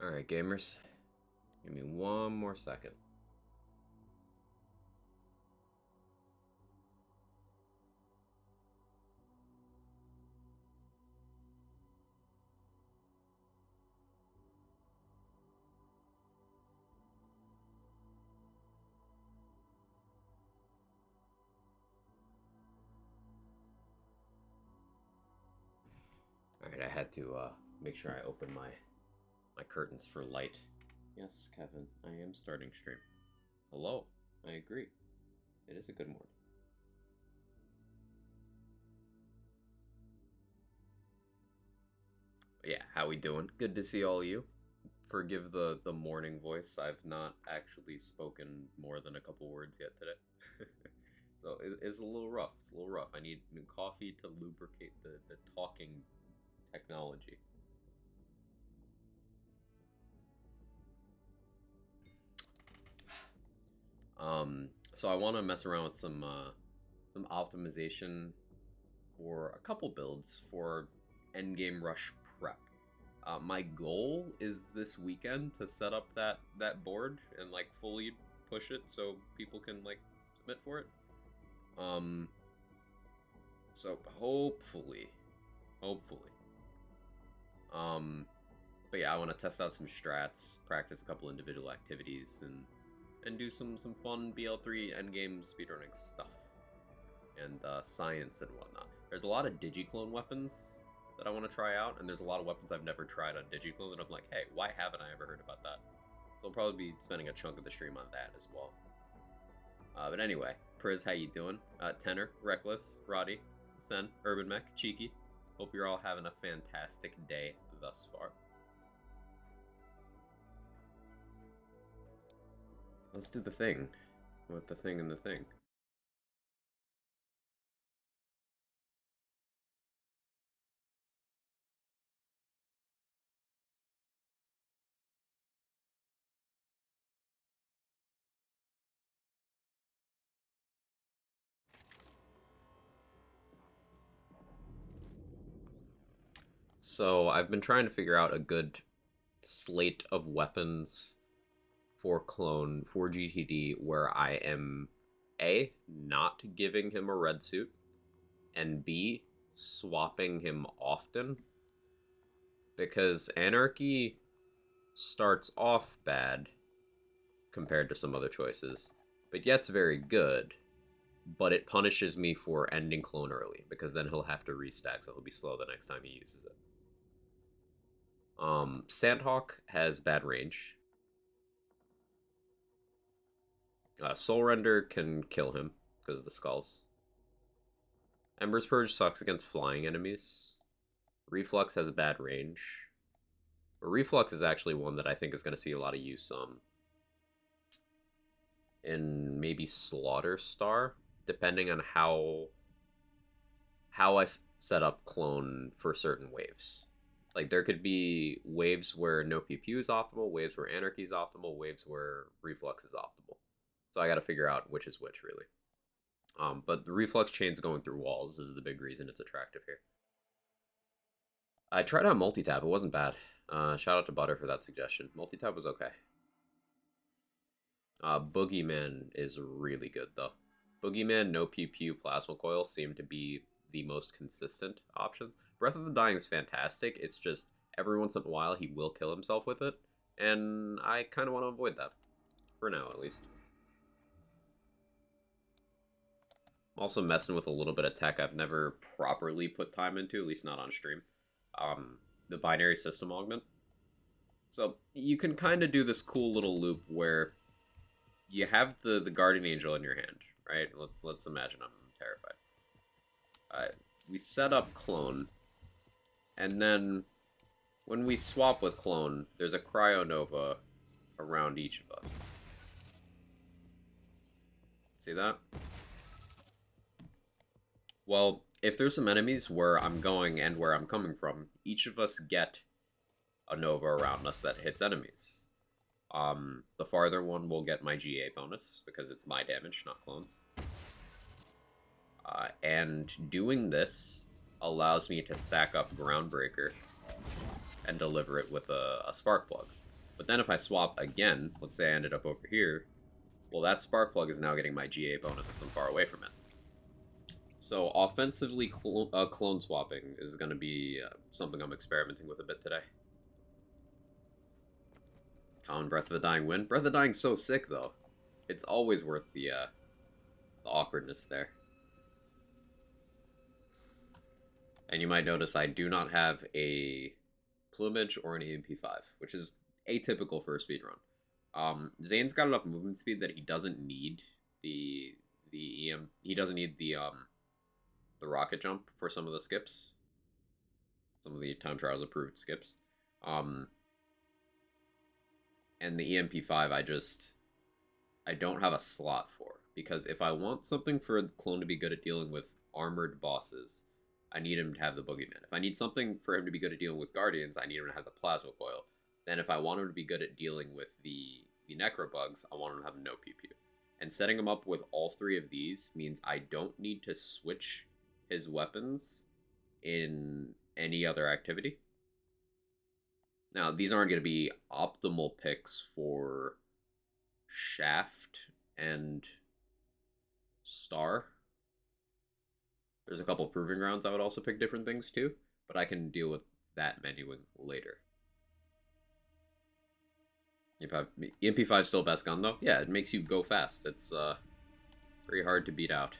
Alright, gamers. Give me one more second. Alright, I had to make sure I open my curtains for light. Yes, Kevin, I am starting stream. Hello, I agree. It is a good morning. But yeah, how we doing? Good to see all of you. Forgive the morning voice. I've not actually spoken more than a couple words yet today. So it's a little rough. It's a little rough. I need new coffee to lubricate the talking technology. So I want to mess around with some optimization for a couple builds for endgame rush prep. My goal is this weekend to set up that board and like fully push it so people can like submit for it. So hopefully. But yeah, I want to test out some strats, practice a couple individual activities, and do some fun BL3 endgame speedrunning stuff and science and whatnot. There's a lot of digiclone weapons that I want to try out, and there's a lot of weapons I've never tried on digiclone that I'm like, hey, why haven't I ever heard about that? So I'll probably be spending a chunk of the stream on that as well. But anyway, Priz, how you doing? Tenor, Reckless, Roddy, Sen, Urban Mech, Cheeky. Hope you're all having a fantastic day thus far. Let's do the thing. With the thing and the thing. So I've been trying to figure out a good slate of weapons for clone for GTD where I am A, not giving him a red suit, and B, swapping him often. Because Anarchy starts off bad compared to some other choices, but gets very good, but it punishes me for ending clone early, because then he'll have to restack, so he'll be slow the next time he uses it. Sandhawk has bad range. Soul Render can kill him because of the skulls. Ember's Purge sucks against flying enemies. Reflux has a bad range. But Reflux is actually one that I think is going to see a lot of use in maybe Slaughter Star, depending on how I set up clone for certain waves. Like, there could be waves where no PPU is optimal, waves where Anarchy is optimal, waves where Reflux is optimal. So I got to figure out which is which, really. But the reflux chains going through walls is the big reason it's attractive here. I tried out multi-tap. It wasn't bad. Shout out to Butter for that suggestion. Multi-tap was okay. Boogeyman is really good, though. Boogeyman, no PPU, Plasma Coil seem to be the most consistent options. Breath of the Dying is fantastic. It's just every once in a while he will kill himself with it, and I kind of want to avoid that. For now, at least. I'm also messing with a little bit of tech I've never properly put time into, at least not on stream. The binary system augment. So you can kind of do this cool little loop where you have the guardian angel in your hand, right? Let's imagine I'm terrified. We set up clone, and then when we swap with clone, there's a cryonova around each of us. See that? Well, if there's some enemies where I'm going and where I'm coming from, each of us get a nova around us that hits enemies. The farther one will get my GA bonus, because it's my damage, not clones. And doing this allows me to stack up Groundbreaker and deliver it with a spark plug. But then if I swap again, let's say I ended up over here, well, that spark plug is now getting my GA bonus as I'm far away from it. So offensively, clone swapping is going to be something I'm experimenting with a bit today. Common Breath of the Dying win. Breath of the Dying's so sick, though. It's always worth the awkwardness there. And you might notice I do not have a plumage or an EMP5, which is atypical for a speedrun. Zane's got enough movement speed that he doesn't need the rocket jump for some of the skips. Some of the time trials approved skips. And the EMP5 I don't have a slot for, because if I want something for the clone to be good at dealing with armored bosses, I need him to have the boogeyman. If I need something for him to be good at dealing with guardians, I need him to have the plasma coil. Then if I want him to be good at dealing with the necrobugs, I want him to have no PPU. And setting him up with all three of these means I don't need to switch his weapons in any other activity. Now, these aren't going to be optimal picks for Shaft and Star. There's a couple proving grounds I would also pick different things too, but I can deal with that menuing later. EMP5 still best gun though? Yeah, it makes you go fast. It's very hard to beat out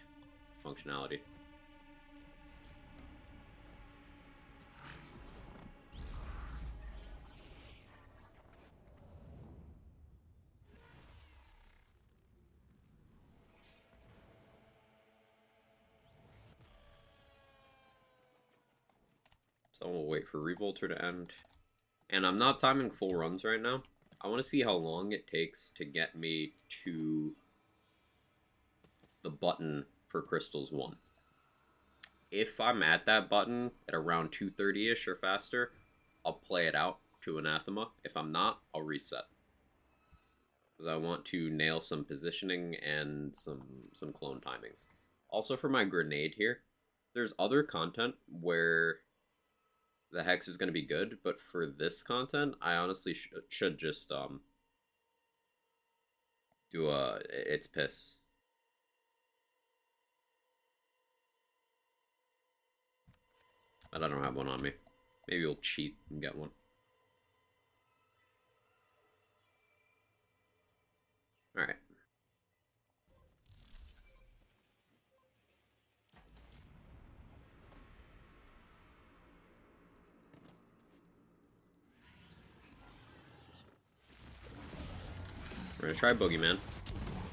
functionality. So we'll wait for Revolter to end. And I'm not timing full runs right now. I want to see how long it takes to get me to the button for Crystals 1. If I'm at that button at around 2:30-ish or faster, I'll play it out to Anathema. If I'm not, I'll reset. Because I want to nail some positioning and some clone timings. Also for my grenade here, there's other content where the Hex is going to be good, but for this content, I honestly should just do it's piss. But I don't have one on me. Maybe we'll cheat and get one. Alright. We're gonna try Boogeyman.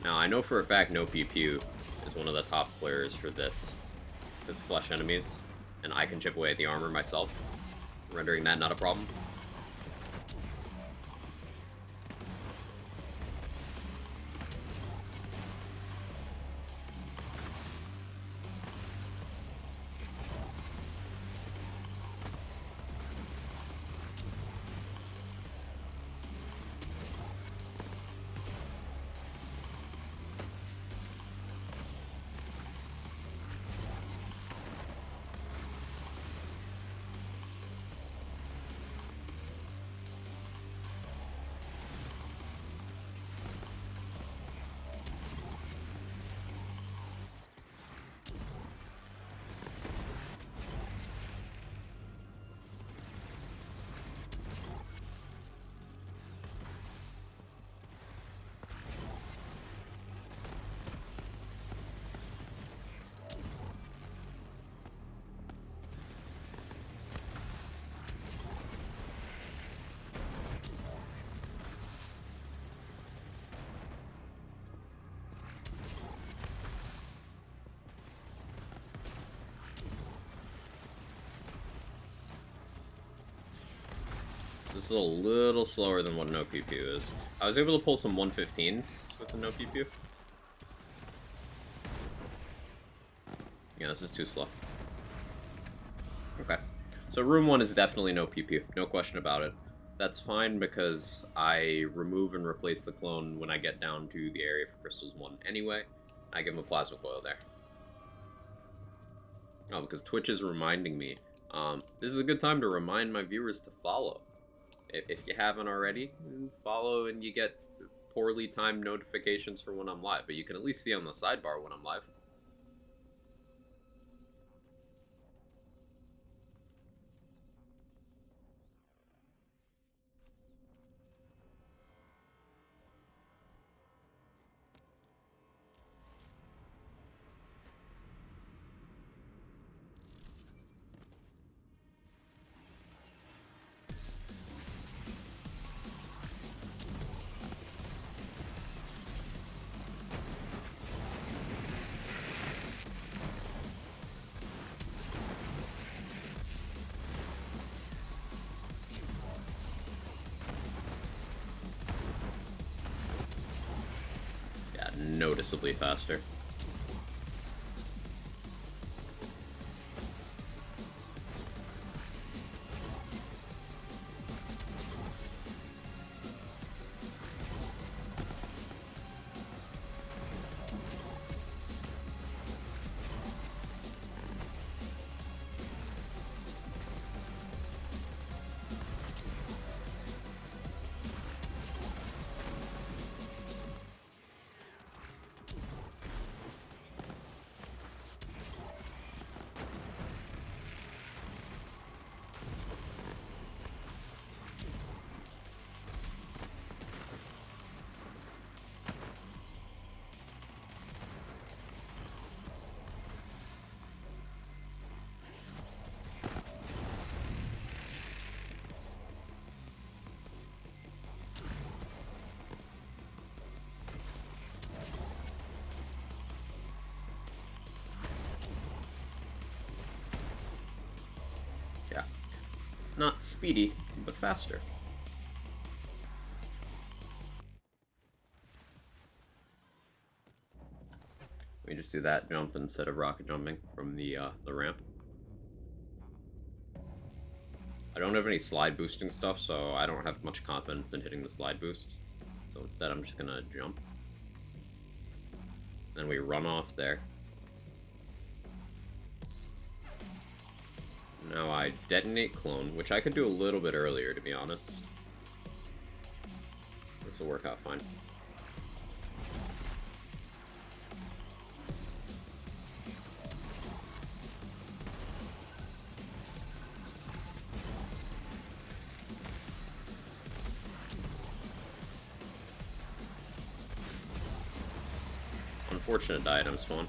Now, I know for a fact No Pew Pew is one of the top players for this flesh enemies, and I can chip away at the armor myself, rendering that not a problem. This is a little slower than what No Pew Pew is. I was able to pull some 115s with the No Pew Pew. Yeah, this is too slow. Okay. So room 1 is definitely No Pew Pew. No question about it. That's fine because I remove and replace the clone when I get down to the area for Crystals 1 anyway. I give him a Plasma Coil there. Oh, because Twitch is reminding me. This is a good time to remind my viewers to follow. if you haven't already, follow and you get poorly timed notifications for when I'm live. But you can at least see on the sidebar when I'm live. Noticeably faster. Yeah. Not speedy, but faster. We just do that jump instead of rocket jumping from the ramp. I don't have any slide boosting stuff, so I don't have much confidence in hitting the slide boost. So instead I'm just gonna jump. Then we run off there. Now I detonate clone, which I could do a little bit earlier, to be honest. This will work out fine. Unfortunate diadem spawn.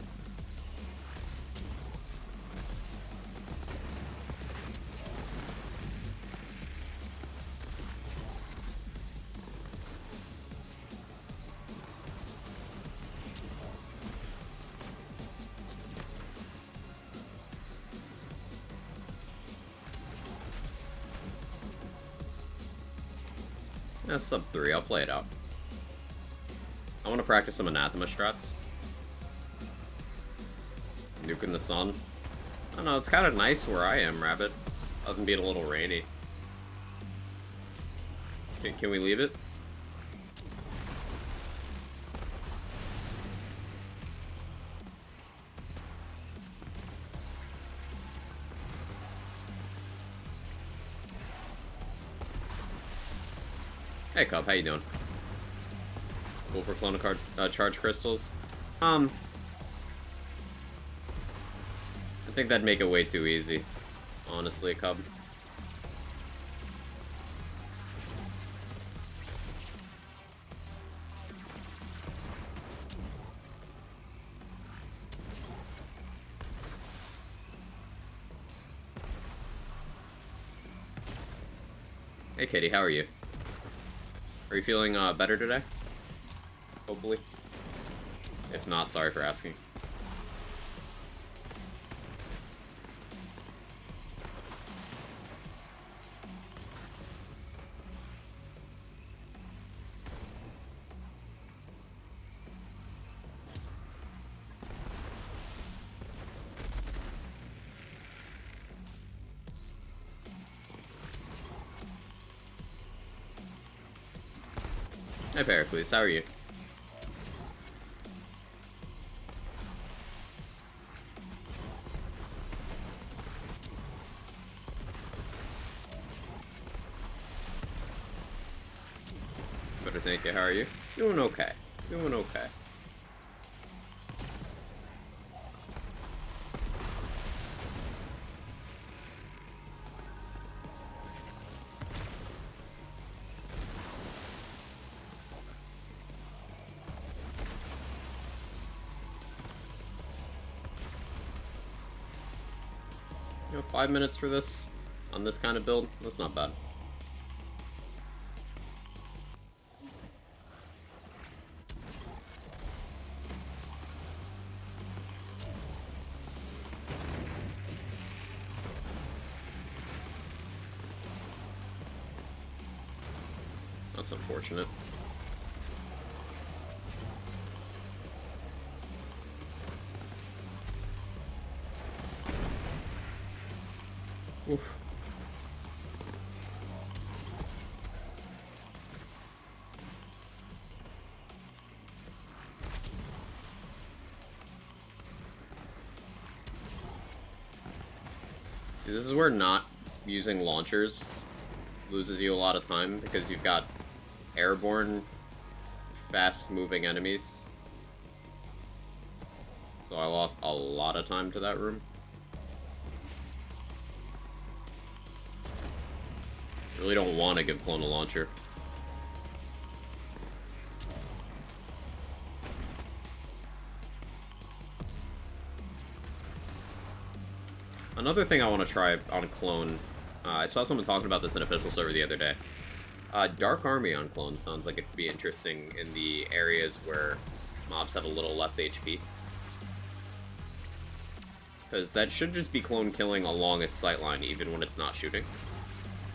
That's sub 3, I'll play it out. I want to practice some anathema strats. Nuke in the sun. I don't know, it's kind of nice where I am, Rabbit. Other than being a little rainy. Can we leave it? Hey Cub, how you doing? Cool for clone card charge crystals. I think that'd make it way too easy. Honestly, Cub. Hey Kitty, how are you? Are you feeling better today? Hopefully. If not, sorry for asking. Hi Pericles, how are you? Better thank you. How are you? Doing okay. Doing okay. You know, 5 minutes for this on this kind of build. That's not bad. That's unfortunate. Oof. See, this is where not using launchers loses you a lot of time, because you've got airborne, fast-moving enemies. So I lost a lot of time to that room. Really don't want to give Clone a launcher. Another thing I want to try on a Clone, I saw someone talking about this in official server the other day. Dark Army on Clone sounds like it could be interesting in the areas where mobs have a little less HP. Because that should just be Clone killing along its sightline even when it's not shooting.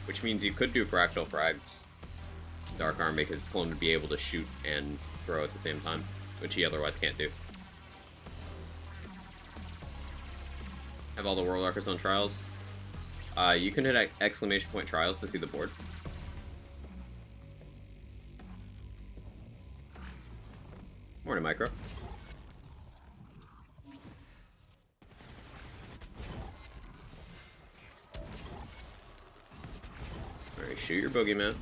Which means you could do Fractal Frags Dark Army, because Clone would be able to shoot and throw at the same time, which he otherwise can't do. Have all the World Archers on Trials. You can hit exclamation point Trials to see the board. Morning, Micro. Alright, shoot your boogeyman.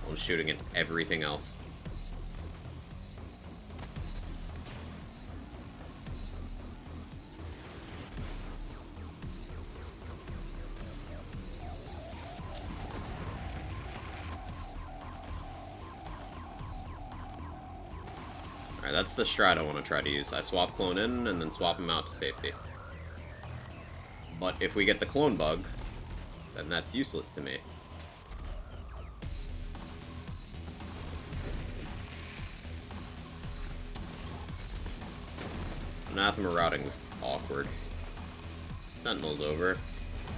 I'm shooting at everything else. Alright, that's the strat I want to try to use. I swap Clone in, and then swap him out to safety. But if we get the Clone bug, then that's useless to me. Anathema routing's awkward. Sentinel's over.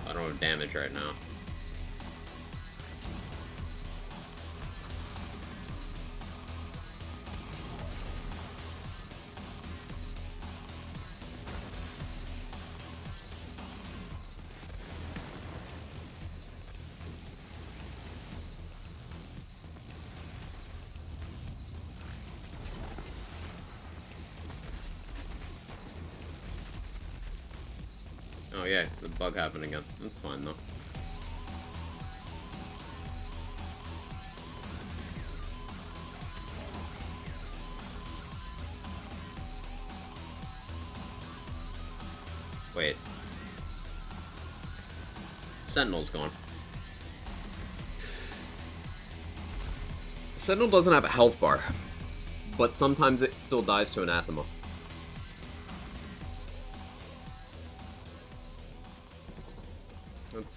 I don't have damage right now. Oh yeah, the bug happened again. That's fine though. Wait. Sentinel's gone. Sentinel doesn't have a health bar, but sometimes it still dies to Anathema. That's,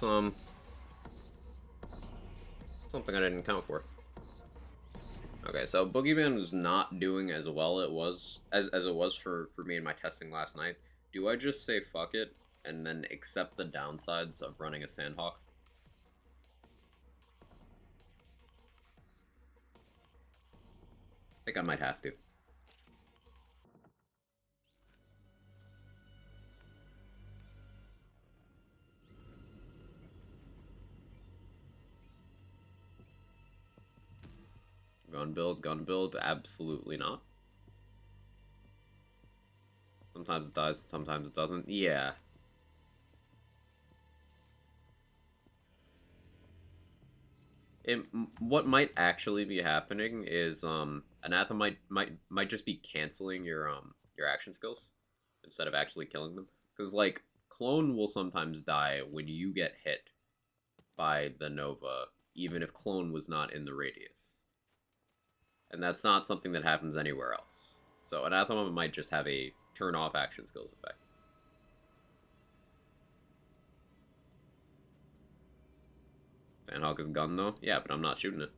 something I didn't account for. Okay, so Boogeyman was not doing as well as it was for me in my testing last night. Do I just say fuck it and then accept the downsides of running a Sandhawk? I think I might have to. Gun build, absolutely not. Sometimes it dies, sometimes it doesn't. Yeah. what might actually be happening is Anathema might just be canceling your action skills instead of actually killing them. Because like Clone will sometimes die when you get hit by the Nova, even if Clone was not in the radius. And that's not something that happens anywhere else. So Anathema might just have a turn off action skills effect. Sandhawk is gun though? Yeah, but I'm not shooting it.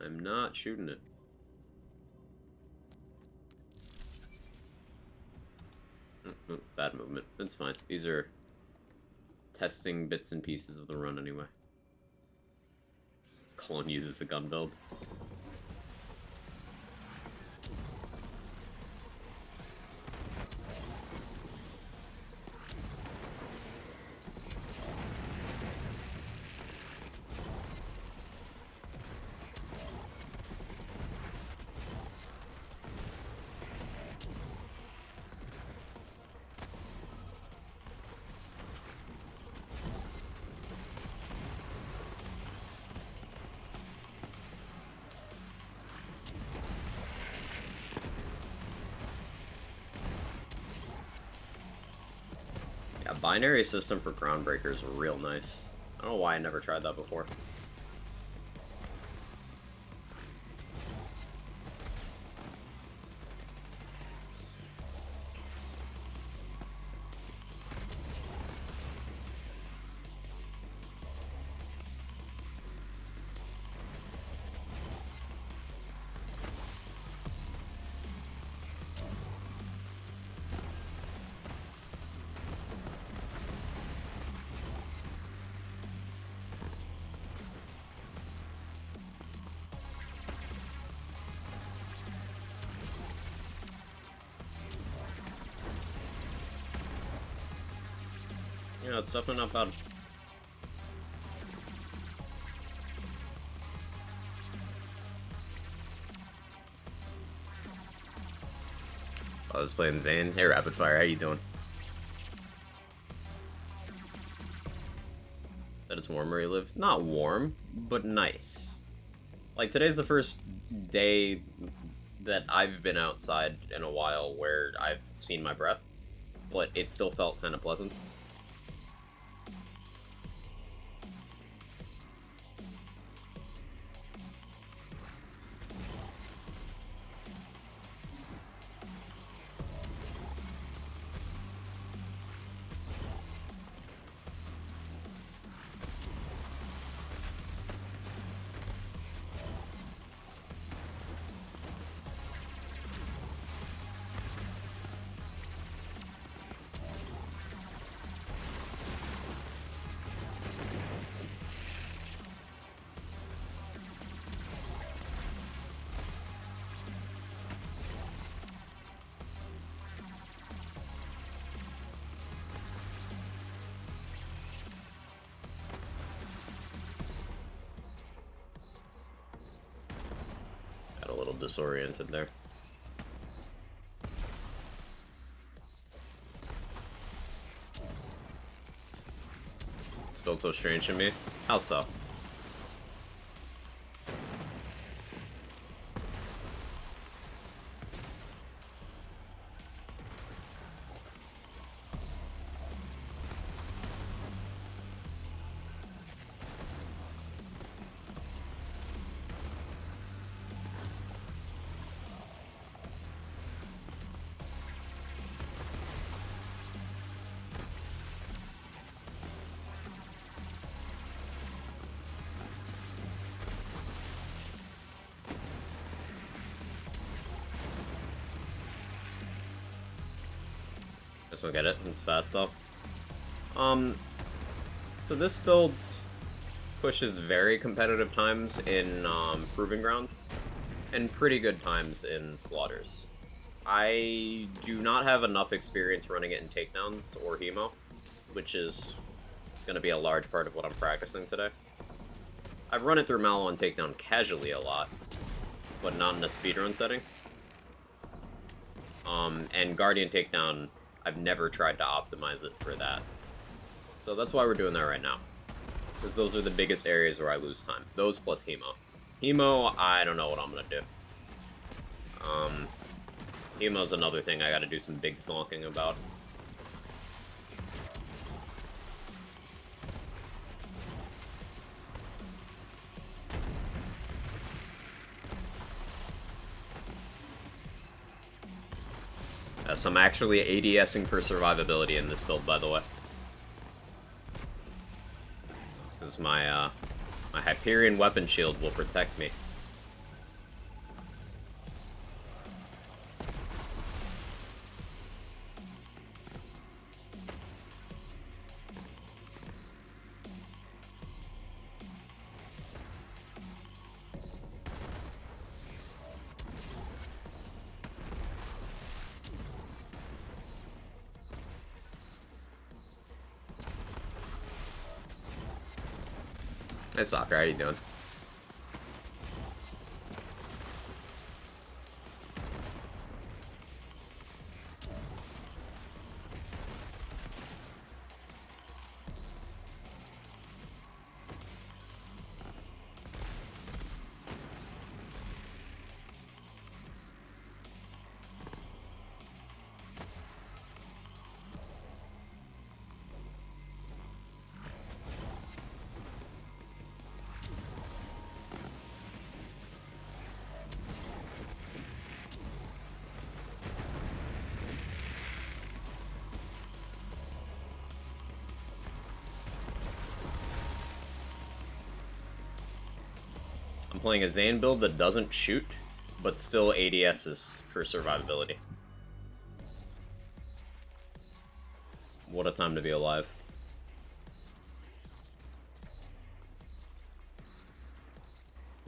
I'm not shooting it. Bad movement. It's fine. These are testing bits and pieces of the run anyway. Clone uses a gun build. Yeah, binary system for Groundbreaker is real nice. I don't know why I never tried that before. Yeah, it's definitely not bad. I was playing Zane. Hey, Rapid Fire, how you doing? That it's warm where you live? Not warm, but nice. Like, today's the first day that I've been outside in a while where I've seen my breath, but it still felt kind of pleasant. Got a little disoriented there. It's built so strange to me. How so? Just don't get it. It's fast though. So this build pushes very competitive times in Proving Grounds and pretty good times in Slaughters. I do not have enough experience running it in takedowns or Hemo, which is going to be a large part of what I'm practicing today. I've run it through Mallow and takedown casually a lot, but not in a speedrun setting. And Guardian takedown, I've never tried to optimize it for that. So that's why we're doing that right now. Because those are the biggest areas where I lose time. Those plus Hemo. Hemo, I don't know what I'm gonna do. Hemo's another thing I gotta do some big thonking about. Yes, I'm actually ADSing for survivability in this build, by the way. Because my Hyperion weapon shield will protect me. Hey, Soccer, how you doing? I'm playing a Zane build that doesn't shoot, but still ADSs for survivability. What a time to be alive.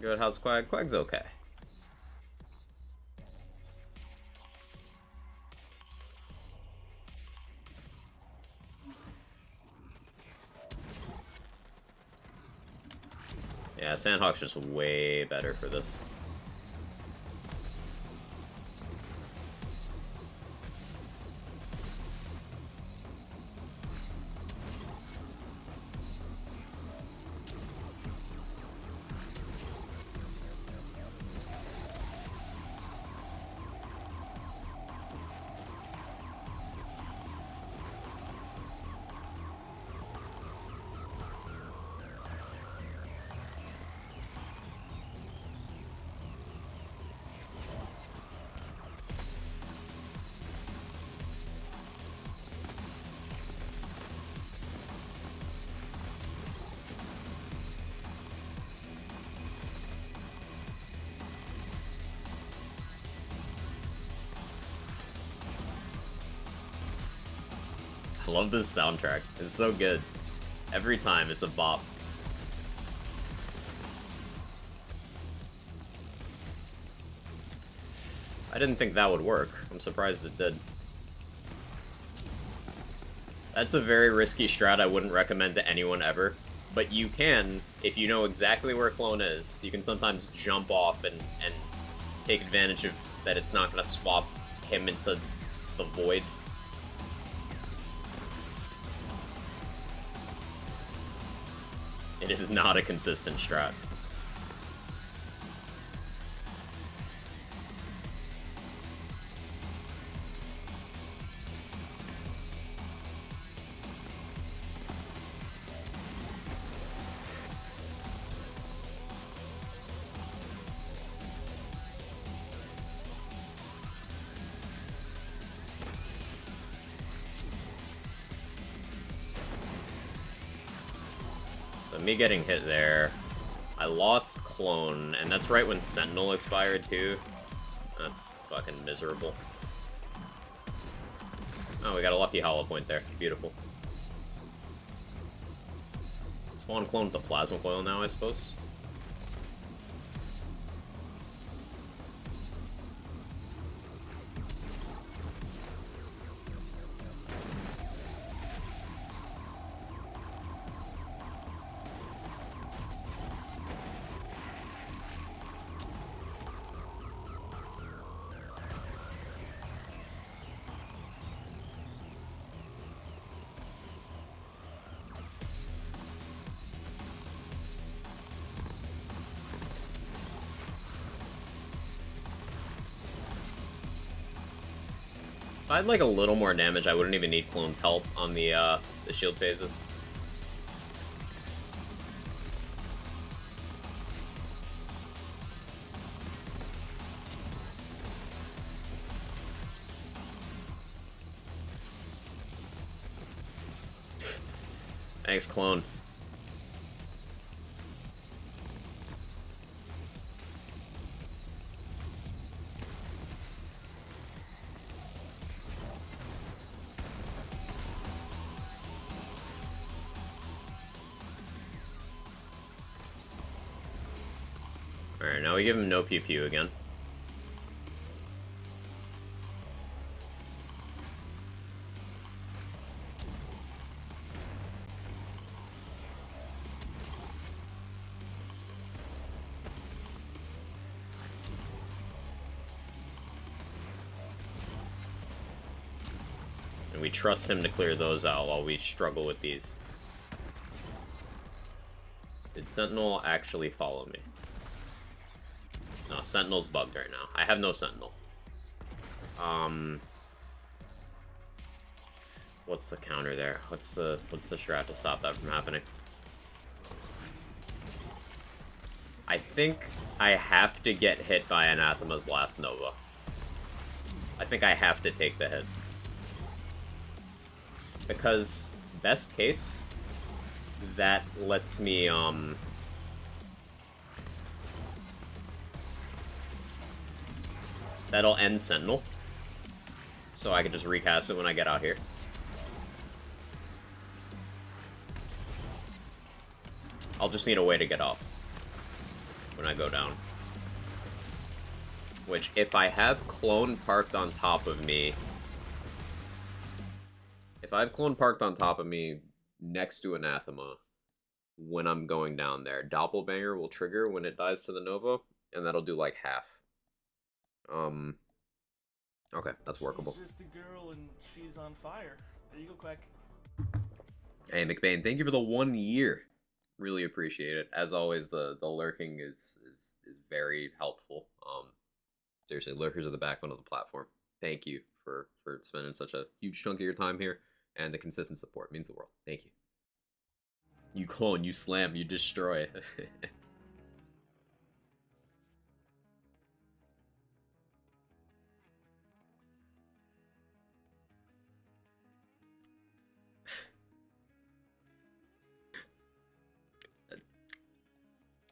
Good, how's Quag? Quag's okay. Yeah, Sandhawk's just way better for this. I love this soundtrack. It's so good. Every time, it's a bop. I didn't think that would work. I'm surprised it did. That's a very risky strat I wouldn't recommend to anyone ever. But you can, if you know exactly where Clone is, you can sometimes jump off and take advantage of that it's not going to swap him into the void. It is not a consistent strat. So me getting hit there, I lost Clone, and that's right when Sentinel expired too. That's fucking miserable. Oh, we got a lucky hollow point there. Beautiful. Spawn Clone with the Plasma Coil now, I suppose. If I had like a little more damage, I wouldn't even need Clone's help on the shield phases. Thanks, Clone. Alright, now we give him no pew pew again. And we trust him to clear those out while we struggle with these. Did Sentinel actually follow me? No, Sentinel's bugged right now. I have no Sentinel. What's the counter there? What's the strat to stop that from happening? I think I have to get hit by Anathema's last Nova. I think I have to take the hit. Because, best case, that lets me, that'll end Sentinel. So I can just recast it when I get out here. I'll just need a way to get off when I go down. Which, if I have Clone parked on top of me... If I have Clone parked on top of me next to Anathema when I'm going down there, Doppelbanger will trigger when it dies to the Nova, and that'll do like half. Okay, that's workable. She's just a girl and she's on fire. There you go, Quack. Hey, McBain, thank you for the 1 year. Really appreciate it. As always, the lurking is very helpful. Seriously, lurkers are the backbone of the platform. Thank you for spending such a huge chunk of your time here, and the consistent support. It means the world. Thank you. You clone, you slam, you destroy.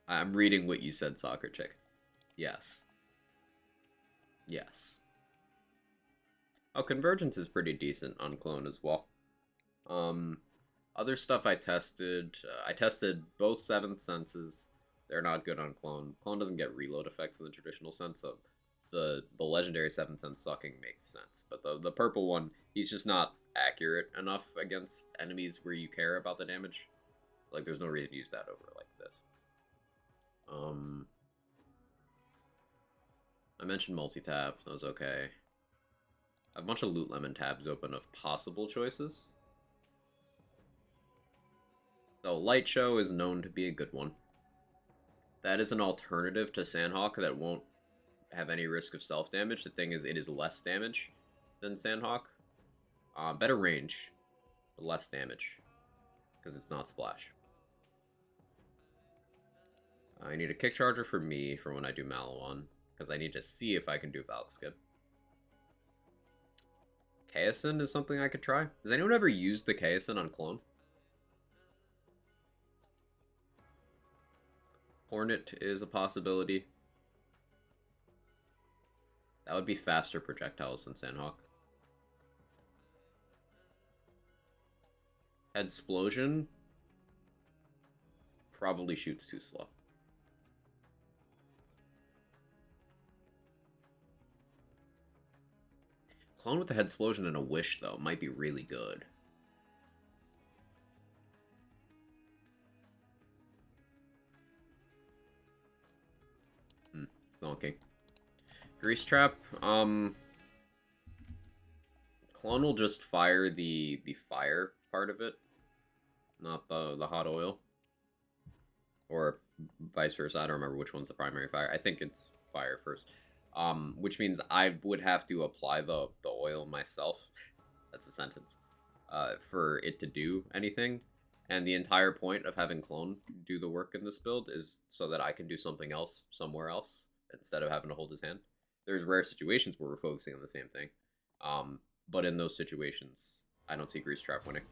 I'm reading what you said, Soccer Chick. Yes. Yes. Oh, Convergence is pretty decent on Clone as well. Other stuff I tested both 7th Senses. They're not good on Clone. Clone doesn't get reload effects in the traditional sense, so the legendary 7th Sense sucking makes sense. But the purple one, he's just not accurate enough against enemies where you care about the damage. Like, there's no reason to use that over like this. I mentioned multi-tap, that was okay. I have a bunch of Loot Lemon tabs open of possible choices. So Light Show is known to be a good one. That is an alternative to Sandhawk that won't have any risk of self-damage. The thing is, it is less damage than Sandhawk. Better range, but less damage, because it's not splash. I need a kick charger for me for when I do Maliwan, because I need to see if I can do Valk Skip. Kaosin is something I could try. Has anyone ever used the Kaosin on Clone? Hornet is a possibility. That would be faster projectiles than Sandhawk. Headsplosion probably shoots too slow. Clone with the Headsplosion and a Wish, though, might be really good. Donking. Grease Trap, Clone will just fire the fire part of it, not the hot oil. Or vice versa, I don't remember which one's the primary fire. I think it's fire first. which means I would have to apply the oil myself. That's a sentence. For it to do anything. And the entire point of having Clone do the work in this build is so that I can do something else somewhere else instead of having to hold his hand. There's rare situations where we're focusing on the same thing. But in those situations, I don't see Grease Trap winning.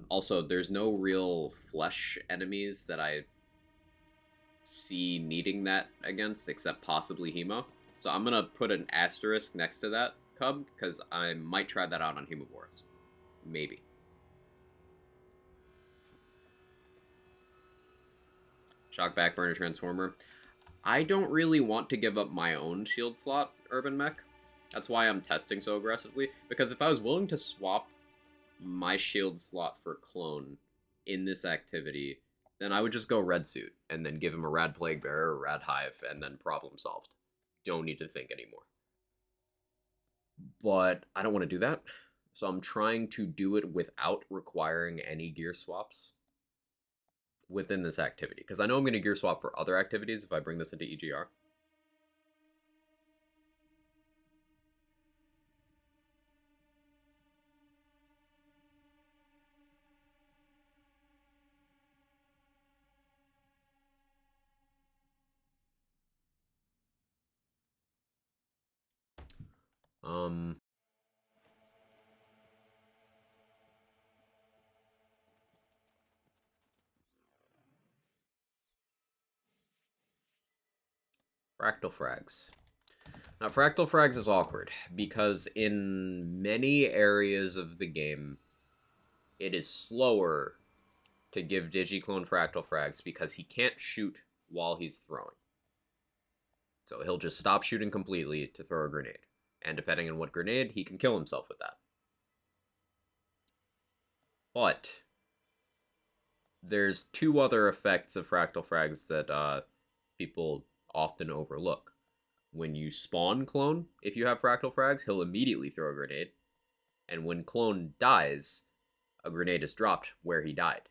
Also, there's no real flesh enemies that I see needing that against, except possibly Hemo. So I'm going to put an asterisk next to that Cub, because I might try that out on Hemoboros. Maybe. Shock Backburner Transformer. I don't really want to give up my own shield slot, Urban Mech. That's why I'm testing so aggressively, because if I was willing to swap my shield slot for Clone in this activity, then I would just go Red Suit, and then give him a Rad Plague Bearer or Rad Hive, and then problem solved. Don't need to think anymore. But I don't want to do that, so I'm trying to do it without requiring any gear swaps within this activity, because I know I'm going to gear swap for other activities if I bring this into EGR. Fractal Frags. Now, Fractal Frags is awkward, because in many areas of the game, it is slower to give Digiclone Fractal Frags because he can't shoot while he's throwing. So he'll just stop shooting completely to throw a grenade. And depending on what grenade, he can kill himself with that. But there's two other effects of Fractal Frags that people often overlook. When you spawn Clone, if you have Fractal Frags, he'll immediately throw a grenade. And when Clone dies, a grenade is dropped where he died.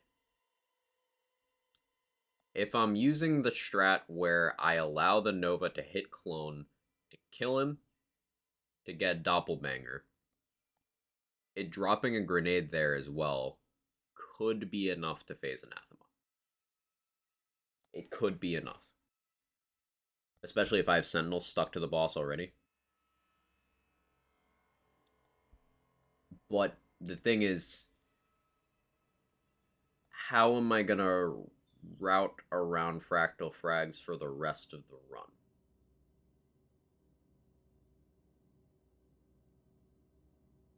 If I'm using the strat where I allow the Nova to hit Clone to kill him, to get Doppelbanger, it dropping a grenade there as well could be enough to phase Anathema. It could be enough. Especially if I have Sentinel stuck to the boss already. But the thing is, how am I gonna route around Fractal Frags for the rest of the run?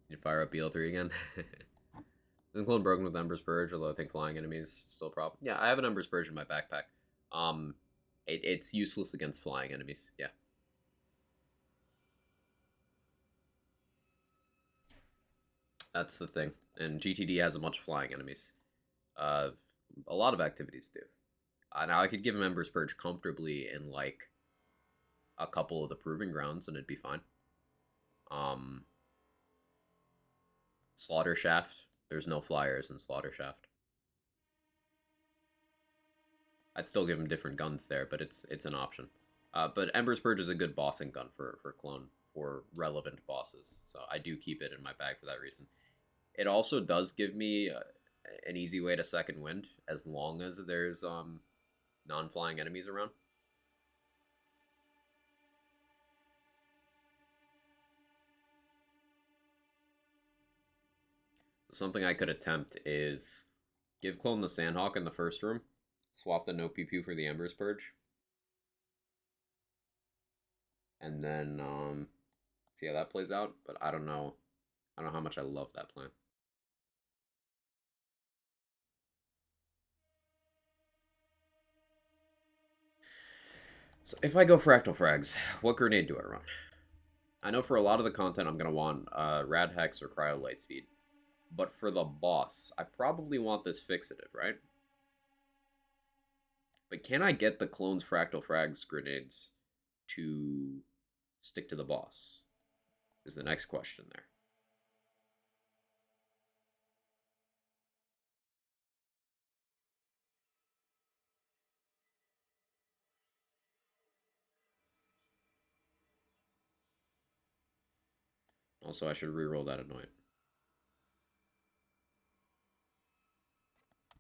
Did you fire up BL3 again? Isn't Clone broken with Ember's Purge, although I think flying enemies still a problem? Yeah, I have an Ember's Purge in my backpack. It's useless against flying enemies, yeah. That's the thing. And GTD has a bunch of flying enemies. A lot of activities do. Now I could give him Ember's Purge comfortably in like a couple of the Proving Grounds and it'd be fine. Slaughter Shaft. There's no flyers in Slaughter Shaft. I'd still give him different guns there, but it's an option. But Ember's Purge is a good bossing gun for Clone, for relevant bosses, so I do keep it in my bag for that reason. It also does give me an easy way to second wind, as long as there's non-flying enemies around. Something I could attempt is give Clone the Sandhawk in the first room, swap the no pew for the Ember's Purge, and then see how that plays out. But I don't know how much I love that plan. So if I go Fractal Frags, what grenade do I run? I know for a lot of the content I'm going to want Rad Hex or Cryo Lightspeed. But for the boss, I probably want this Fixative, right? But can I get the Clone's Fractal Frags grenades to stick to the boss? Is the next question there. Also, I should reroll that Annoyant.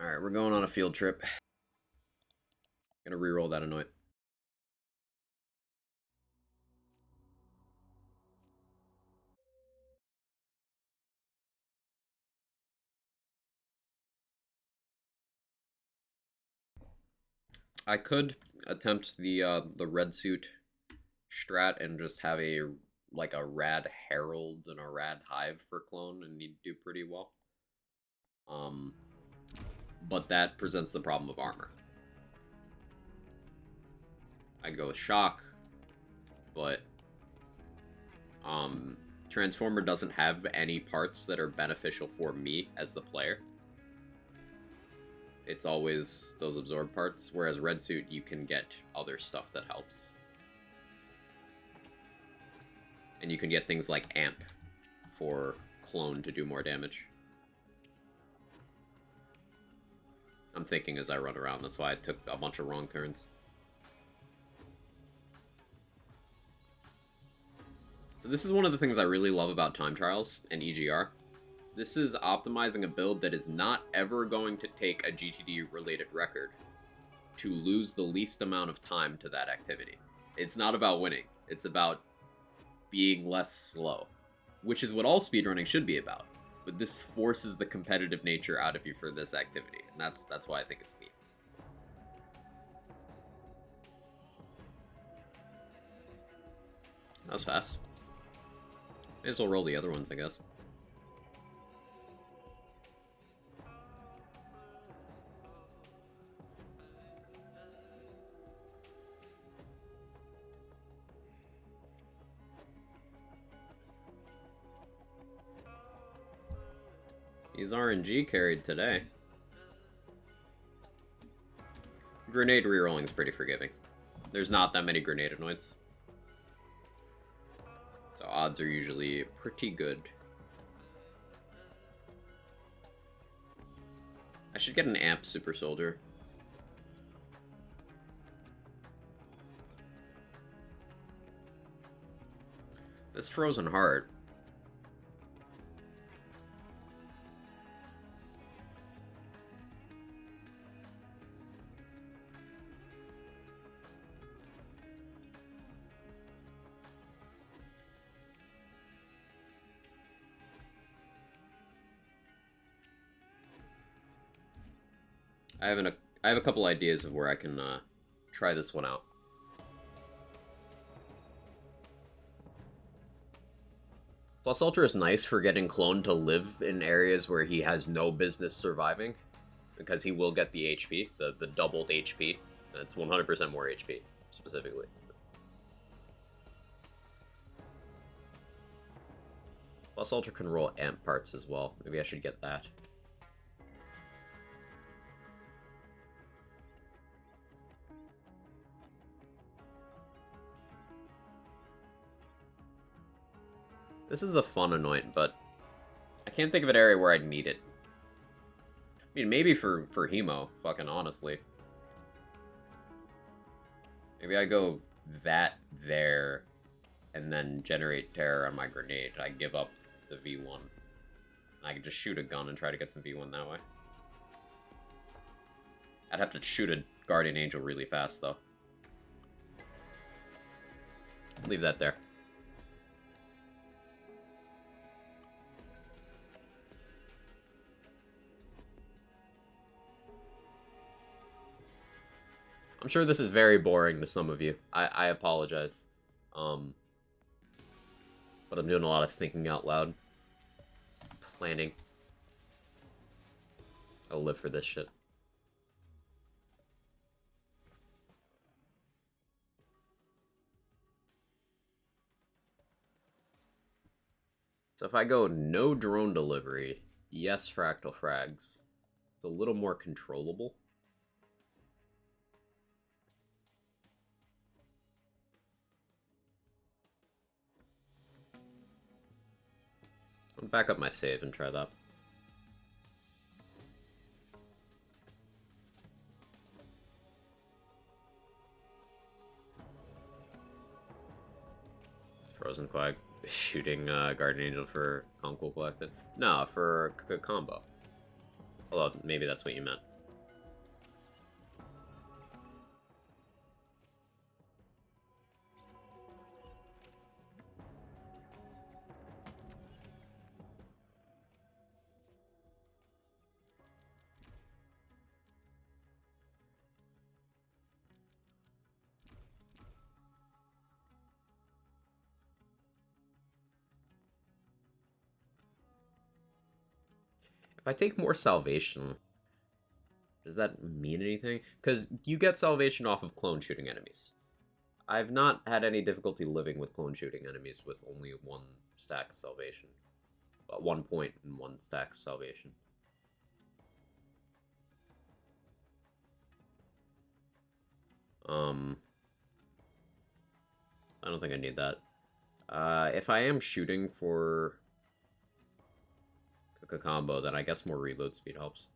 Alright, we're going on a field trip. Gonna reroll that Annoyant. I could attempt the red suit strat and just have a like a rad herald and a rad hive for clone and he'd do pretty well. But that presents the problem of armor. I go with shock, but Transformer doesn't have any parts that are beneficial for me as the player. It's always those absorb parts, whereas red suit you can get other stuff that helps. And you can get things like amp for clone to do more damage. I'm thinking as I run around, that's why I took a bunch of wrong turns. So this is one of the things I really love about time trials and EGR. This is optimizing a build that is not ever going to take a GTD-related record to lose the least amount of time to that activity. It's not about winning. It's about being less slow, which is what all speedrunning should be about. But this forces the competitive nature out of you for this activity, and that's why I think it's neat. That was fast. May as well roll the other ones, I guess. He's RNG carried today. Grenade rerolling is pretty forgiving. There's not that many grenade anoints. So odds are usually pretty good. I should get an amp super soldier. This frozen heart. I have a couple ideas of where I can try this one out. Plus Ultra is nice for getting Clone to live in areas where he has no business surviving, because he will get the HP, the doubled HP. That's 100% more HP, specifically. Plus Ultra can roll amp parts as well. Maybe I should get that. This is a fun anoint, but I can't think of an area where I'd need it. I mean, maybe for Hemo, fucking honestly. Maybe I go that there, and then generate terror on my grenade. I give up the V1. I can just shoot a gun and try to get some V1 that way. I'd have to shoot a Guardian Angel really fast, though. Leave that there. I'm sure this is very boring to some of you. I apologize. But I'm doing a lot of thinking out loud. Planning. I'll live for this shit. So if I go no drone delivery, yes fractal frags, it's a little more controllable. I'll back up my save and try that. Frozen Quag. Shooting Guardian Angel for Conquest Collected? No, for combo. Although, maybe that's what you meant. If I take more Salvation, does that mean anything? Because you get Salvation off of clone shooting enemies. I've not had any difficulty living with clone shooting enemies with only one stack of Salvation. 1 point and 1 stack of Salvation. I don't think I need that. If I am shooting for a combo, then I guess more reload speed helps.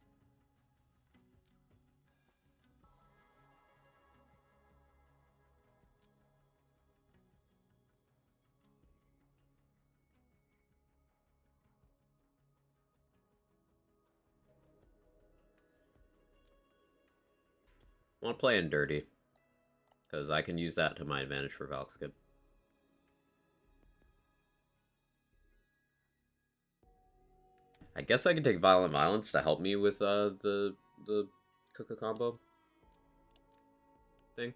I want to play in Dirty, because I can use that to my advantage for Valkskip. I guess I can take Violent Violence to help me with the Kuka combo thing.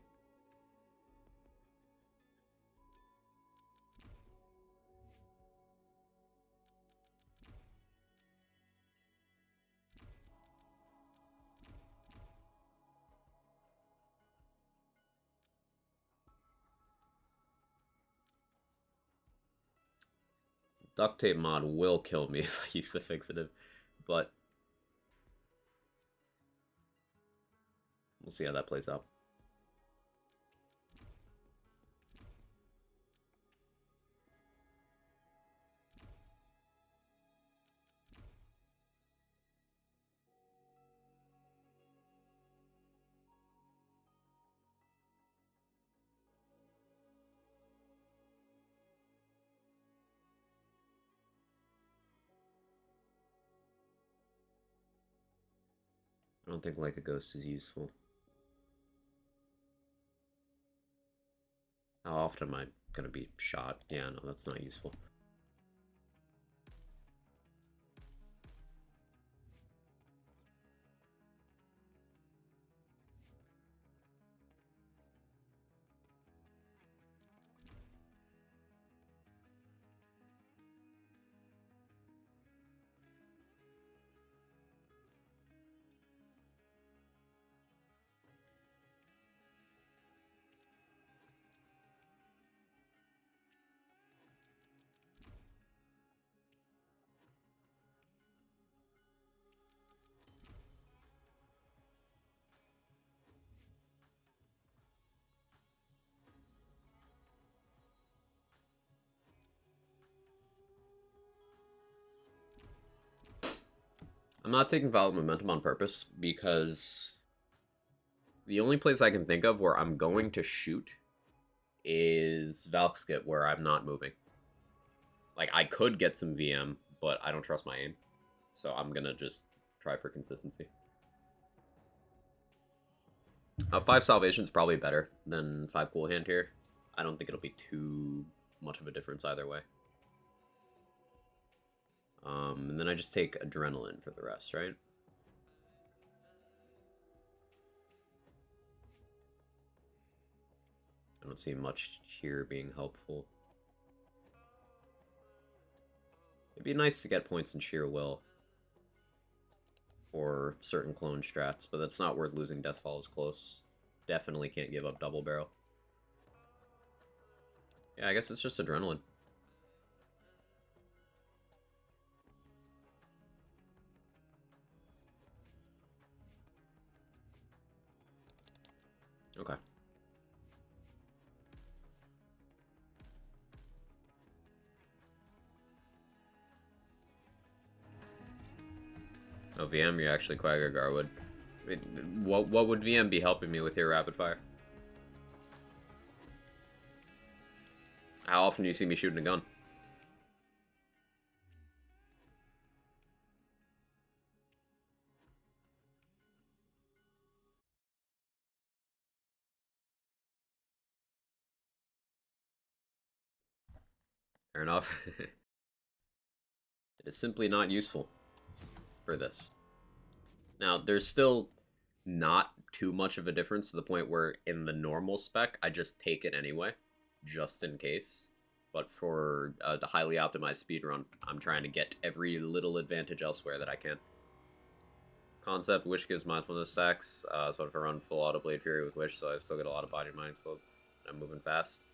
Duct Tape mod will kill me if I use the Fixative, but we'll see how that plays out. I don't think Like a Ghost is useful. How often am I gonna be shot? Yeah, no, that's not useful. I'm not taking Violent Momentum on purpose because the only place I can think of where I'm going to shoot is Valkskip, where I'm not moving. Like, I could get some VM, but I don't trust my aim. So I'm gonna just try for consistency. 5 Salvation is probably better than 5 Cool Hand here. I don't think it'll be too much of a difference either way. And then I just take Adrenaline for the rest, right? I don't see much here being helpful. It'd be nice to get points in Sheer Will for certain clone strats, but that's not worth losing Deathfall is close. Definitely can't give up Double Barrel. Yeah, I guess it's just Adrenaline. Okay. Oh, VM, you're actually Quagga Garwood. I mean, what would VM be helping me with here, Rapid Fire? How often do you see me shooting a gun? Fair enough. It is simply not useful for this. Now, there's still not too much of a difference to the point where in the normal spec, I just take it anyway, just in case. But for the highly optimized speedrun, I'm trying to get every little advantage elsewhere that I can. Concept, Wish gives mindfulness stacks, so if I run full auto Blade Fury with Wish, so I still get a lot of body and mind explodes. I'm moving fast.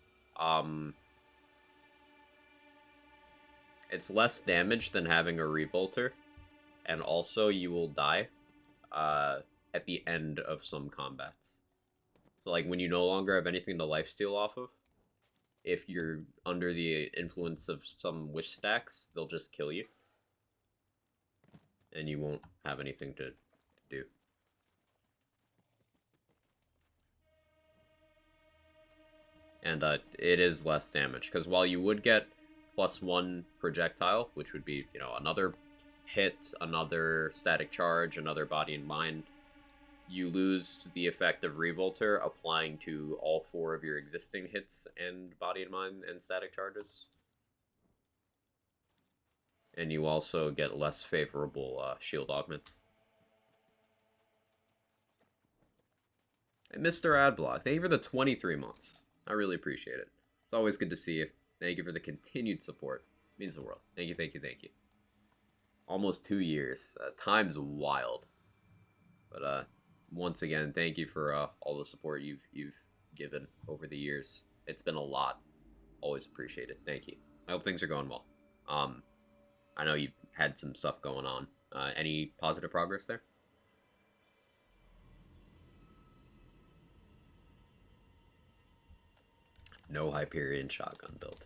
It's less damage than having a Revolter, and also you will die at the end of some combats. So like when you no longer have anything to lifesteal off of, if you're under the influence of some Wish stacks, they'll just kill you. And you won't have anything to do. And it is less damage, because while you would get +1 projectile, which would be, you know, another hit, another static charge, another body and mind, you lose the effect of Revolter applying to all 4 of your existing hits and body and mind and static charges. And you also get less favorable shield augments. And Mr. Adblock, thank you for the 23 months. I really appreciate it. It's always good to see you. Thank you for the continued support. It means the world. Thank you, thank you, thank you. Almost 2 years. Time's wild. But once again, thank you for all the support you've given over the years. It's been a lot. Always appreciate it. Thank you. I hope things are going well. I know you've had some stuff going on. Any positive progress there? No Hyperion shotgun build.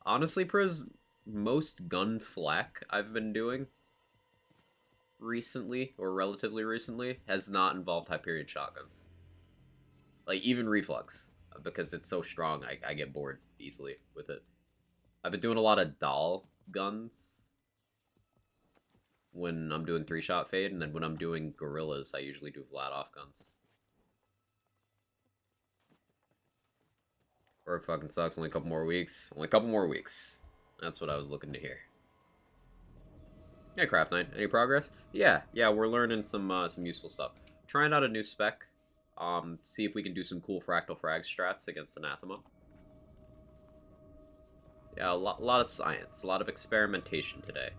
Honestly, Priz, most gun flak I've been doing recently, or relatively recently, has not involved Hyperion shotguns. Like, even Reflux, because it's so strong, I get bored easily with it. I've been doing a lot of doll guns when I'm doing 3-shot fade, and then when I'm doing gorillas, I usually do Vlad-off guns. Work fucking sucks. Only a couple more weeks. Only a couple more weeks. That's what I was looking to hear. Yeah, Craft Knight. Any progress? Yeah, we're learning some useful stuff. Trying out a new spec. See if we can do some cool fractal frag strats against Anathema. Yeah, a lot of science, a lot of experimentation today.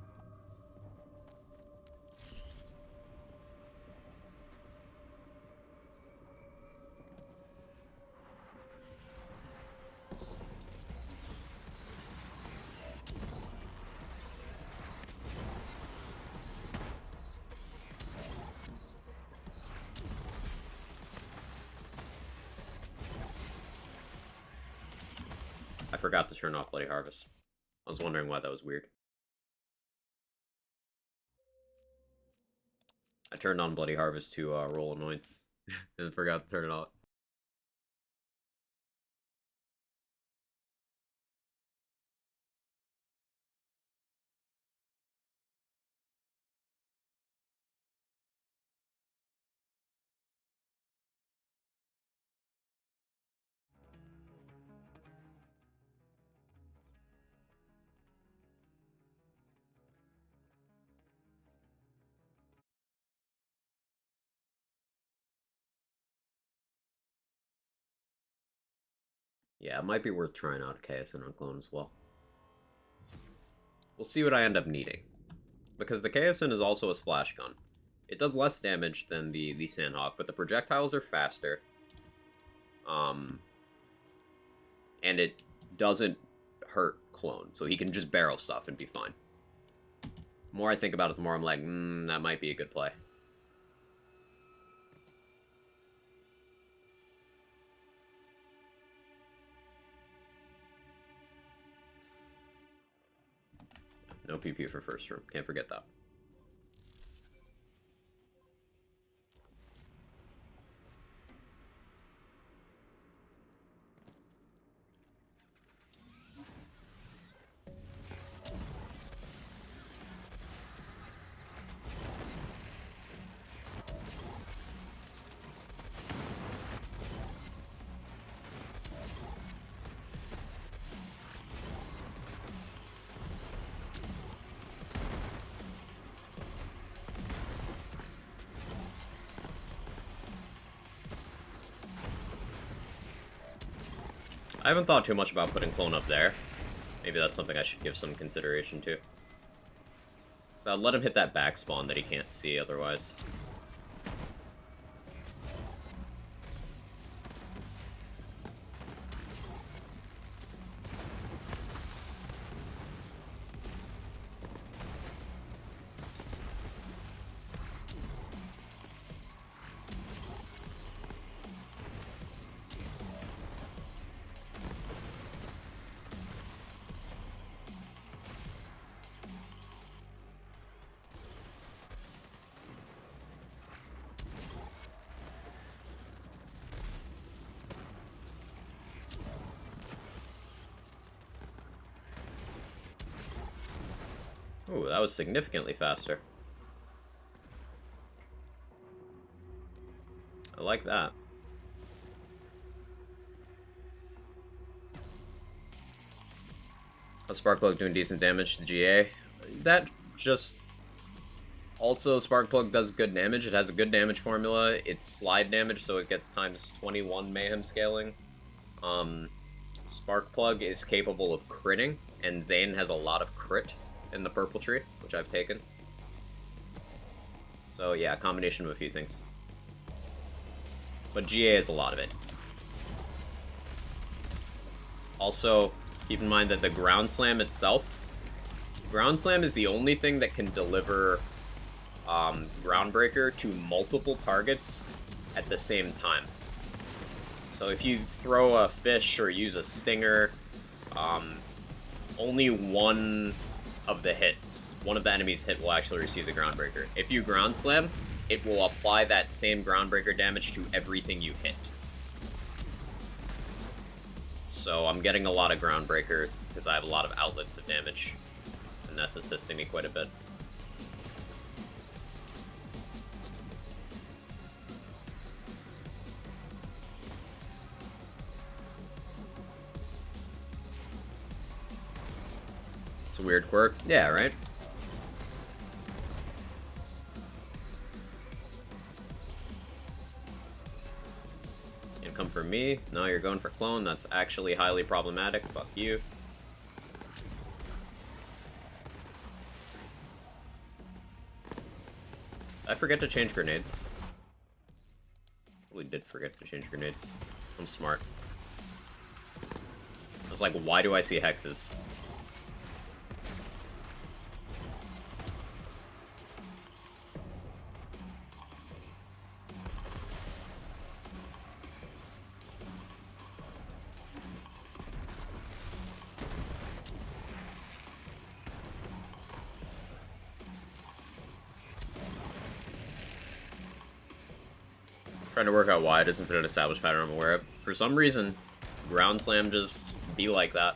I forgot to turn off Bloody Harvest. I was wondering why that was weird. I turned on Bloody Harvest to roll Annoyance and forgot to turn it off. Yeah, it might be worth trying out a KSN on clone as well. We'll see what I end up needing. Because the KSN is also a splash gun. It does less damage than the Sandhawk, but the projectiles are faster. And it doesn't hurt clone, so he can just barrel stuff and be fine. The more I think about it, the more I'm like, that might be a good play. No PP for first room. Can't forget that. I haven't thought too much about putting Clone up there. Maybe that's something I should give some consideration to. So I'll let him hit that back spawn that he can't see otherwise. Ooh, that was significantly faster. I like that. A Sparkplug doing decent damage to GA. That just... Also, Sparkplug does good damage. It has a good damage formula. It's slide damage, so it gets times 21 Mayhem scaling. Sparkplug is capable of critting, and Zane has a lot of crit in the purple tree, which I've taken. So yeah, a combination of a few things. But GA is a lot of it. Also, keep in mind that the Ground Slam itself, Ground Slam is the only thing that can deliver Groundbreaker to multiple targets at the same time. So if you throw a fish or use a stinger, only one of the hits, one of the enemies hit will actually receive the Groundbreaker. If you Ground Slam, it will apply that same Groundbreaker damage to everything you hit. So I'm getting a lot of Groundbreaker because I have a lot of outlets of damage, and that's assisting me quite a bit. It's a weird quirk. Yeah, right? You come for me? No, you're going for Clone. That's actually highly problematic. Fuck you. I forget to change grenades. Really did forget to change grenades. I'm smart. I was like, why do I see hexes? Trying to work out why it isn't an established pattern I'm aware of. For some reason, Ground Slam just be like that.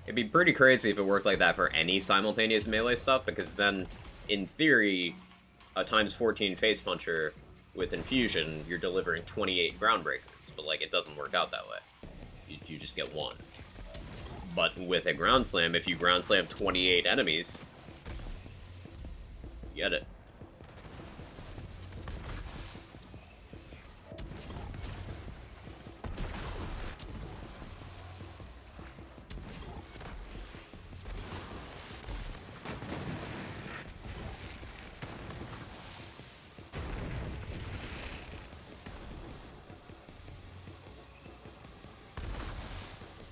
It'd be pretty crazy if it worked like that for any simultaneous melee stuff, because then, in theory, a times 14 face puncher with infusion, you're delivering 28 Groundbreakers, but like it doesn't work out that way. You just get one. But with a Ground Slam, if you Ground Slam 28 enemies, you get it.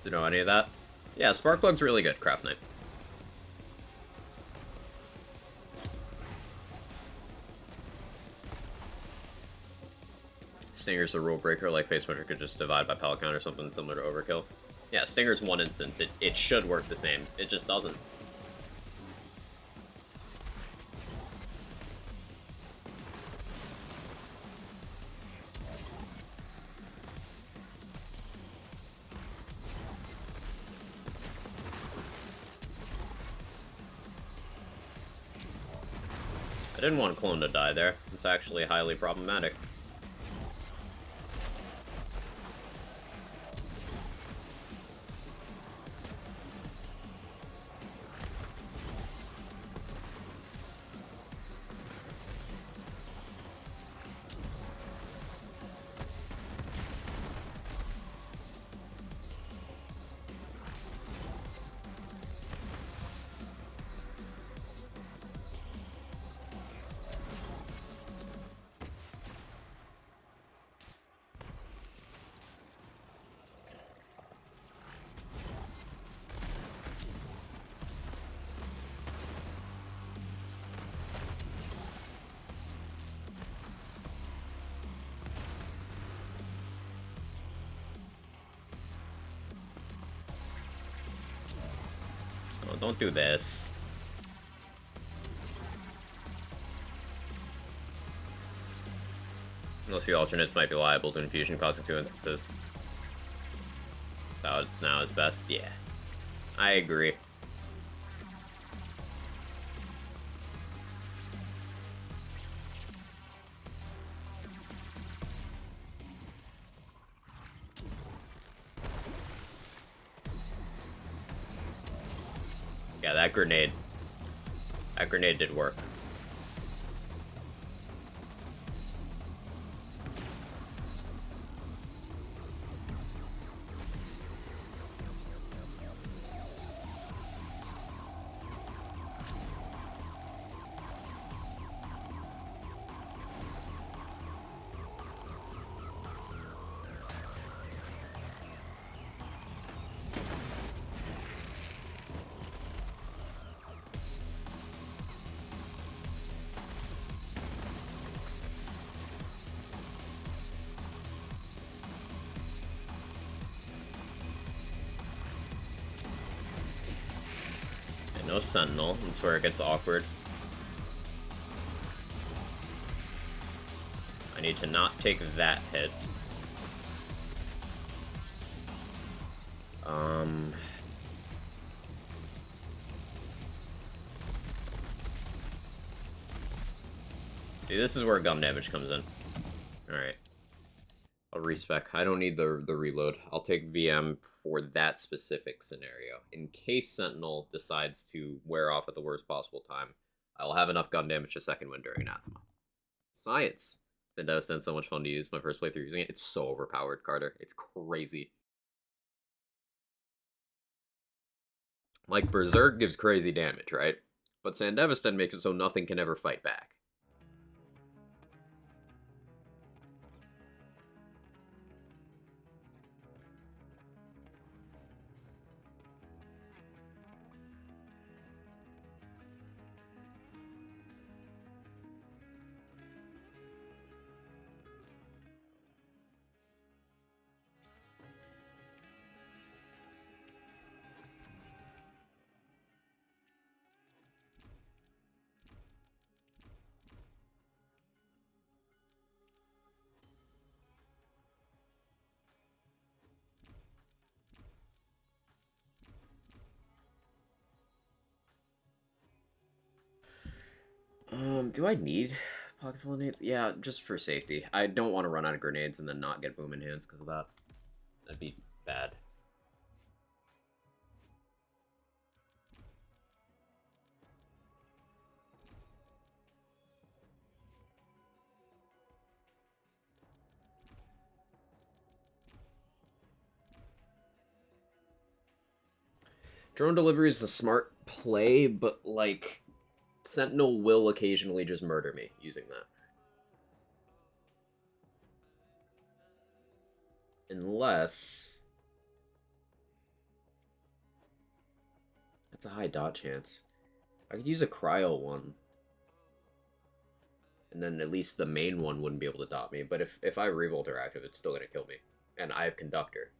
Do you know any of that? Yeah, Sparkplug's really good, Craft Knight. Stinger's a rule breaker, like Face Puncher could just divide by Pelican or something similar to Overkill. Yeah, Stinger's one instance. It should work the same. It just doesn't. I didn't want Clone to die there. It's actually highly problematic. don't do this. Unless the alternates might be liable to infusion causing 2 instances. So it's now his best. Yeah. I agree. Yeah, that grenade. That grenade did work. No Sentinel, that's where it gets awkward. I need to not take that hit. See, this is where gun damage comes in. Alright. I'll respec. I don't need the reload. I'll take VM for that specific scenario. In case Sentinel decides to wear off at the worst possible time, I'll have enough gun damage to second win during Anathema. Science! Zendetta's been so much fun to use. My first playthrough using it. It's so overpowered, Carter. It's crazy. Like, Berserk gives crazy damage, right? But Sandevistan makes it so nothing can ever fight back. Do I need pocket full of nades? Yeah, just for safety. I don't want to run out of grenades and then not get boom in hands because of that. That'd be bad. Drone delivery is a smart play, but, like, Sentinel will occasionally just murder me using that. Unless... That's a high dot chance. I could use a cryo one. And then at least the main one wouldn't be able to dot me. But if I revolt are active, it's still going to kill me. And I have Conductor.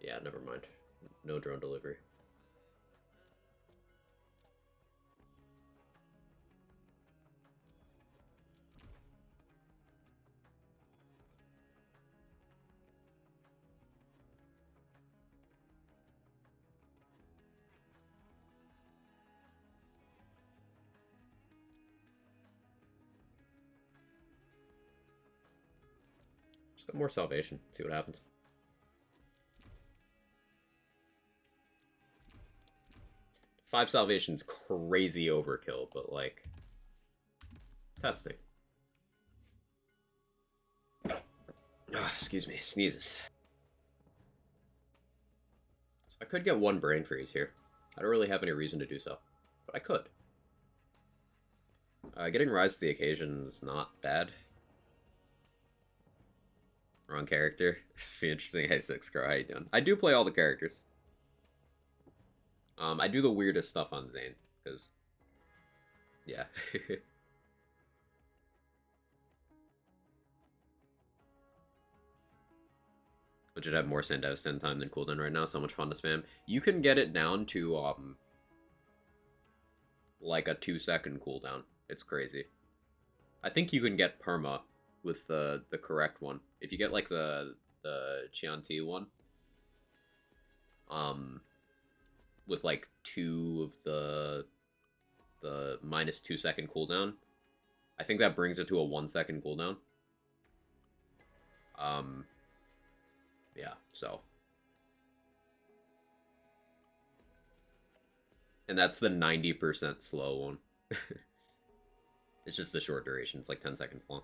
Yeah, never mind. No drone delivery. Just got more salvation. See what happens. Five salvation's crazy overkill, but like testing. Excuse me, sneezes. So I could get one brain freeze here. I don't really have any reason to do so, but I could. Getting Rise to the Occasion is not bad. Wrong character. This would be interesting. Hey, Six Crow, how you doing? I do play all the characters. I do the weirdest stuff on Zane, because... Yeah. which would have more Sandow stand time than cooldown right now. So much fun to spam. You can get it down to like a 2-second cooldown. It's crazy. I think you can get perma with the correct one. If you get like the Chianti one, with like 2 of the minus 2-second cooldown, I think that brings it to a 1-second cooldown. Yeah, so. And that's the 90% slow one. It's just the short duration. It's like 10 seconds long.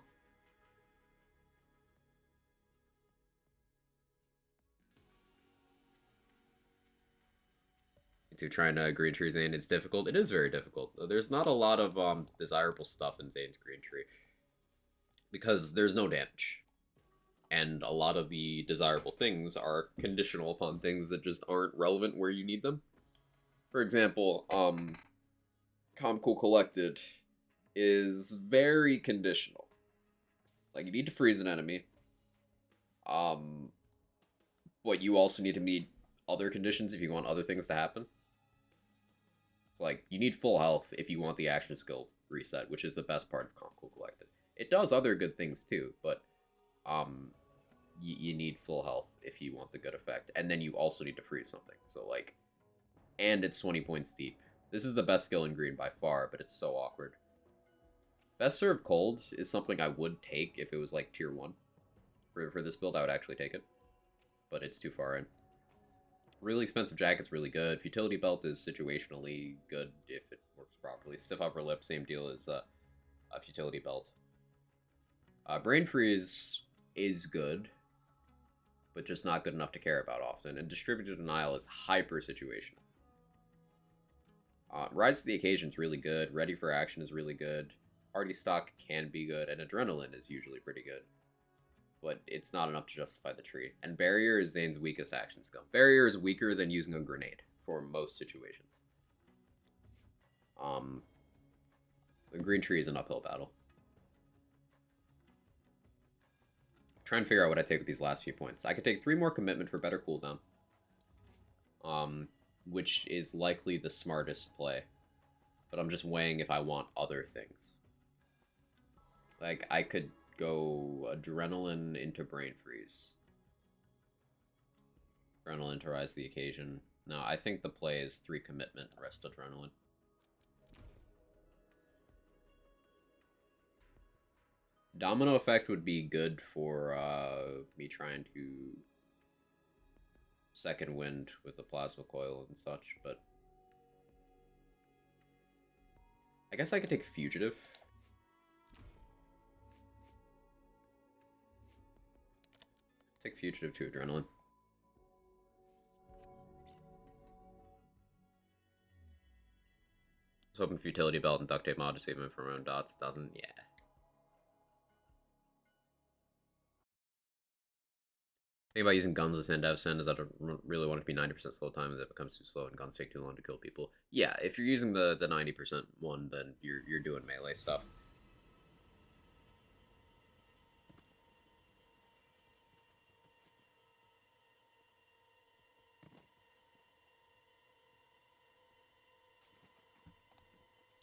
To trying to green tree Zane, it's difficult. It is very difficult. There's not a lot of desirable stuff in Zane's green tree because there's no damage, and a lot of the desirable things are conditional upon things that just aren't relevant where you need them. For example, Calm Cool Collected is very conditional. Like, you need to freeze an enemy. But you also need to meet other conditions if you want other things to happen. It's like, you need full health if you want the action skill reset, which is the best part of Calm Cool Collected. It does other good things too, but you need full health if you want the good effect. And then you also need to freeze something. So, like, and it's 20 points deep. This is the best skill in green by far, but it's so awkward. Best Served Cold is something I would take if it was like tier 1. For this build, I would actually take it. But it's too far in. Really Expensive Jacket's really good. Futility Belt is situationally good if it works properly. Stiff Upper Lip, same deal as a Futility Belt. Brain Freeze is good, but just not good enough to care about often. And Distributed Denial is hyper situational. Rise to the Occasion is really good. Ready for Action is really good. Hardy Stock can be good. And Adrenaline is usually pretty good. But it's not enough to justify the tree. And Barrier is Zane's weakest action skill. Barrier is weaker than using a grenade for most situations. The green tree is an uphill battle. Trying to figure out what I take with these last few points. I could take 3 more commitment for better cooldown. Which is likely the smartest play. But I'm just weighing if I want other things. Like, I could go Adrenaline into Brain Freeze. Adrenaline to Rise to the Occasion. No, I think the play is 3 commitment, rest Adrenaline. Domino Effect would be good for me trying to second wind with the Plasma Coil and such, but I guess I could take Fugitive. Take Fugitive to Adrenaline. I was hoping Futility Belt and Duct Tape Mod to save him from around dots. It doesn't, yeah. The thing about using guns with Sandev Sen is I don't really want it to be 90% slow time as it becomes too slow and guns take too long to kill people. Yeah, if you're using the 90% one, then you're doing melee stuff.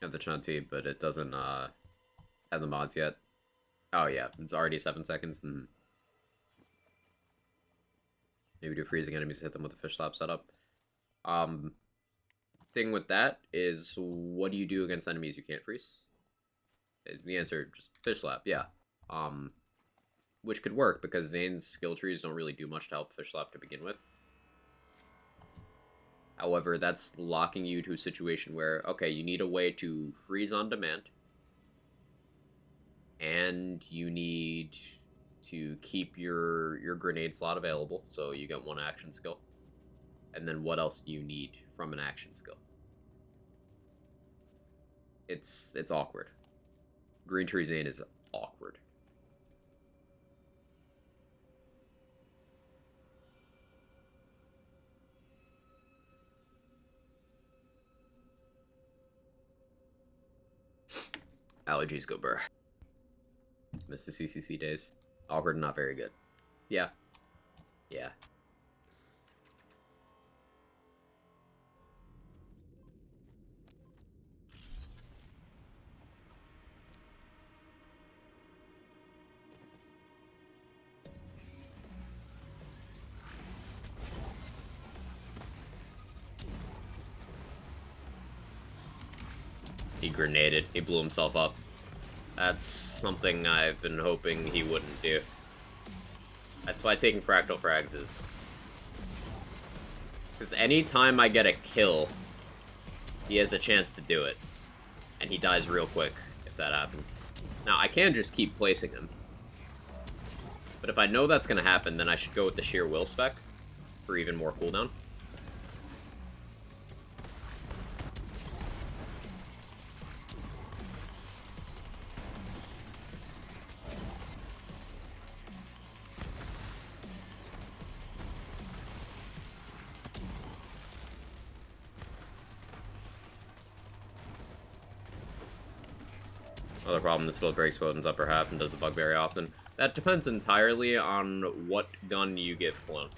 I have the Chanti, but it doesn't have the mods yet. Oh yeah, it's already 7 seconds. Maybe do freezing enemies, hit them with the fish slap setup. Thing with that is, what do you do against enemies you can't freeze? The answer, just fish slap, yeah. Which could work, because Zane's skill trees don't really do much to help fish slap to begin with. However, that's locking you to a situation where, okay, you need a way to freeze on demand, and you need to keep your grenade slot available, so you get 1 action skill. And then what else do you need from an action skill? It's awkward. Green Tree Zane is awkward. Allergies go burr. Missed the CCC days. Awkward and not very good. Yeah. Yeah. He grenaded. He blew himself up. That's something I've been hoping he wouldn't do. That's why taking Fractal Frags is... Because anytime I get a kill, he has a chance to do it. And he dies real quick if that happens. Now, I can just keep placing him. But if I know that's going to happen, then I should go with the Sheer Will spec for even more cooldown. Other problem, this build breaks Woden's upper half and does the bug very often. That depends entirely on what gun you give Clone.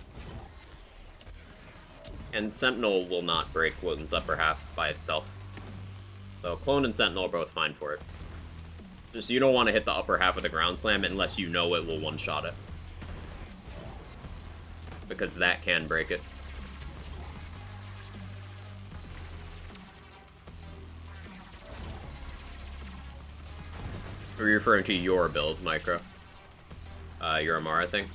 And Sentinel will not break Woden's upper half by itself. So Clone and Sentinel are both fine for it. Just you don't want to hit the upper half of the ground slam unless you know it will one-shot it. Because that can break it. Are you referring to your build, Micro? Your Amara, I think.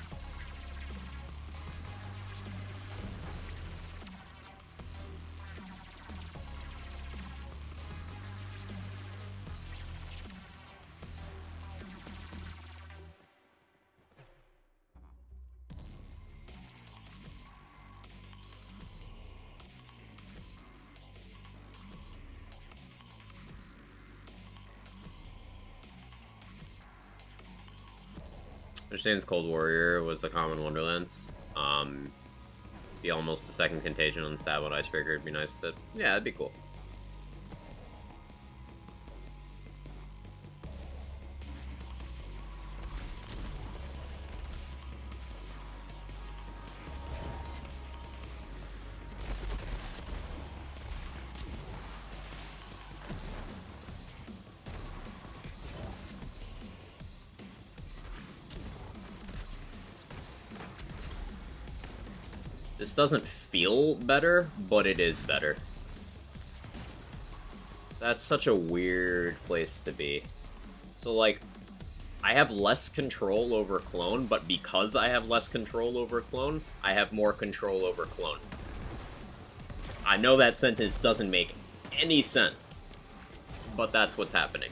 Understands Cold Warrior was the common Wonderlands. Be almost a second contagion on the stab on Icebreaker would be nice with it. Yeah, that'd be cool. This doesn't feel better, but it is better. That's such a weird place to be. So, like, I have less control over Clone, but because I have less control over Clone, I have more control over Clone. I know that sentence doesn't make any sense, but that's what's happening.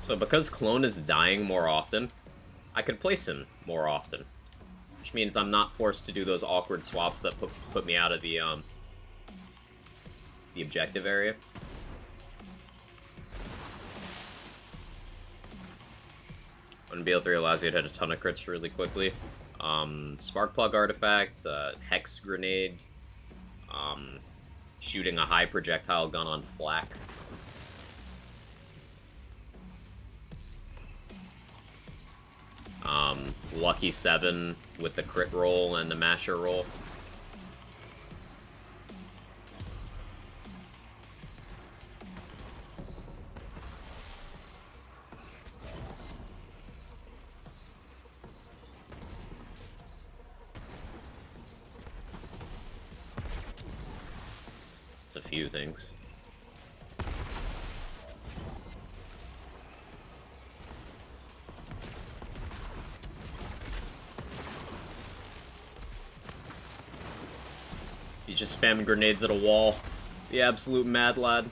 So because Clone is dying more often, I could place him more often. Which means I'm not forced to do those awkward swaps that put me out of the objective area. BL3 allows you to hit a ton of crits really quickly. Spark Plug Artifact, Hex Grenade, shooting a high projectile gun on flak. Lucky 7 with the crit roll and the masher roll. It's a few things. He's just spamming grenades at a wall. The absolute mad lad.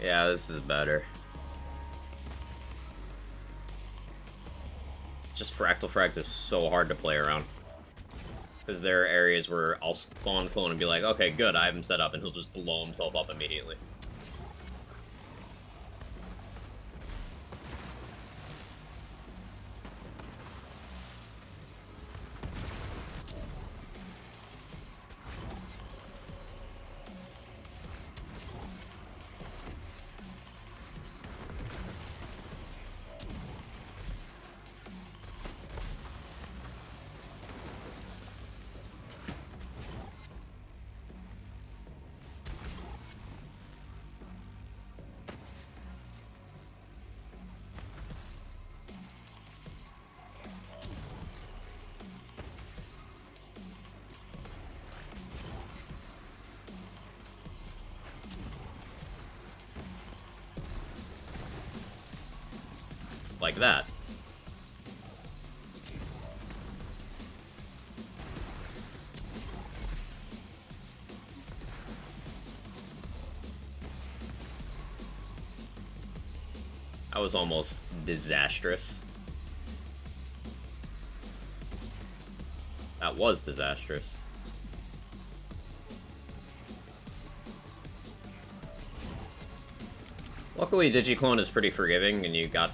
Yeah, this is better. Just Fractal Frags is so hard to play around. Because there are areas where I'll spawn clone and be like, okay, good, I have him set up, and he'll just blow himself up immediately. Like that. That was almost disastrous. That was disastrous. Luckily, Digiclone is pretty forgiving, and you got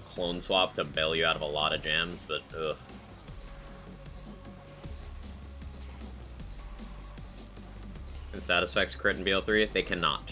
Clone Swap to bail you out of a lot of jams, but ugh. Can status effects crit in BL3? They cannot.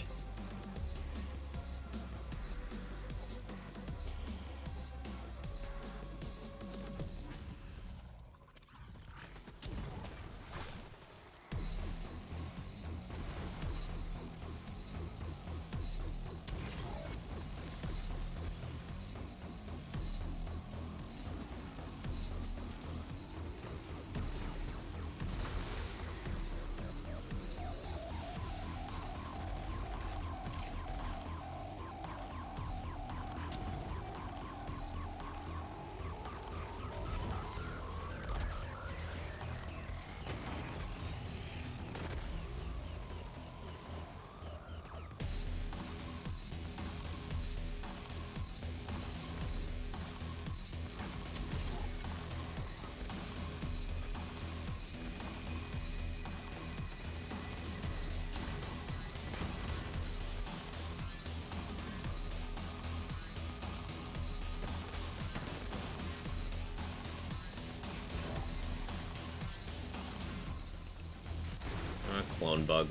Clone bug.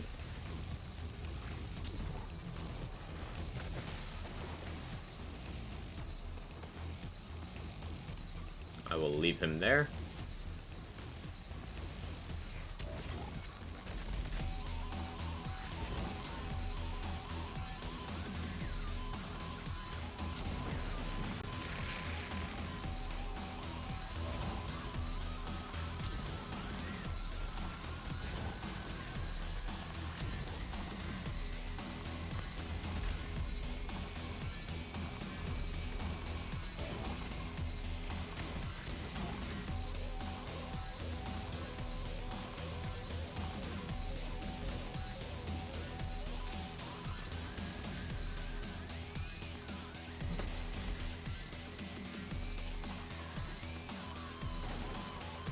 I will leave him there.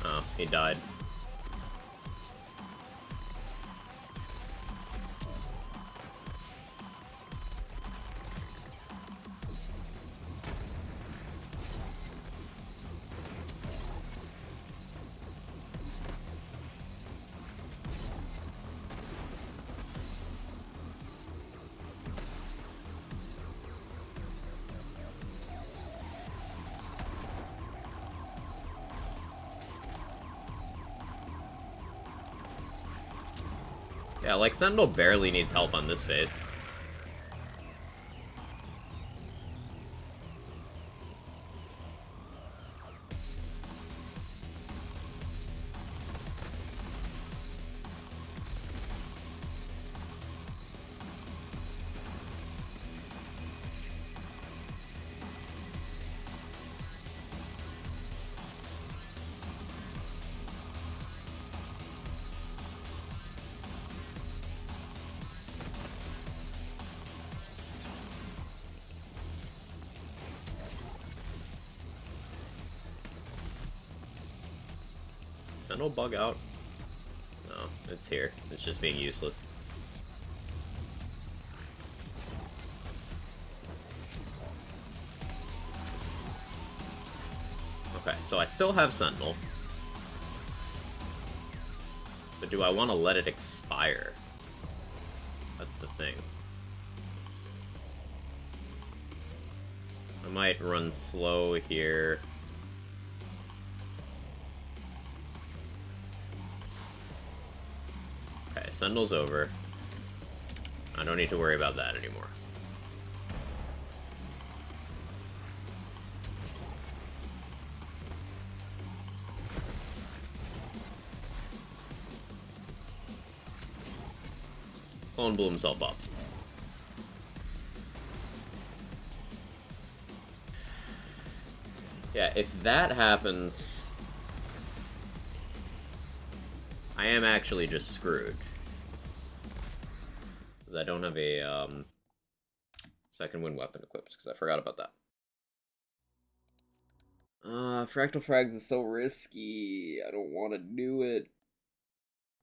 Oh, he died. Yeah, like, Sentinel barely needs help on this phase. Sentinel bug out? No, it's here. It's just being useless. Okay, so I still have Sentinel. But do I want to let it expire? That's the thing. I might run slow here. Okay, Sentinel's over. I don't need to worry about that anymore. Clone blew himself up. Yeah, if that happens, I am actually just screwed. Because I don't have a second wind weapon equipped, because I forgot about that. Fractal Frags is so risky. I don't want to do it.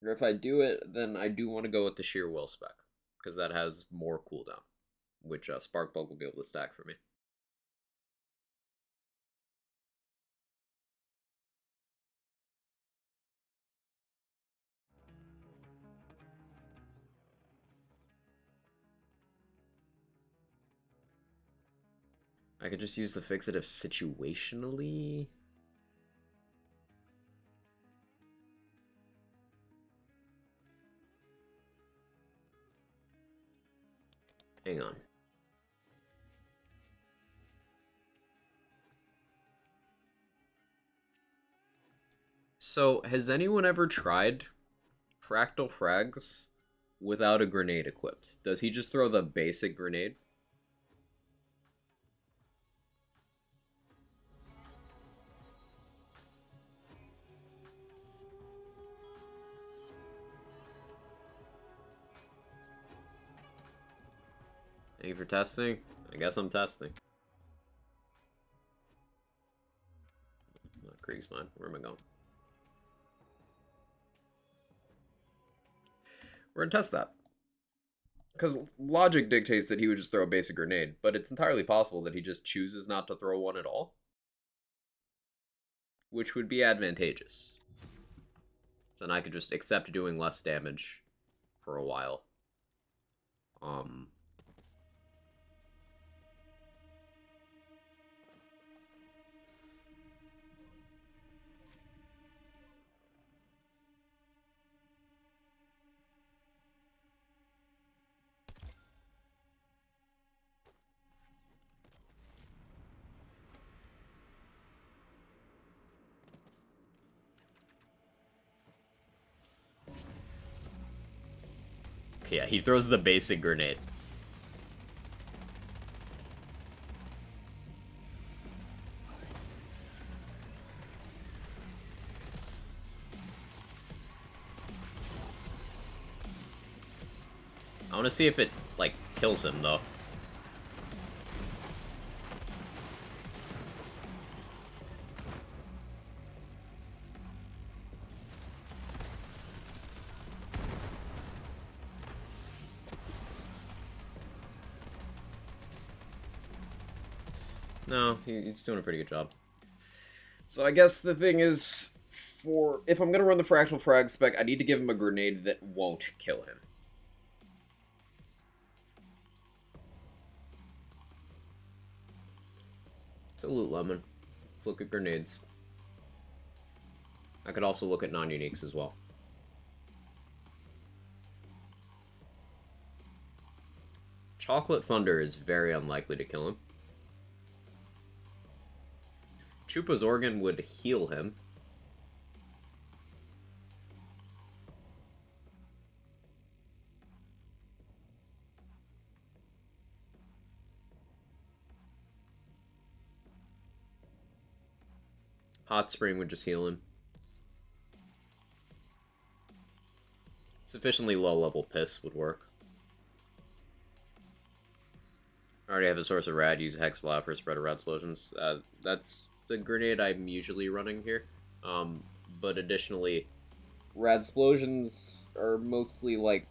Or if I do it, then I do want to go with the Sheer Will spec, because that has more cooldown, which Sparkbug will be able to stack for me. I could just use the fixative situationally. Hang on. So, has anyone ever tried Fractal Frags without a grenade equipped? Does he just throw the basic grenade? Thank you for testing. I guess I'm testing. Oh, Kriegsmine. Where am I going? We're gonna test that. Because logic dictates that he would just throw a basic grenade, but it's entirely possible that he just chooses not to throw one at all. Which would be advantageous. Then I could just accept doing less damage for a while. Okay, yeah, he throws the basic grenade. I want to see if it, like, kills him, though. No, he's doing a pretty good job. So I guess the thing is, if I'm going to run the Fractal Frag spec, I need to give him a grenade that won't kill him. Salute, Lemon. Let's look at grenades. I could also look at non-uniques as well. Chocolate Thunder is very unlikely to kill him. Chupa's Organ would heal him. Hot Spring would just heal him. Sufficiently low-level Piss would work. I already have a source of rad, use Hex for spread of rad explosions. That's the grenade I'm usually running here. but additionally, rad explosions are mostly like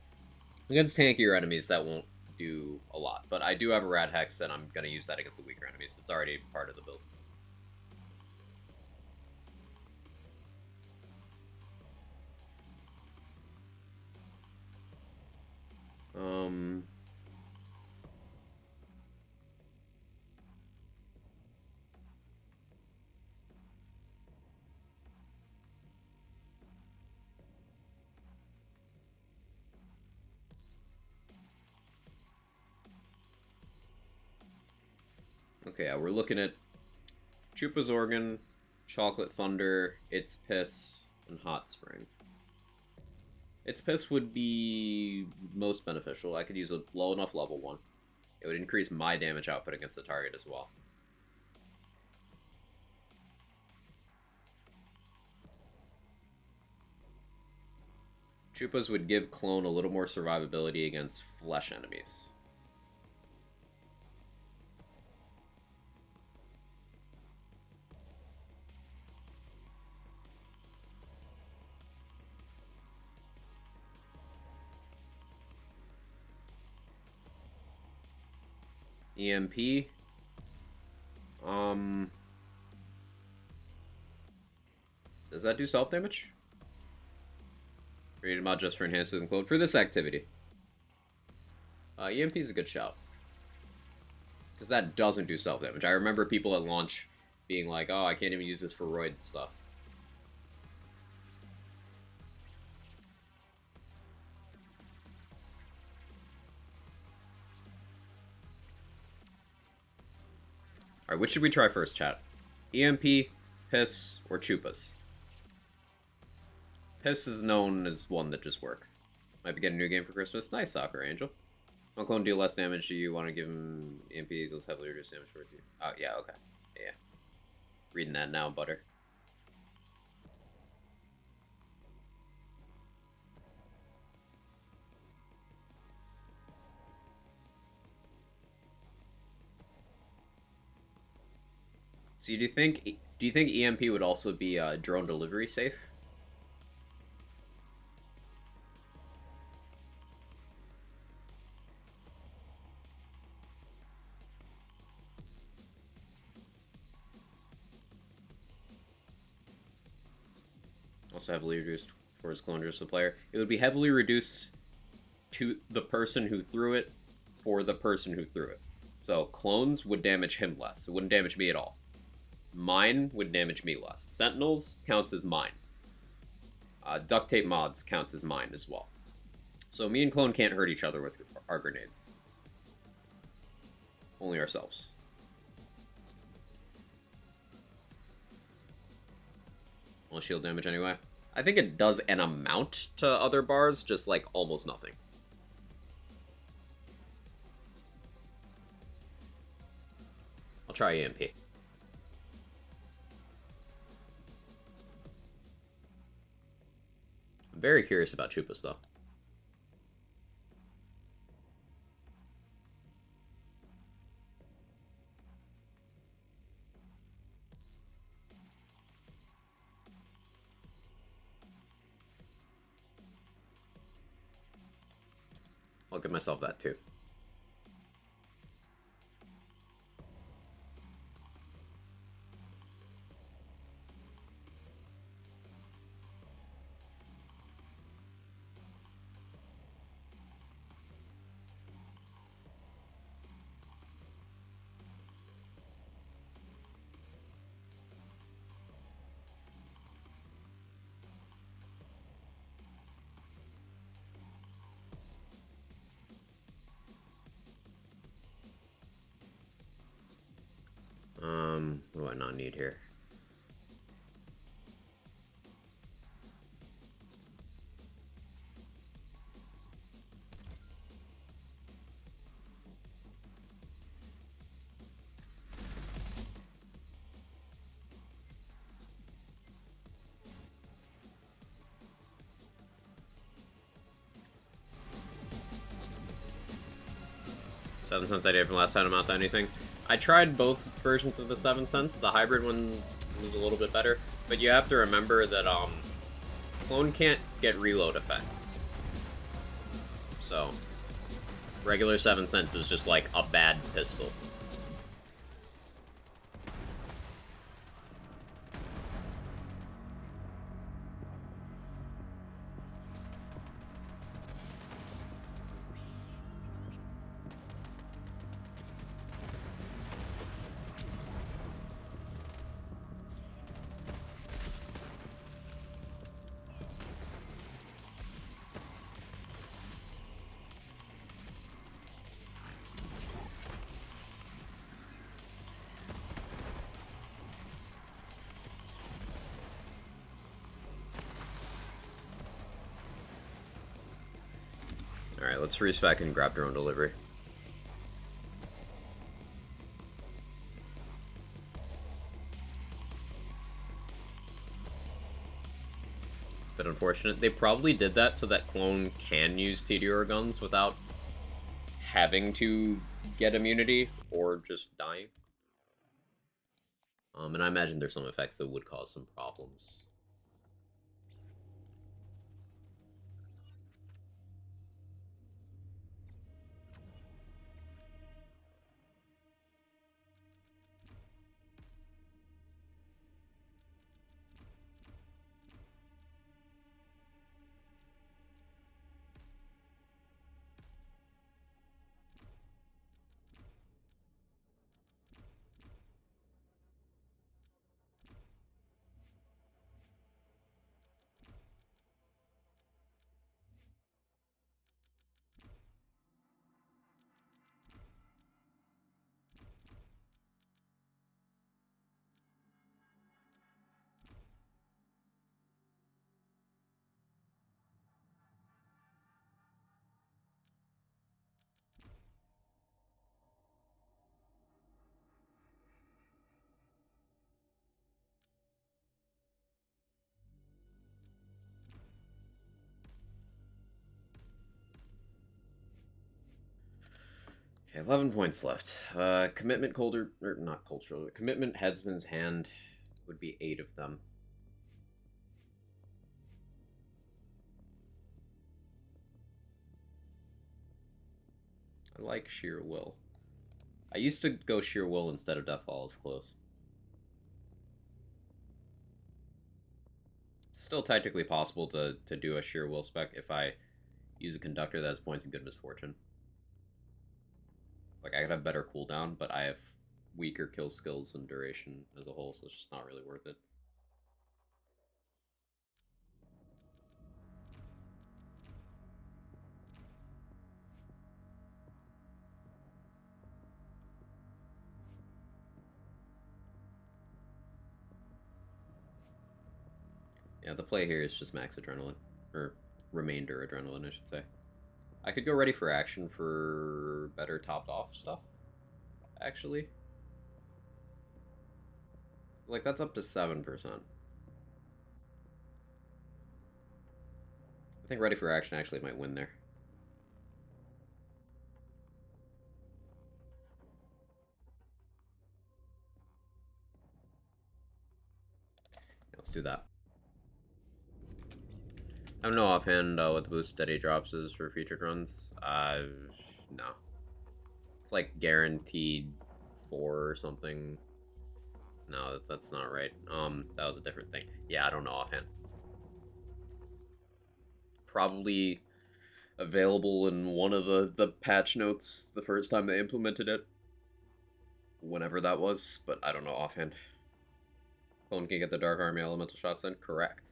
against tankier enemies that won't do a lot. But I do have a rad hex, and I'm gonna use that against the weaker enemies. It's already part of the build. Okay, we're looking at Chupa's Organ, Chocolate Thunder, Its Piss, and Hot Spring. Its Piss would be most beneficial. I could use a low enough level 1. It would increase my damage output against the target as well. Chupa's would give Clone a little more survivability against flesh enemies. EMP. Does that do self-damage? Rated mod just for enhanced and clone for this activity. EMP is a good shout. Because that doesn't do self-damage. I remember people at launch being like, oh, I can't even use this for roid stuff. Alright, which should we try first, chat? EMP, Piss, or Chupas? Piss is known as one that just works. Might be getting a new game for Christmas. Nice, Soccer Angel. One clone deal less damage. Do you want to give him EMP equals heavily reduced damage towards you? Oh, yeah, okay. Yeah. Reading that now, Butter. So do you think EMP would also be drone delivery safe? Also heavily reduced towards cloners the player. It would be heavily reduced to the person who threw it for the person who threw it. So clones would damage him less. It wouldn't damage me at all. Mine would damage me less. Sentinels counts as mine. Duct tape mods counts as mine as well. So me and clone can't hurt each other with our grenades. Only ourselves. Well, shield damage anyway. I think it does an amount to other bars, just like almost nothing. I'll try EMP. I'm very curious about Chupas, though. I'll give myself that, too. What do I not need here? $0.07 idea from last time amount to anything. I tried both versions of the 7 cents. The hybrid one was a little bit better. But you have to remember that clone can't get reload effects. So regular 7 cents is just like a bad pistol. Alright, let's respec and grab drone delivery. It's a bit unfortunate. They probably did that so that clone can use TDR guns without having to get immunity or just dying. And I imagine there's some effects that would cause some problems. Okay, 11 points left. Commitment colder, or not cultural. Commitment headsman's hand would be 8 of them. I like sheer will. I used to go sheer will instead of deathfall as close. It's still technically possible to do a sheer will spec if I use a conductor that has points in good misfortune. Like, I could have better cooldown, but I have weaker kill skills and duration as a whole, so it's just not really worth it. Yeah, the play here is just max adrenaline. Or remainder adrenaline, I should say. I could go ready for action for better topped off stuff, actually. Like, that's up to 7%. I think ready for action actually might win there. Yeah, let's do that. I don't know offhand what the boost steady drops is for featured runs. No. It's like guaranteed 4 or something. No, that's not right. That was a different thing. Yeah, I don't know offhand. Probably available in one of the patch notes the first time they implemented it. Whenever that was, but I don't know offhand. Clone can get the Dark Army elemental shots then? Correct.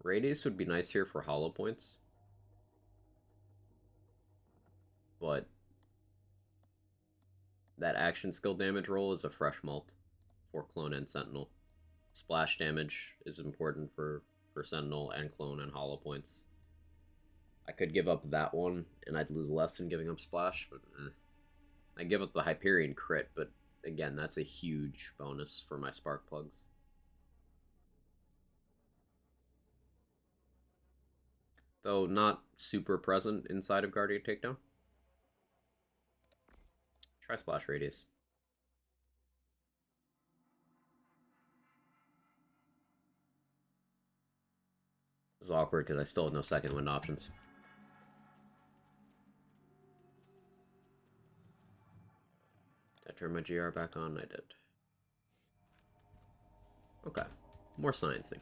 Radius would be nice here for hollow points. But that action skill damage roll is a fresh mult for Clone and Sentinel. Splash damage is important for Sentinel and Clone and hollow points. I could give up that one, and I'd lose less than giving up Splash, but I give up the Hyperion crit, but again, that's a huge bonus for my Spark Plugs. Though not super present inside of Guardian Takedown. Try splash radius. This is awkward because I still have no second wind options. Did I turn my GR back on? I did. Okay. More sciencing.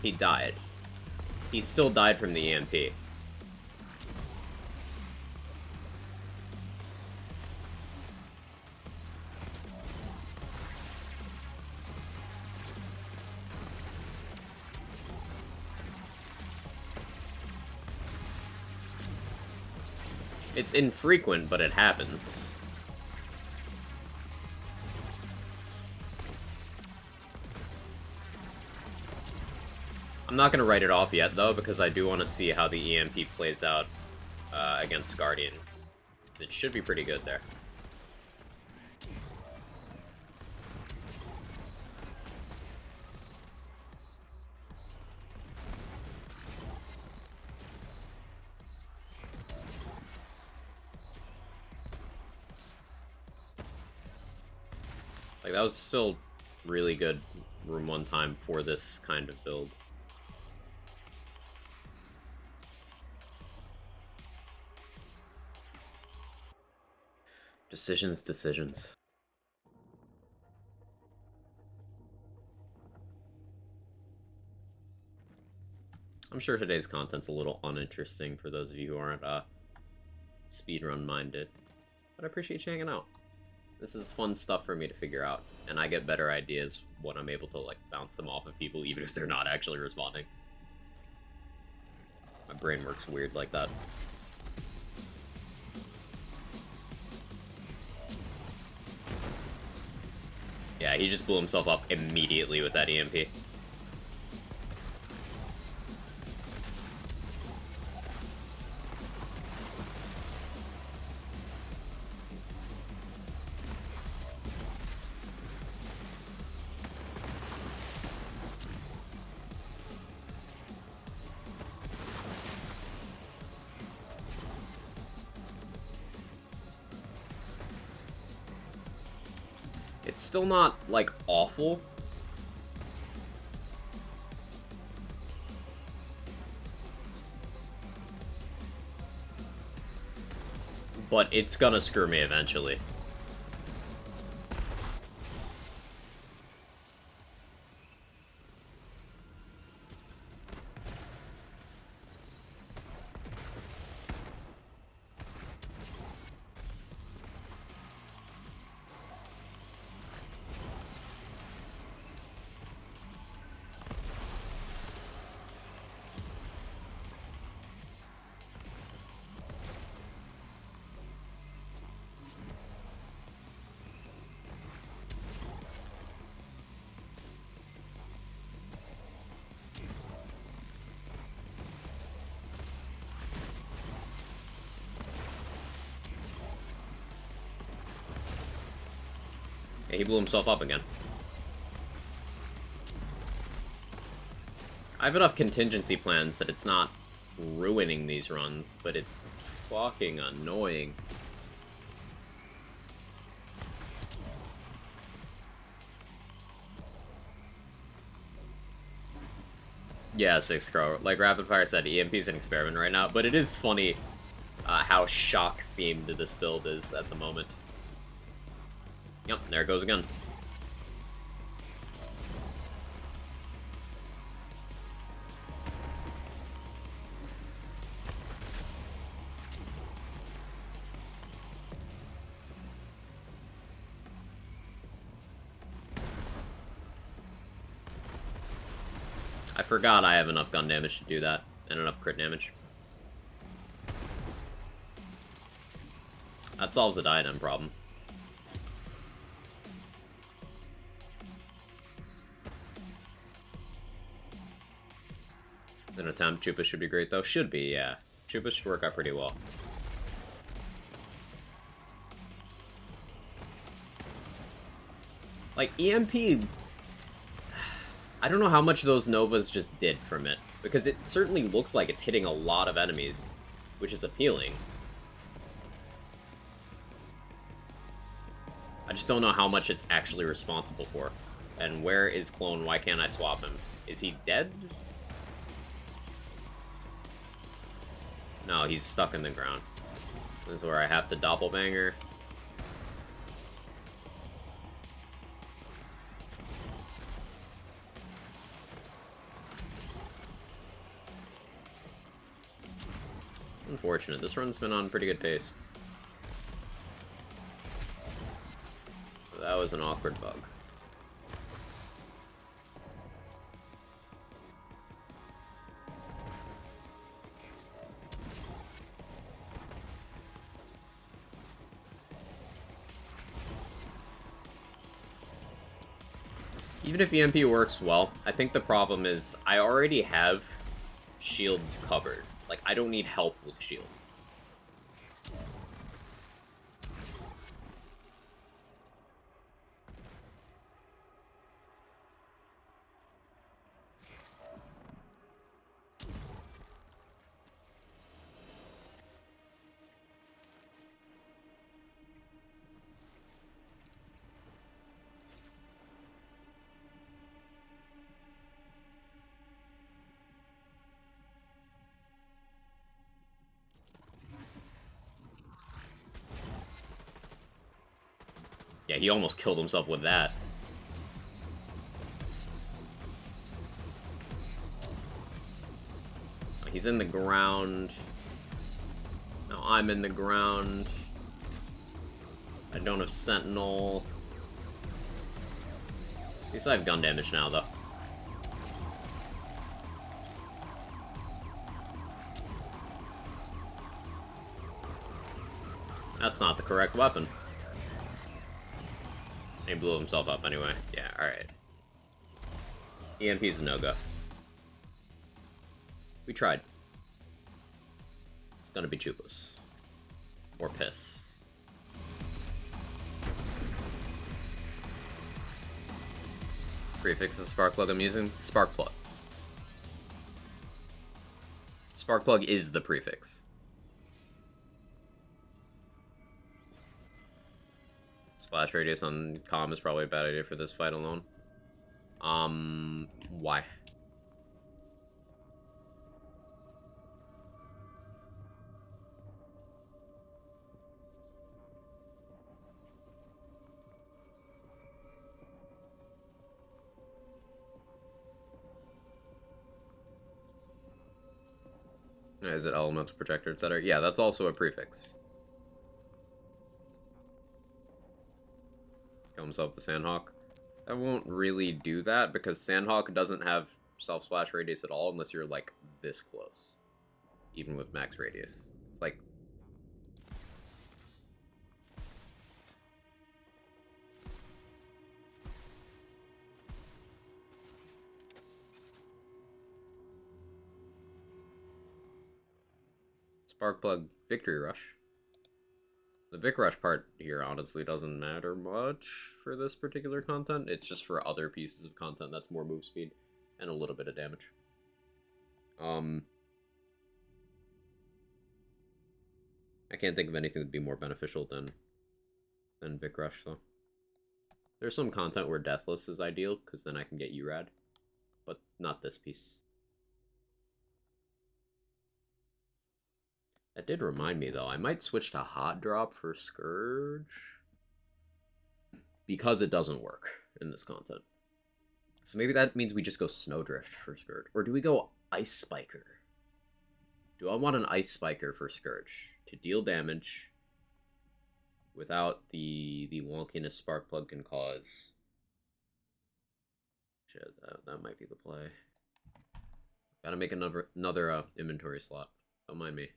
He died. He still died from the EMP. It's infrequent, but it happens. I'm not going to write it off yet, though, because I do want to see how the EMP plays out against Guardians. It should be pretty good there. Like, that was still really good room 1 time for this kind of build. Decisions. I'm sure today's content's a little uninteresting for those of you who aren't speedrun minded, but I appreciate you hanging out. This is fun stuff for me to figure out, and I get better ideas when I'm able to like bounce them off of people even if they're not actually responding. My brain works weird like that. Yeah, he just blew himself up immediately with that EMP. It's still not, like, awful. But it's gonna screw me eventually. Yeah, he blew himself up again. I have enough contingency plans that it's not ruining these runs, but it's fucking annoying. Yeah, 6 Crow. Like Rapid Fire said, EMP's an experiment right now, but it is funny how shock-themed this build is at the moment. Yep, there it goes again. I forgot I have enough gun damage to do that, and enough crit damage. That solves the Diadem problem. An attempt. Chupa should be great, though. Should be, yeah. Chupa should work out pretty well. Like, EMP... I don't know how much those Novas just did from it, because it certainly looks like it's hitting a lot of enemies, which is appealing. I just don't know how much it's actually responsible for. And where is Clone? Why can't I swap him? Is he dead? No, he's stuck in the ground. This is where I have to doppelbanger. Unfortunate. This run's been on pretty good pace. That was an awkward bug. Even if EMP works well, I think the problem is I already have shields covered. Like, I don't need help with shields. Yeah, he almost killed himself with that. He's in the ground. Now I'm in the ground. I don't have Sentinel. At least I have gun damage now, though. That's not the correct weapon. He blew himself up anyway. Yeah, alright. EMP's a no-go. We tried. It's gonna be Chupas. Or Piss. This prefix is Sparkplug I'm using. Sparkplug. Sparkplug is the prefix. Splash radius on comm is probably a bad idea for this fight alone. Why? Is it elemental projector, etc.? Yeah, that's also a prefix. Kill himself the Sandhawk. I won't really do that because Sandhawk doesn't have self-splash radius at all unless you're like this close. Even with max radius. It's like... Sparkplug Victory Rush. The Vic Rush part here honestly doesn't matter much for this particular content. It's just for other pieces of content that's more move speed and a little bit of damage. I can't think of anything that'd be more beneficial than Vic Rush, though. There's some content where Deathless is ideal, because then I can get URAD. But not this piece. That did remind me, though. I might switch to Hot Drop for Scourge. Because it doesn't work in this content. So maybe that means we just go Snowdrift for Scourge. Or do we go Ice Spiker? Do I want an Ice Spiker for Scourge? To deal damage without the wonkiness Sparkplug can cause. Shit, that might be the play. Gotta make another inventory slot. Don't mind me.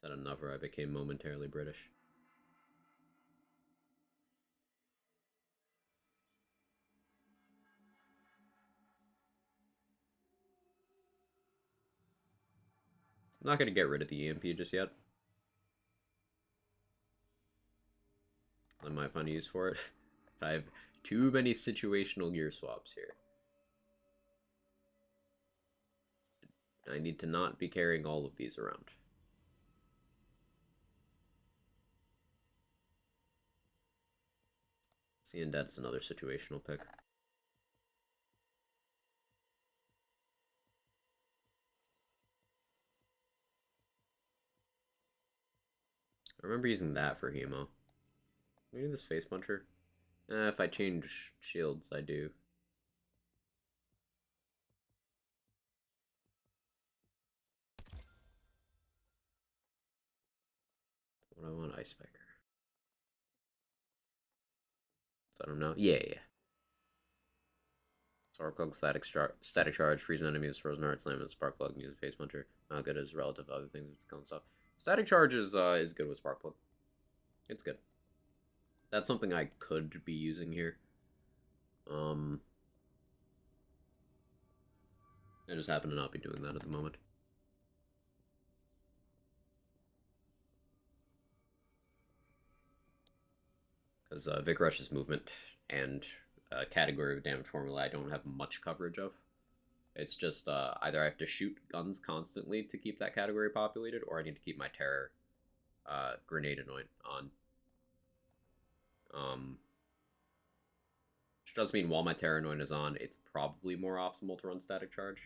Said enough or I became momentarily British. I'm not going to get rid of the EMP just yet. I might find a use for it. I have too many situational gear swaps here. I need to not be carrying all of these around. Seeing Dead's another situational pick. I remember using that for Hemo. Maybe this Face Puncher? If I change shields, I do. What do I want? Ice Spiker. So I don't know. Yeah. Spark static charge, freezing enemies, frozen heart, slam, and spark plug, using Face Puncher. Not good as relative to other things with skill and stuff. Static charge is good with spark plug. It's good. That's something I could be using here. I just happen to not be doing that at the moment. Because Vic Rush's movement and category of damage formula I don't have much coverage of. It's just either I have to shoot guns constantly to keep that category populated, or I need to keep my terror grenade anoint on. Which does mean while my terror anoint is on, it's probably more optimal to run static charge.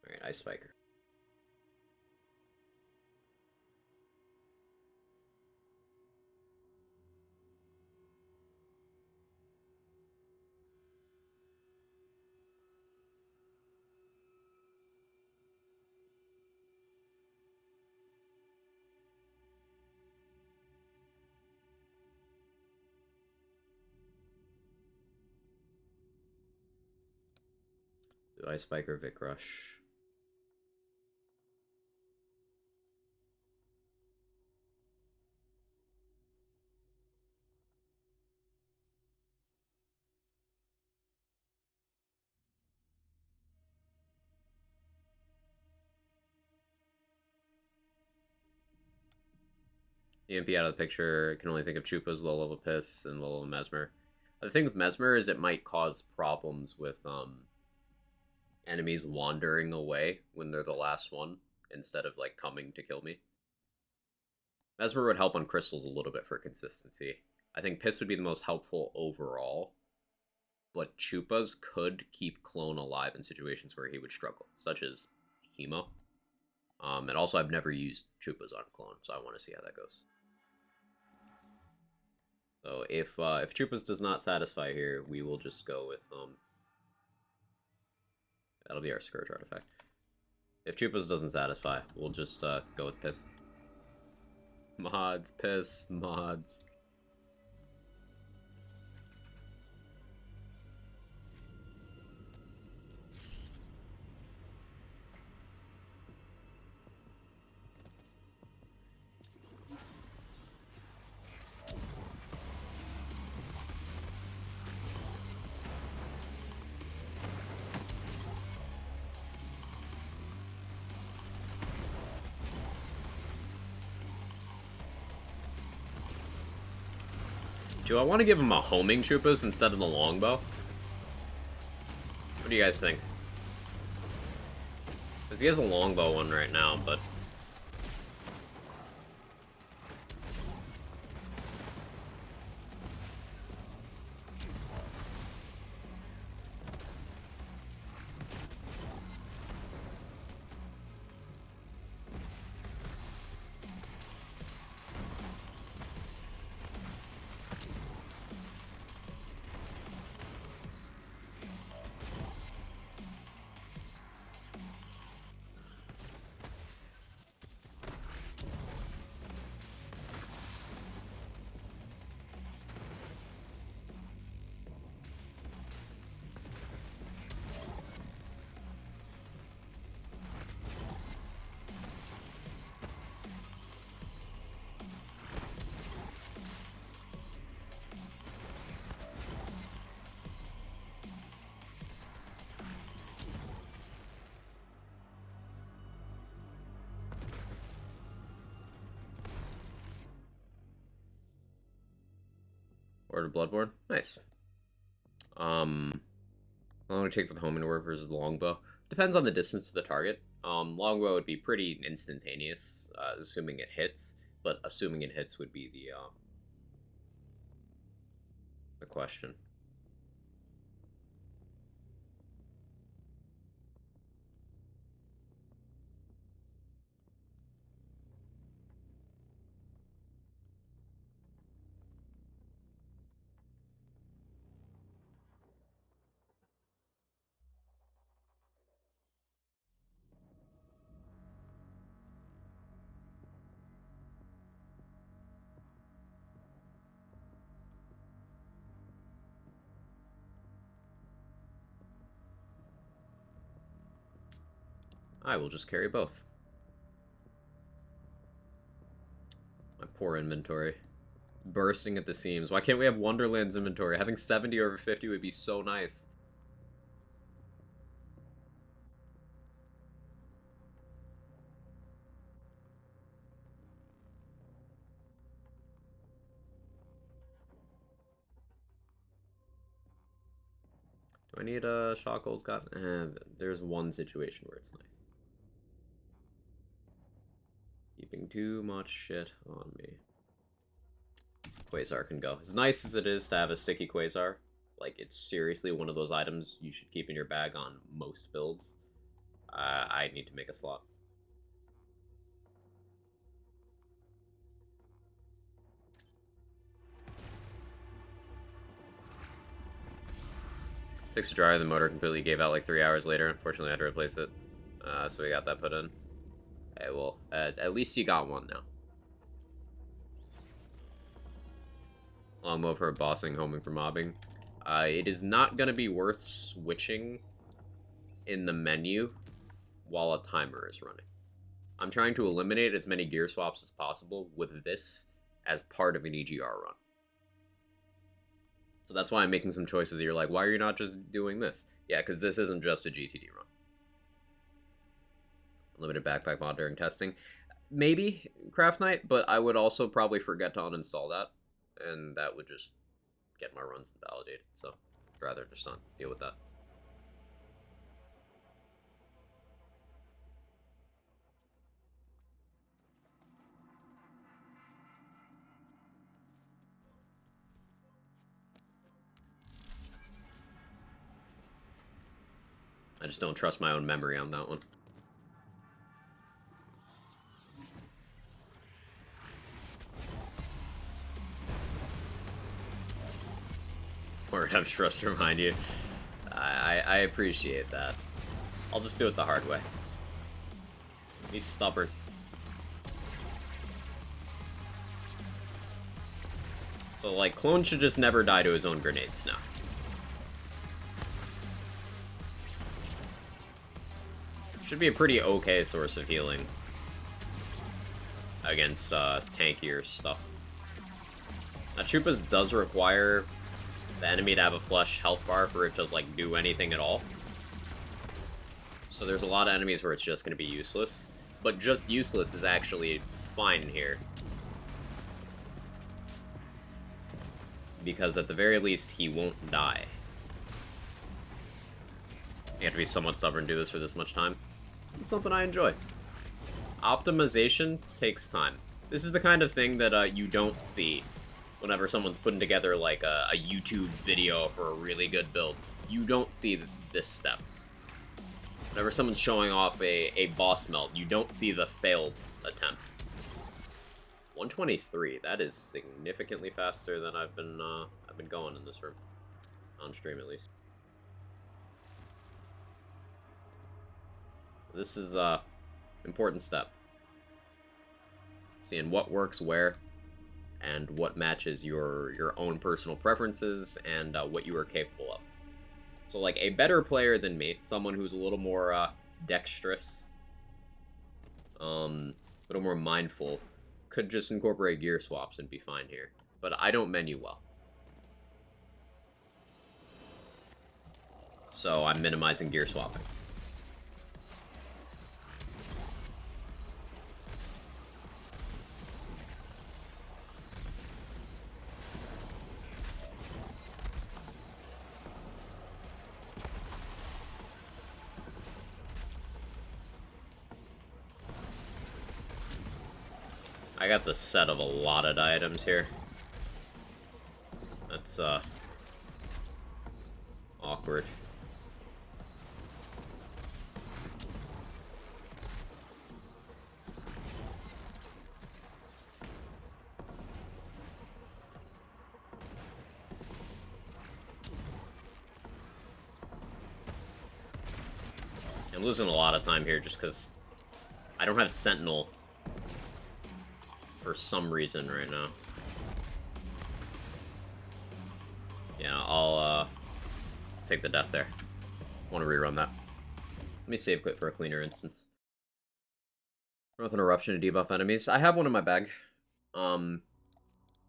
Alright, Ice Spiker. Do Ice Spiker, Vic Rush? EMP out of the picture. I can only think of Chupa's, low level Piss, and low level Mesmer. The thing with Mesmer is it might cause problems with enemies wandering away when they're the last one instead of like coming to kill me. Mesmer would help on crystals a little bit for consistency. I think Piss would be the most helpful overall, but Chupa's could keep Clone alive in situations where he would struggle, such as Hemo. And also, I've never used Chupa's on Clone, so I want to see how that goes. So if Chupa's does not satisfy here, we will just go with that'll be our Scourge artifact. If Chupa's doesn't satisfy, we'll just go with Piss. Mods, Piss, mods. Do I want to give him a homing Chupas instead of the longbow? What do you guys think? Because he has a longbow one right now, but... Order Bloodborne. Nice. How long would it take for the homing to work versus the longbow? Depends on the distance to the target. Longbow would be pretty instantaneous, assuming it hits. But assuming it hits would be the question. I will just carry both. My poor inventory. Bursting at the seams. Why can't we have Wonderland's inventory? Having 70 over 50 would be so nice. Do I need a shot gold? There's one situation where it's nice. Keeping too much shit on me. Quasar can go. As nice as it is to have a sticky Quasar, like, it's seriously one of those items you should keep in your bag on most builds. I need to make a slot. Fixed the dryer, the motor completely gave out like 3 hours later. Unfortunately, I had to replace it. So we got that put in. Okay, well, at least you got one now. Longbow for bossing, homing for mobbing. It is not going to be worth switching in the menu while a timer is running. I'm trying to eliminate as many gear swaps as possible with this as part of an EGR run. So that's why I'm making some choices that you're like, why are you not just doing this? Yeah, because this isn't just a GTD run. Limited backpack mod during testing. Maybe Craft Knight, but I would also probably forget to uninstall that. And that would just get my runs invalidated. So I'd rather just not deal with that. I just don't trust my own memory on that one. Or have trust remind you. I appreciate that. I'll just do it the hard way. He's stubborn. So, like, Clone should just never die to his own grenades now. Should be a pretty okay source of healing against tankier stuff. Now, Chupa's does require the enemy to have a flush health bar for it to, like, do anything at all. So there's a lot of enemies where it's just going to be useless. But just useless is actually fine here. Because at the very least, he won't die. You have to be somewhat stubborn to do this for this much time. It's something I enjoy. Optimization takes time. This is the kind of thing that you don't see whenever someone's putting together like a YouTube video for a really good build. You don't see this step. Whenever someone's showing off a boss melt, you don't see the failed attempts. 123, that is significantly faster than I've been going in this room. On stream, at least. This is a important step. Seeing what works where, and what matches your own personal preferences, and what you are capable of. So, like, a better player than me, someone who's a little more dexterous, a little more mindful, could just incorporate gear swaps and be fine here. But I don't menu well. So I'm minimizing gear swapping. I got the set of a lot of items here. That's, awkward. I'm losing a lot of time here just because I don't have Sentinel for some reason right now. Yeah, I'll take the death there. Want to rerun that. Let me save quit for a cleaner instance. With an eruption to debuff enemies. I have one in my bag.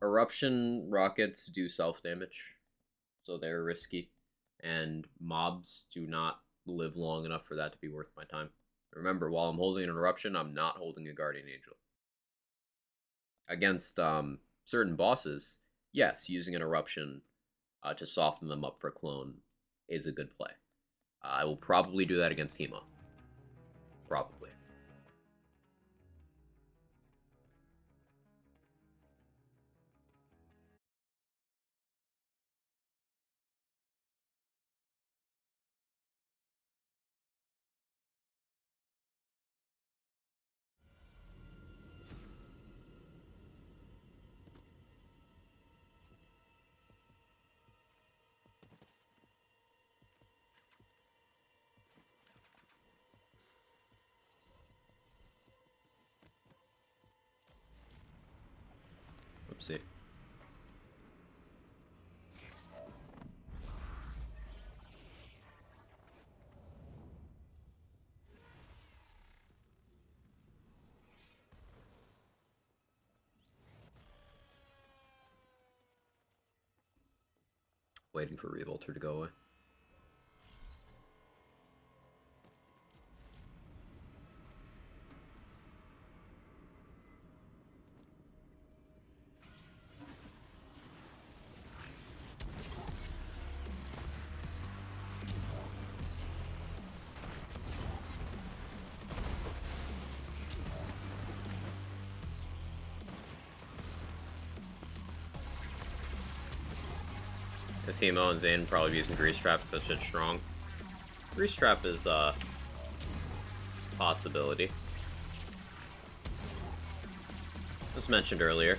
Eruption rockets do self-damage, so they're risky. And mobs do not live long enough for that to be worth my time. Remember, while I'm holding an eruption, I'm not holding a guardian angel. Against certain bosses, yes, using an eruption to soften them up for clone is a good play. I will probably do that against Hema. Probably. Oopsie. Waiting for Revolter to go away. Hemo and Zane probably using Grease Trap because that's strong. Grease Trap is a possibility. As mentioned earlier,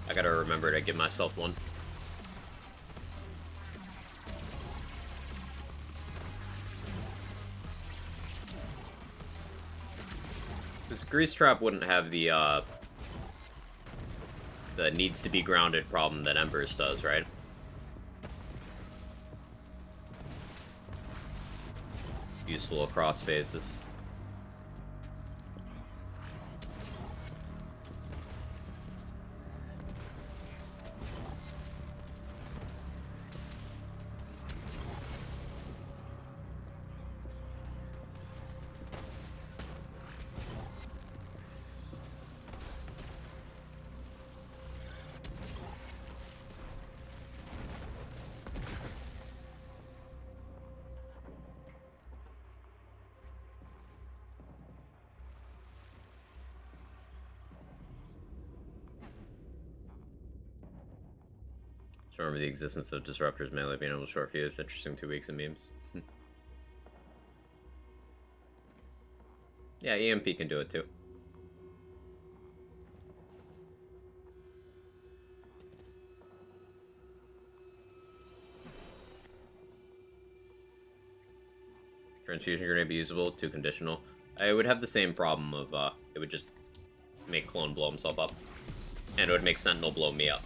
I gotta remember to give myself one. This Grease Trap wouldn't have the needs to be grounded problem that Embers does, right? Useful across phases. Remember the existence of disruptors melee being able to short fuse. Interesting 2 weeks of memes. Yeah, EMP can do it too. Transfusion grenade be usable, too conditional. I would have the same problem of it would just make Clone blow himself up. And it would make Sentinel blow me up.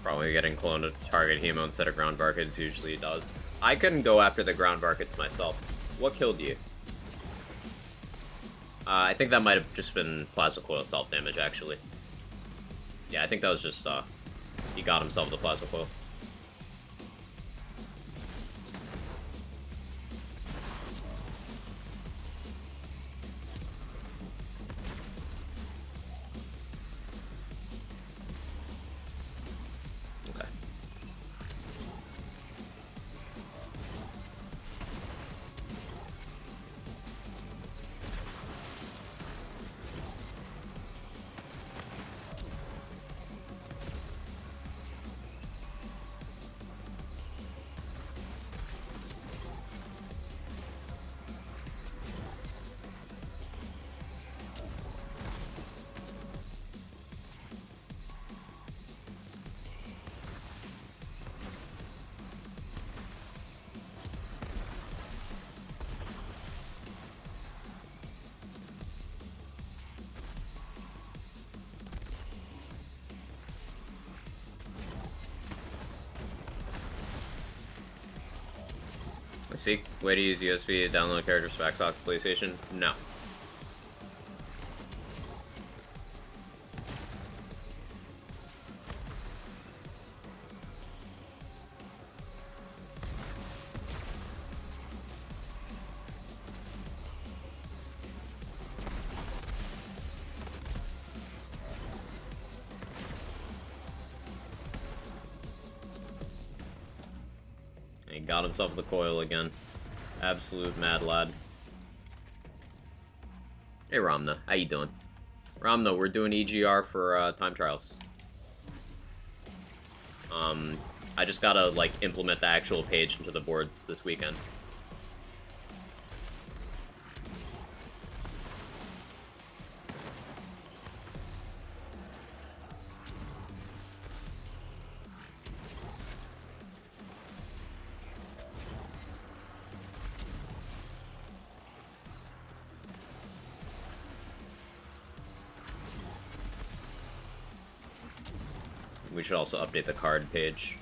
Probably getting cloned to target Hemo instead of ground Barkets usually does. I couldn't go after the ground Barkets myself. What killed you? I think that might have just been Plasma Coil self-damage, actually. Yeah, I think that was just, he got himself the Plasma Coil. Okay. Let's see. Way to use USB to download characters for Xbox PlayStation? No. He got himself the coil again. Absolute mad lad. Hey Ramna, how you doing? Ramna, we're doing EGR for time trials. I just gotta like implement the actual page into the boards this weekend. We should also update the card page.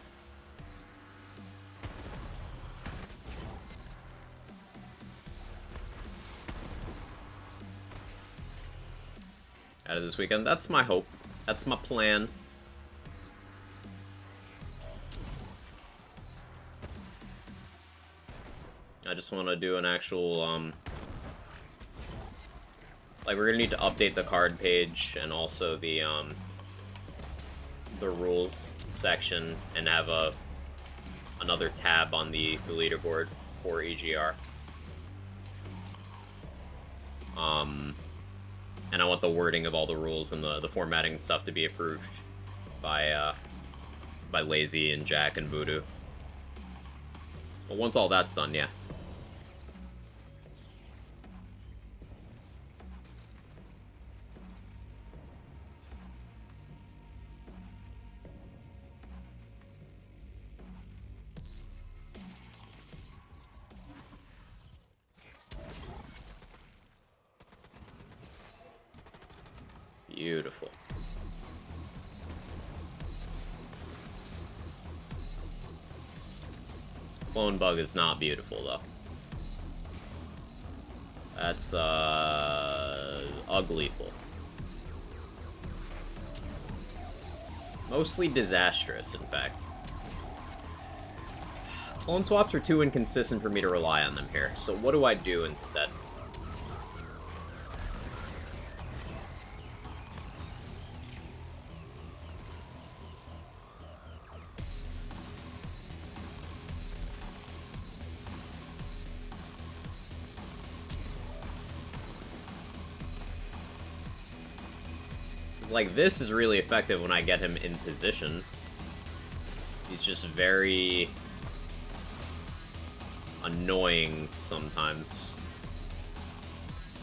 Out of this weekend. That's my hope. That's my plan. I just want to do an actual, like, we're gonna need to update the card page and also the rules section and have another tab on the leaderboard for EGR. And I want the wording of all the rules and the formatting and stuff to be approved by Lazy and Jack and Voodoo. But once all that's done, yeah. Beautiful. Clone bug is not beautiful, though. That's, uglyful. Mostly disastrous, in fact. Clone swaps are too inconsistent for me to rely on them here, so what do I do instead? Like, this is really effective when I get him in position. He's just very annoying sometimes.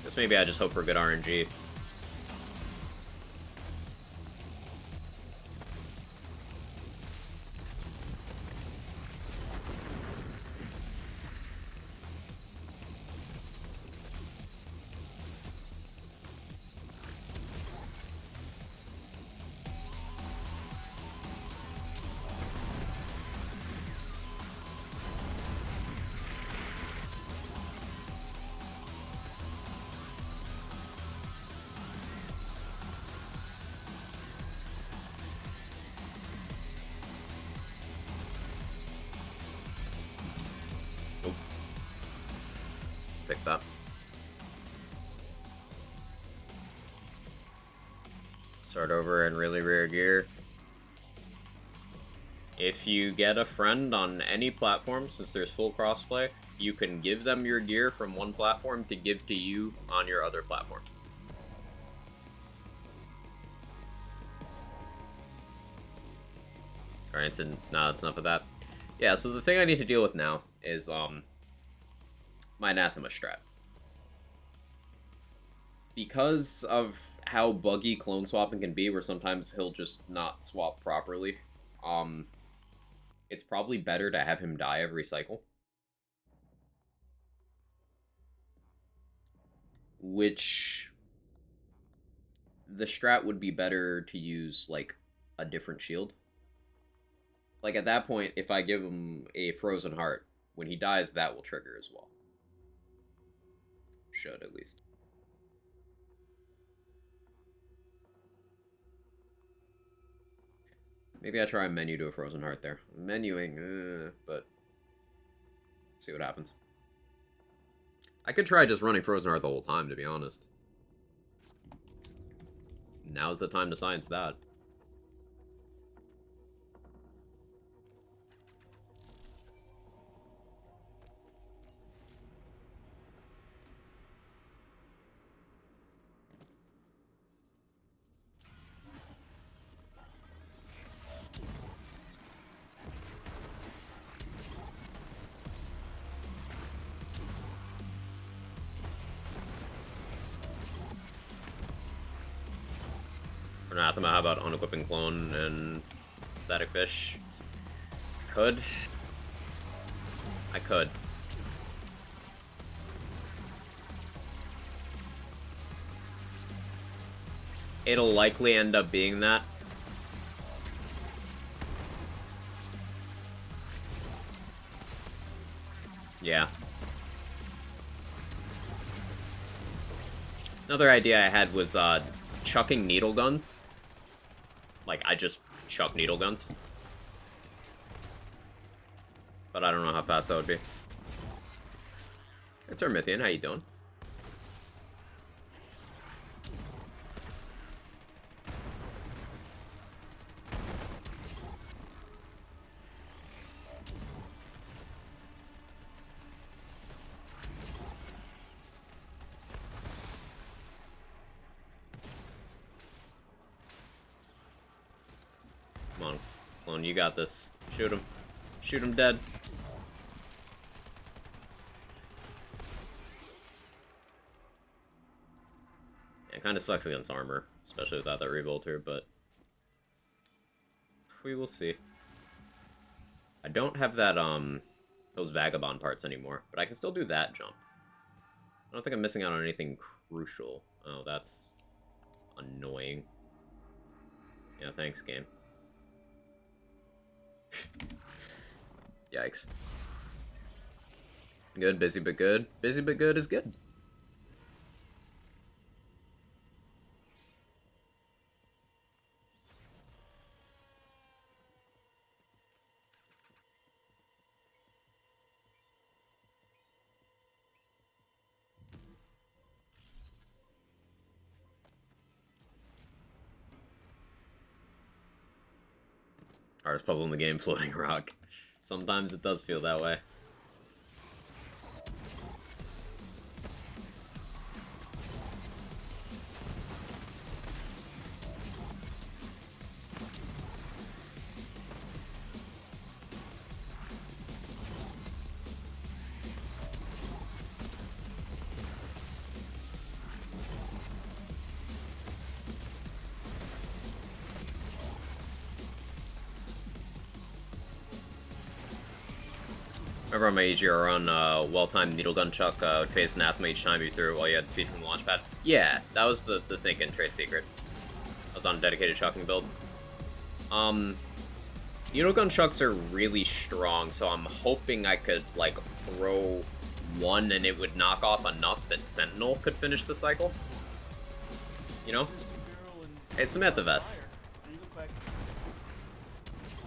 Guess maybe I just hope for good RNG. like that. Start over in really rear gear. If you get a friend on any platform, since there's full crossplay, you can give them your gear from one platform to give to you on your other platform. Alright, so no, that's enough of that. Yeah, so the thing I need to deal with now is my Anathema strat. Because of how buggy clone swapping can be, where sometimes he'll just not swap properly, it's probably better to have him die every cycle. Which the strat would be better to use, like, a different shield. Like, at that point, if I give him a Frozen Heart, when he dies, that will trigger as well. Should, at least. Maybe I try a menu to a Frozen Heart there. Menuing, but see what happens. I could try just running Frozen Heart the whole time, to be honest. Now's the time to science that. Anathema, how about unequipping clone and static fish? Could. I could. It'll likely end up being that. Yeah. Another idea I had was chucking needle guns. Like, I just chuck needle guns. But I don't know how fast that would be. It's Armithian, how you doing? Come on, clone, you got this. Shoot him. Shoot him dead. Yeah, it kind of sucks against armor, especially without that revolter, but we will see. I don't have that, those vagabond parts anymore, but I can still do that jump. I don't think I'm missing out on anything crucial. Oh, that's annoying. Yeah, thanks, game. Yikes. Good, busy but good. Busy but good is good. Hardest puzzle in the game, floating rock. Sometimes it does feel that way. Remember on my EGR run, well-timed needle gun chuck would phase anathema each time you threw it while you had speed from the launch pad. Yeah, that was the thinking trade secret. I was on a dedicated chucking build. Needle gun chucks are really strong, so I'm hoping I could, like, throw one and it would knock off enough that Sentinel could finish the cycle. You know? Hey, Samantha Vest.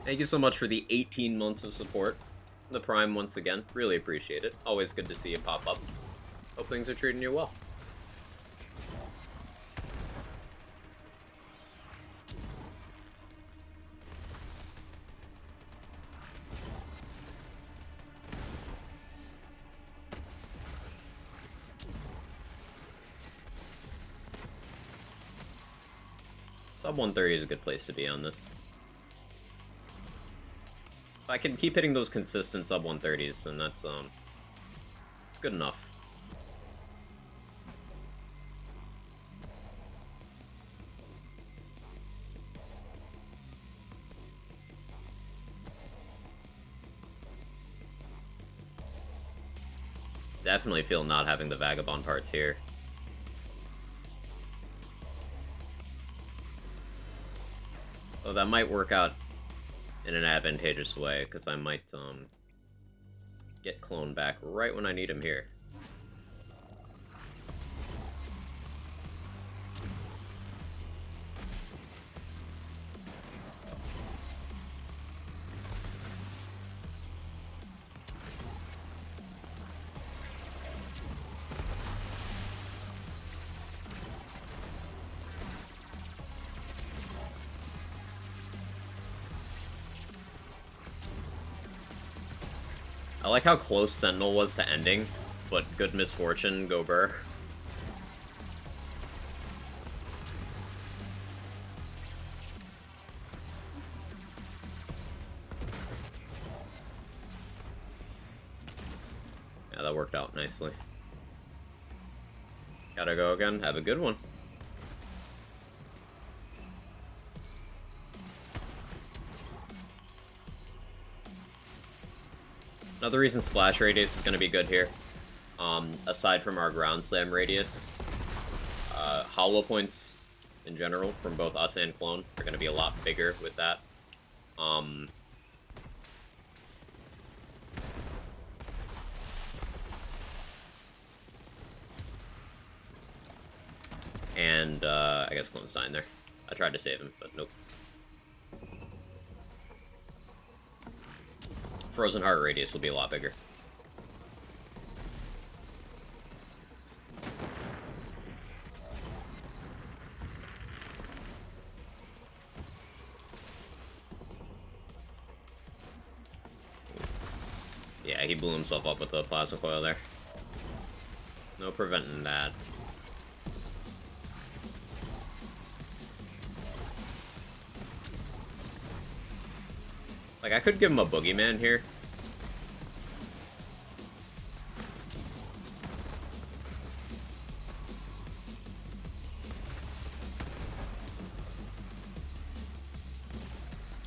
Thank you so much for the 18 months of support. The Prime once again. Really appreciate it. Always good to see you pop up. Hope things are treating you well. Sub 130 is a good place to be on this. If I can keep hitting those consistent sub 130s, then that's it's good enough. Definitely feel not having the Vagabond parts here. Oh, that might work out in an advantageous way, because I might get cloned back right when I need him here. I like how close Sentinel was to ending, but good misfortune, go Burr. Yeah, that worked out nicely. Gotta go again. Have a good one. Another reason Slash Radius is going to be good here, aside from our Ground Slam Radius, Hollow Points in general, from both us and Clone, are going to be a lot bigger with that. And, I guess Clone's dying there. I tried to save him, but nope. Frozen Heart Radius will be a lot bigger. Yeah, he blew himself up with the plasma coil there. No preventing that. Like, I could give him a Boogeyman here.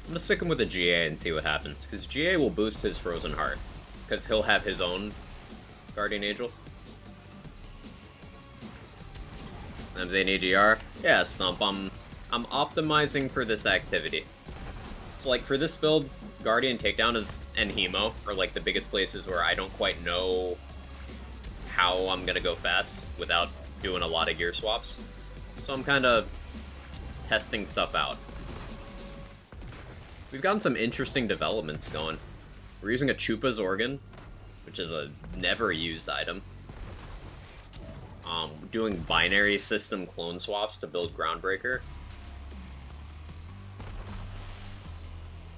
I'm gonna stick him with a GA and see what happens, because GA will boost his Frozen Heart, because he'll have his own Guardian Angel. I'm saying EGR? Yeah, Stump, I'm optimizing for this activity. So, like, for this build, Guardian Takedown is and Hemo are, like, the biggest places where I don't quite know how I'm gonna go fast without doing a lot of gear swaps. So I'm kind of testing stuff out. We've gotten some interesting developments going. We're using a Chupa's Organ, which is a never-used item. Doing binary system clone swaps to build Groundbreaker.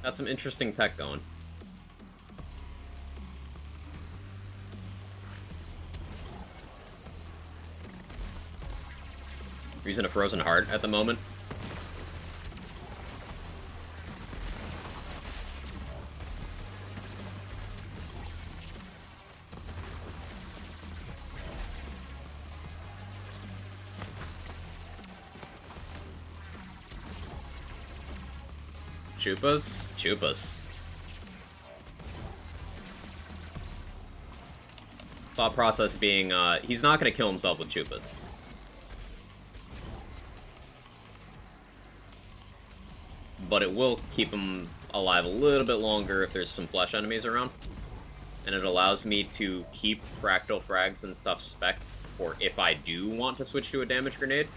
Got some interesting tech going. We're using a Frozen Heart at the moment. Chupas? Chupas. Thought process being, he's not gonna kill himself with Chupas. But it will keep him alive a little bit longer if there's some flesh enemies around. And it allows me to keep Fractal Frags and stuff spec'd for if I do want to switch to a damage grenade.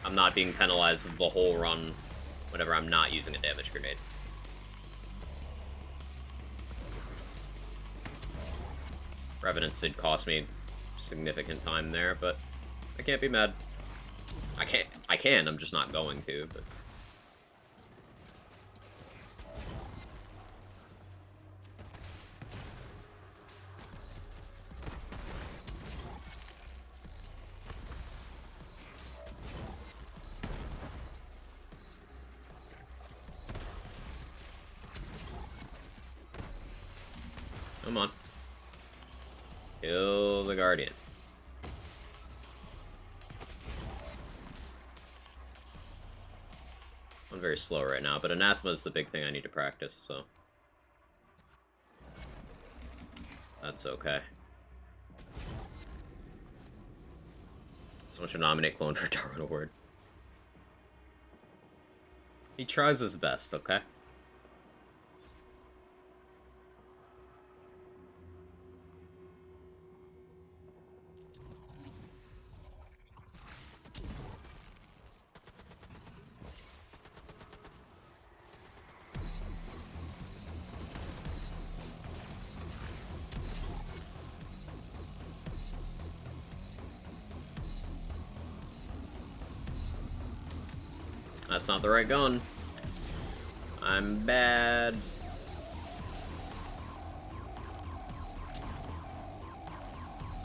I'm not being penalized the whole run whenever I'm not using a damage grenade. Revenants did cost me significant time there, but I can't be mad. I can, I'm just not going to, but... Come on. Kill the Guardian. I'm very slow right now, but Anathema is the big thing I need to practice, so... That's okay. Someone should nominate Clone for Darwin Award. He tries his best, okay? That's not the right gun. I'm bad.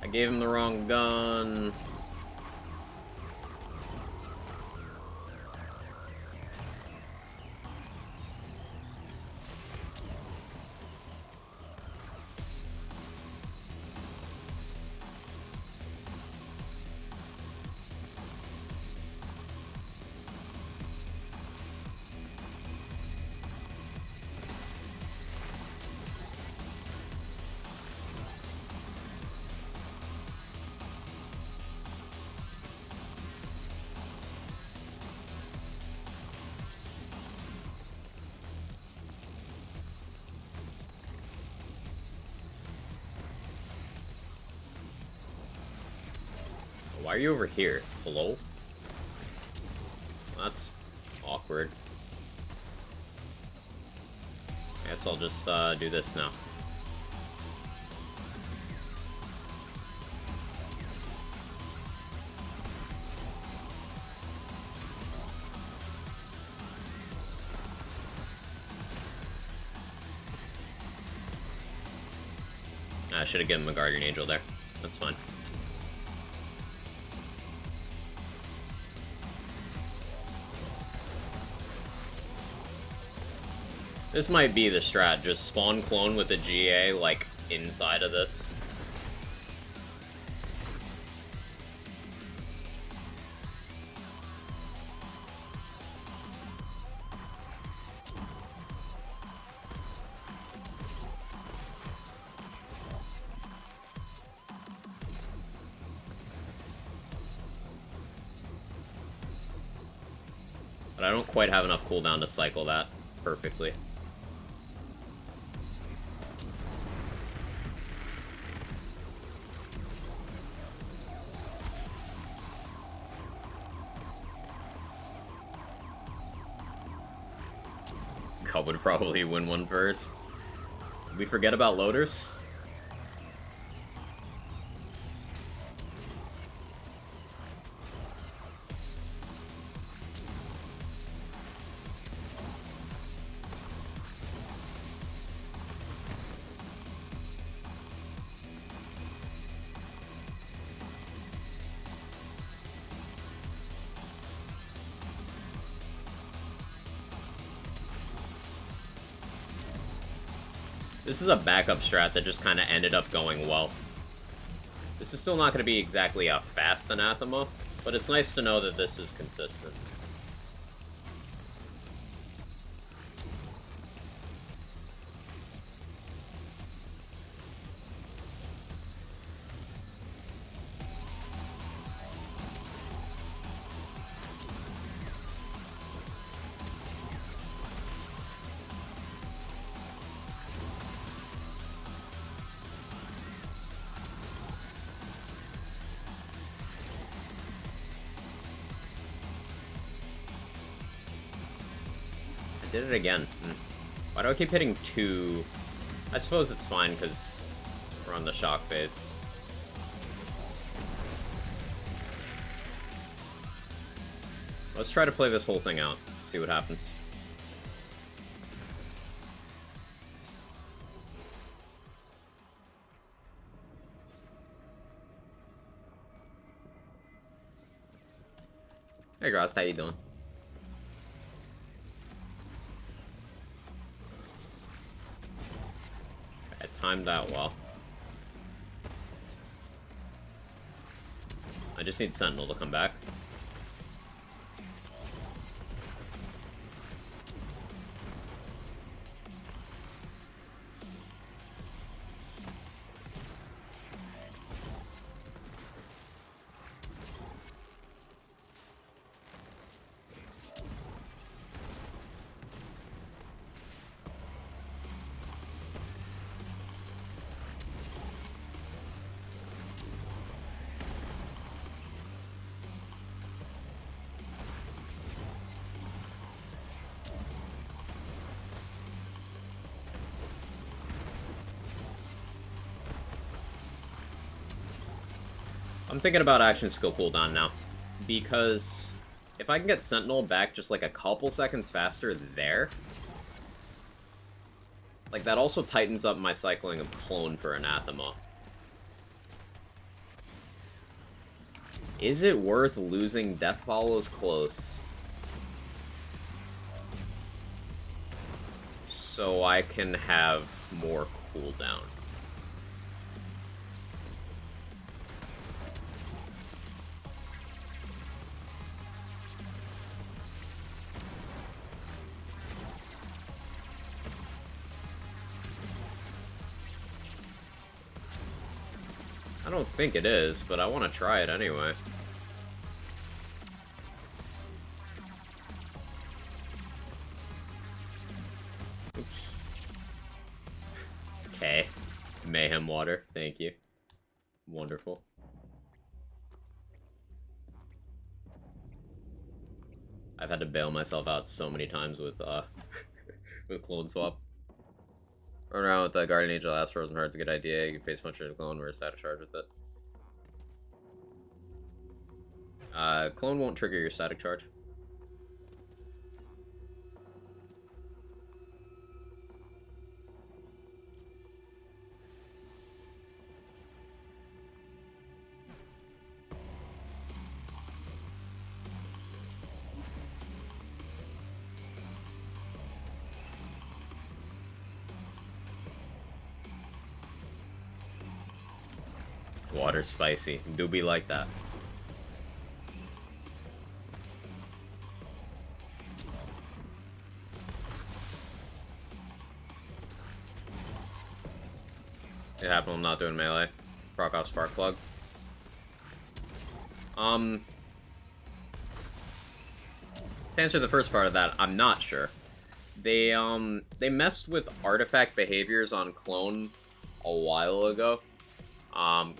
I gave him the wrong gun. Why are you over here? Hello? That's awkward. I guess I'll just do this now. I should have given him a Guardian Angel there. That's fine. This might be the strat, just spawn clone with a GA, like, inside of this. But I don't quite have enough cooldown to cycle that perfectly. Cub would probably win one first. Did we forget about loaders? This is a backup strat that just kind of ended up going well. This is still not going to be exactly a fast Anathema, but it's nice to know that this is consistent. Did it again. Why do I keep hitting 2? I suppose it's fine, because We're on the shock phase. Let's try to play this whole thing out. See what happens. Hey Grost, how you doing? I timed out well. I just need Sentinel to come back. I'm thinking about action skill cooldown now, because if I can get Sentinel back just like a couple seconds faster there, like that also tightens up my cycling of Clone for Anathema. Is it worth losing Death Follows Close so I can have more cooldown? I don't think it is, but I want to try it anyway. Oops. Okay. Mayhem water, thank you. Wonderful. I've had to bail myself out so many times with with Clone Swap. Run around with the Guardian Angel Last Frozen Heart's a good idea. You can face punch your clone or static charge with it. Clone won't trigger your static charge. Water spicy. Do be like that. It happened, I'm not doing melee. Proc off Spark Plug. To answer the first part of that, I'm not sure. They messed with artifact behaviors on Clone a while ago.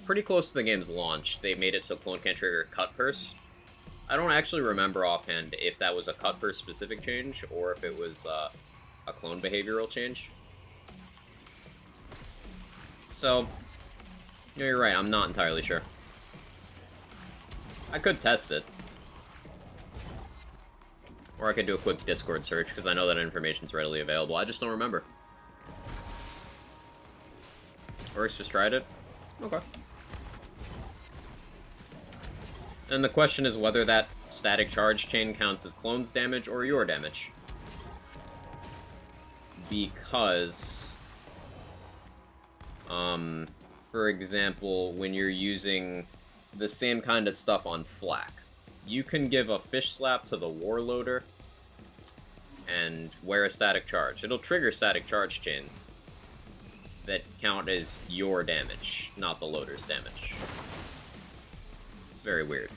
Pretty close to the game's launch, they made it so Clone can't trigger Cut Purse. I don't actually remember offhand if that was a Cut Purse specific change, or if it was a Clone behavioral change. So, you're right, I'm not entirely sure. I could test it. Or I could do a quick Discord search, because I know that information's readily available. I just don't remember. Orix just tried it? Okay. And the question is whether that static charge chain counts as Clone's damage or your damage. Because... for example, when you're using the same kind of stuff on Flak, you can give a Fish Slap to the Warloader and wear a static charge. It'll trigger static charge chains that count as your damage, not the loader's damage. It's very weird.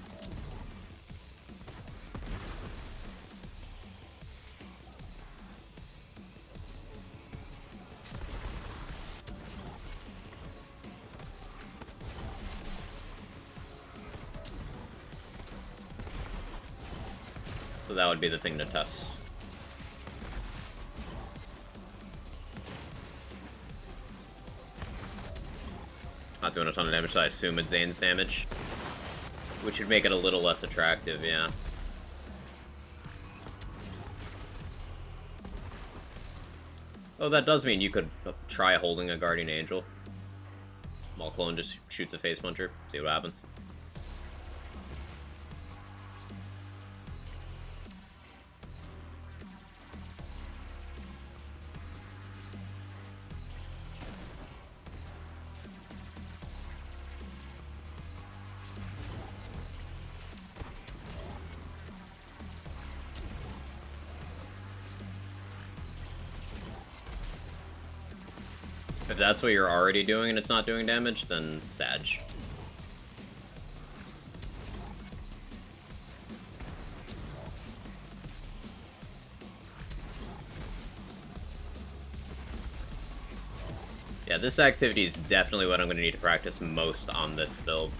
So that would be the thing to test. Not doing a ton of damage, so I assume it's Zane's damage. Which would make it a little less attractive, yeah. Oh, that does mean you could try holding a Guardian Angel. While Clone just shoots a Face Puncher, see what happens. If that's what you're already doing and it's not doing damage, then Sag. Yeah, this activity is definitely what I'm going to need to practice most on this build.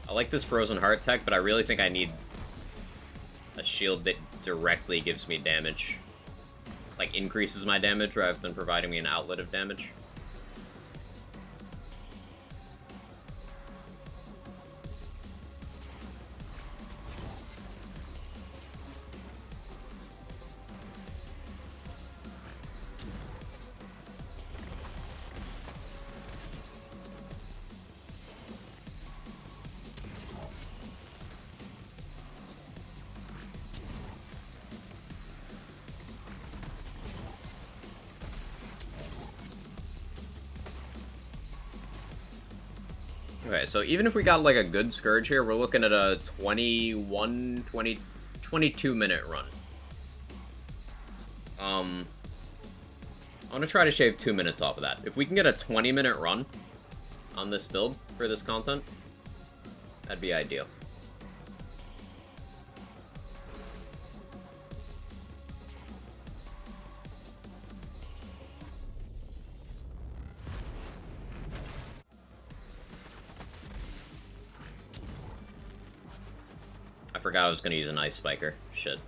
I like this Frozen Heart tech, but I really think I need a shield that directly gives me damage. Like, increases my damage rather than providing me an outlet of damage. Okay, so even if we got, like, a good Scourge here, we're looking at a 22-minute run. I'm gonna try to shave 2 minutes off of that. If we can get a 20-minute run on this build for this content, that'd be ideal. I forgot I was gonna use an Ice Spiker. Shit.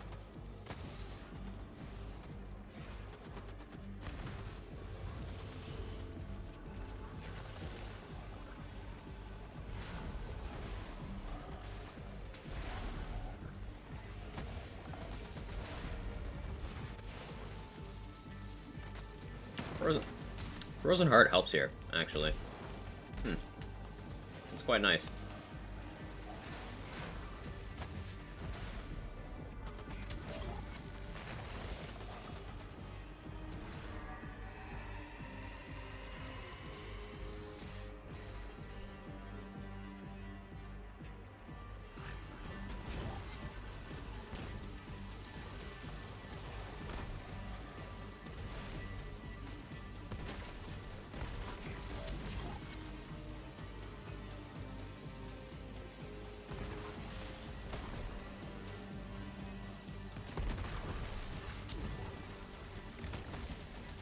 Frozen Heart helps here, actually. It's quite nice.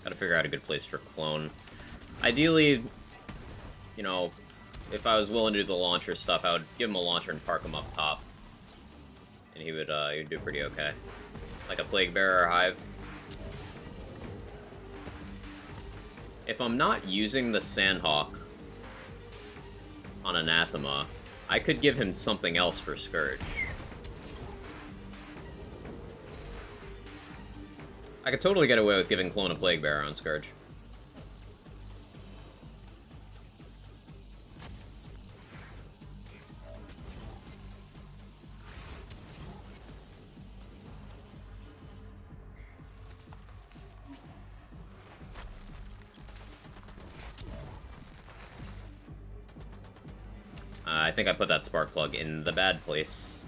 Gotta figure out a good place for Clone. Ideally, you know, if I was willing to do the launcher stuff, I would give him a launcher and park him up top. And he would do pretty okay. Like a Plague Bearer or Hive. If I'm not using the Sandhawk on Anathema, I could give him something else for Scourge. I could totally get away with giving Clone a Plague Bearer on Scourge. I think I put that spark plug in the bad place.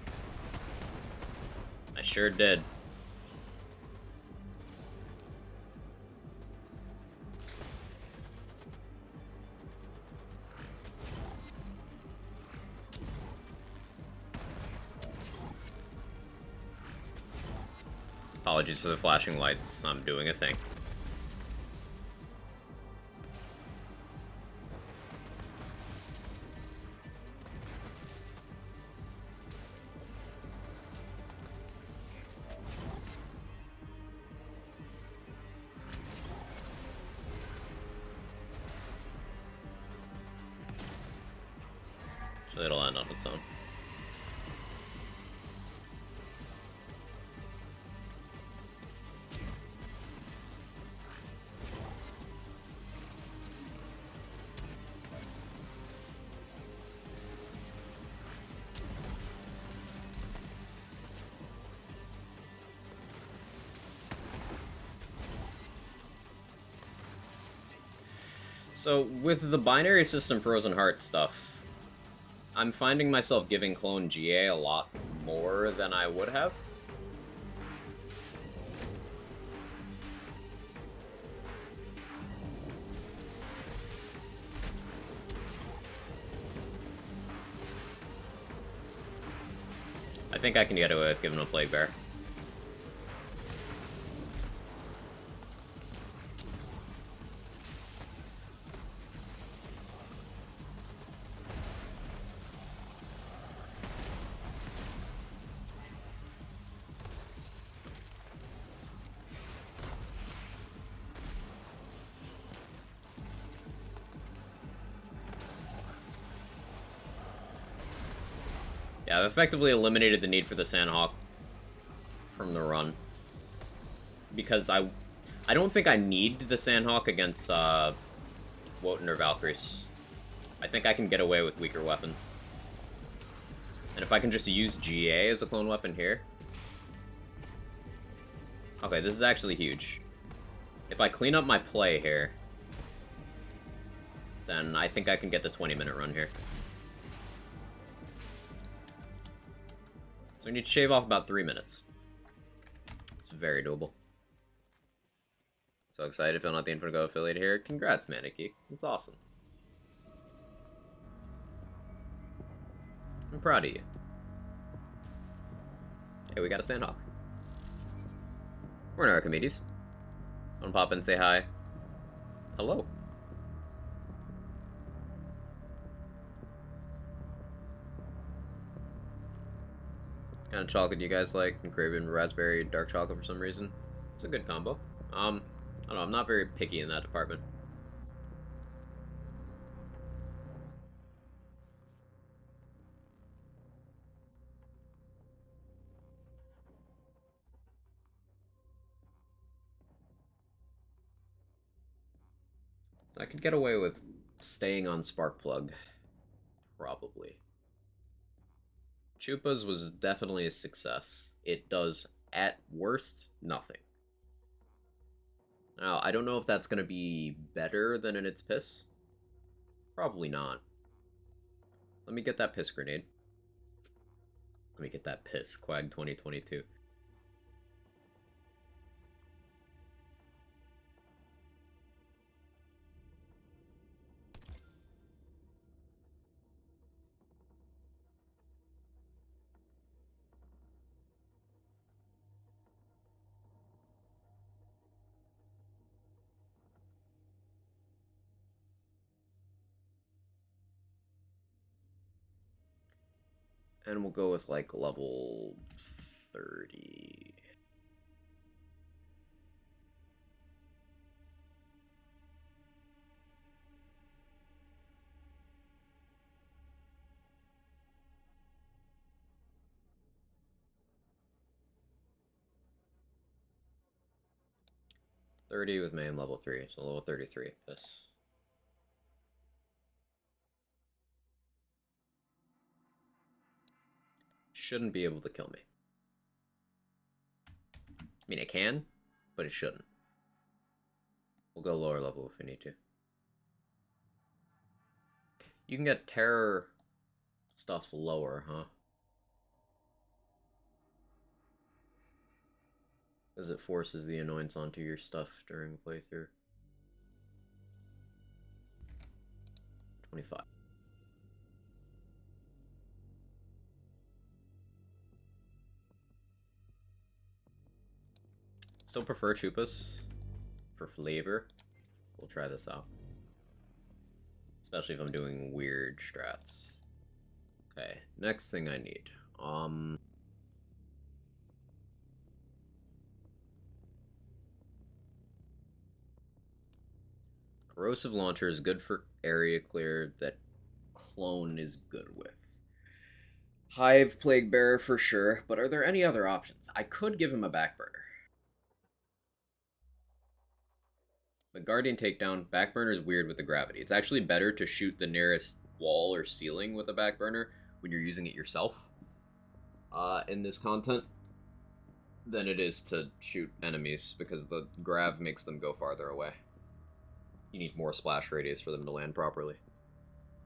I sure did. Apologies for the flashing lights. I'm doing a thing. land on its own. So, with the binary system Frozen Heart stuff, I'm finding myself giving Clone GA a lot more than I would have. I think I can get away with giving him a Plague Bear. Yeah, I've effectively eliminated the need for the Sandhawk from the run. Because I don't think I need the Sandhawk against Wotan or Valkyries. I think I can get away with weaker weapons. And if I can just use GA as a clone weapon here... Okay, this is actually huge. If I clean up my play here, then I think I can get the 20-minute run here. So we need to shave off about 3 minutes. It's very doable. So excited, feeling out the Infinite Go affiliate here. Congrats, Maniki. That's awesome. I'm proud of you. Hey, we got a Sandhawk. We're in Archimedes. Wanna pop in and say hi? Hello. Kind of chocolate you guys like? I'm craving raspberry dark chocolate for some reason. It's a good combo. I don't know, I'm not very picky in that department. I could get away with staying on Sparkplug. Probably. Chupa's was definitely a success. It does, at worst, nothing. Now, I don't know if that's going to be better than in its piss. Probably not. Let me get that piss grenade. Let me get that piss, Quag 2022. And we'll go with, like, level 30. .30 with Mayhem level 3, so level 33. This. Shouldn't be able to kill me. I mean, it can, but it shouldn't. We'll go lower level if we need to. You can get terror stuff lower, huh? As it forces the annoyance onto your stuff during playthrough. 25. Still prefer Chupas for flavor. We'll try this out. Especially if I'm doing weird strats. Okay, next thing I need. Corrosive Launcher is good for area clear that Clone is good with. Hive Plague Bearer for sure, but are there any other options? I could give him a backburner. But Guardian Takedown, backburner is weird with the gravity. It's actually better to shoot the nearest wall or ceiling with a backburner when you're using it yourself in this content than it is to shoot enemies, because the grav makes them go farther away. You need more splash radius for them to land properly.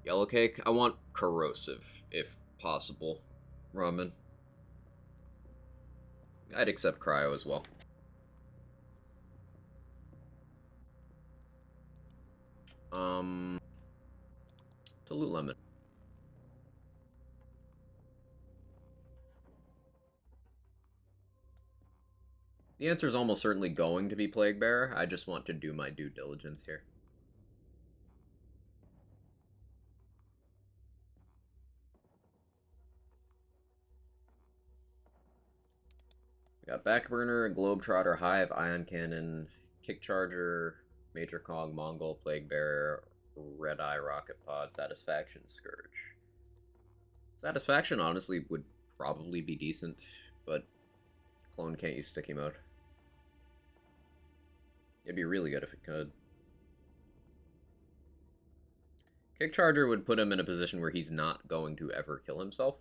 Yellow Cake, I want corrosive, if possible. Ramen. I'd accept cryo as well. Dilute lemon. The answer is almost certainly going to be Plague Bearer. I just want to do my due diligence here. We got Backburner, Globetrotter, Hive, Ion Cannon, Kick Charger, Major Cog, Mongol, Plague Bearer, Red Eye, Rocket Pod, Satisfaction, Scourge. Satisfaction, honestly, would probably be decent, but Clone can't use Sticky Mode. It'd be really good if it could. Kick Charger would put him in a position where he's not going to ever kill himself,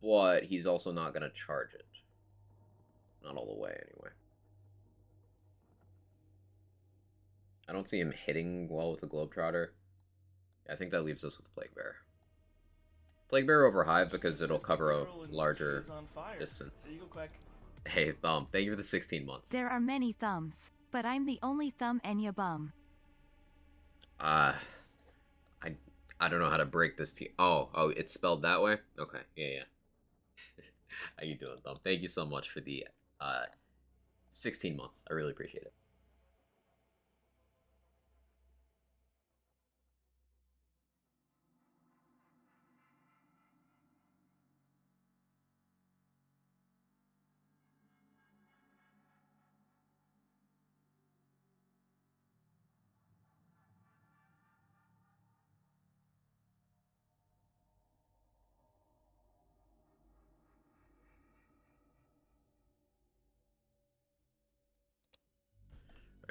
but he's also not going to charge it. Not all the way, anyway. I don't see him hitting well with the Globetrotter. I think that leaves us with Plague Bearer. Plague Bearer over Hive because it'll cover a larger distance. There you go, Quack. Hey, Thumb, thank you for the 16 months. There are many thumbs, but I'm the only thumb and ya bum. I don't know how to break this T. Oh, it's spelled that way? Okay, yeah. How you doing, Thumb? Thank you so much for the 16 months. I really appreciate it.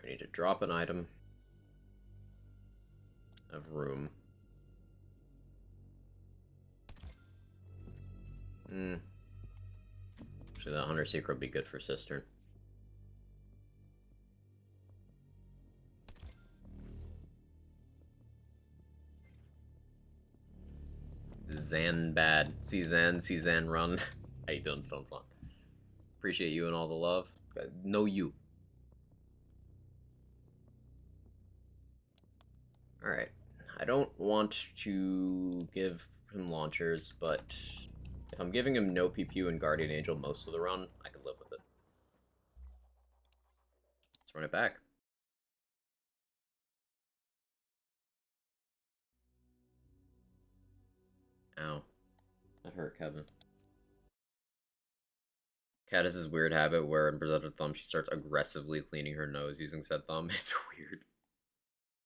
I need to drop an item of room. Actually, that Hunter Secret would be good for Cistern. Zanbad. Cezanne run. How you doing, Stone Swan? Appreciate you and all the love. Know you. Alright. I don't want to give him launchers, but if I'm giving him no PPU and Guardian Angel most of the run, I can live with it. Let's run it back. Ow. That hurt, Kevin. Cat has this weird habit where in Presented Thumb she starts aggressively cleaning her nose using said thumb. It's weird.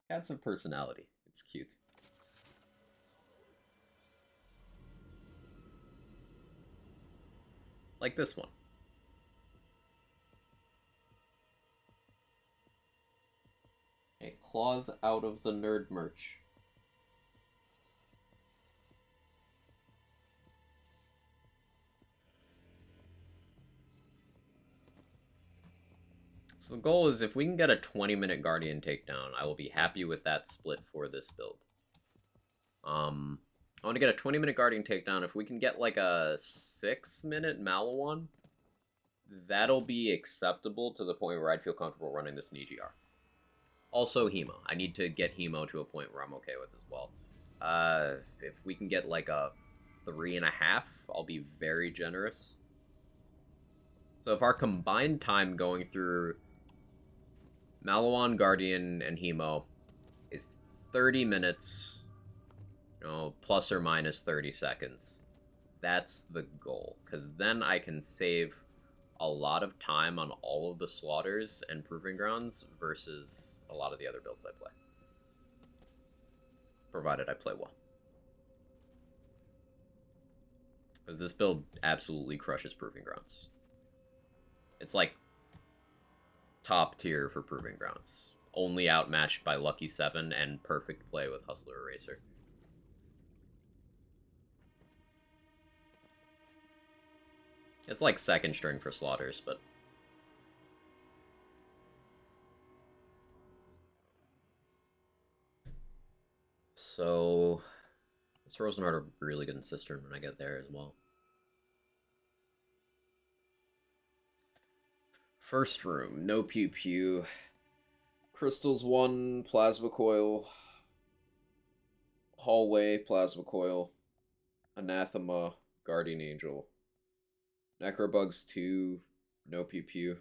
Cats have personality. It's cute. Like this one. Okay, claws out of the nerd merch. So the goal is if we can get a 20-minute Guardian takedown, I will be happy with that split for this build. I want to get a 20-minute Guardian takedown. If we can get like a 6-minute Malawan, that'll be acceptable to the point where I'd feel comfortable running this in EGR. Also Hemo. I need to get Hemo to a point where I'm okay with as well. If we can get like a 3.5, I'll be very generous. So if our combined time going through Malawan, Guardian, and Hemo is 30 minutes, you know, plus or minus 30 seconds. That's the goal, because then I can save a lot of time on all of the slaughters and proving grounds versus a lot of the other builds I play. Provided I play well. Because this build absolutely crushes Proving Grounds. It's like top tier for Proving Grounds. Only outmatched by Lucky 7 and perfect play with Hustler Eraser. It's like second string for Slaughters, but... So... This Rosenheart are really good in Cistern when I get there as well. First room, no pew pew. Crystals 1, Plasma Coil. Hallway, Plasma Coil. Anathema, Guardian Angel. Necrobugs 2, no pew pew.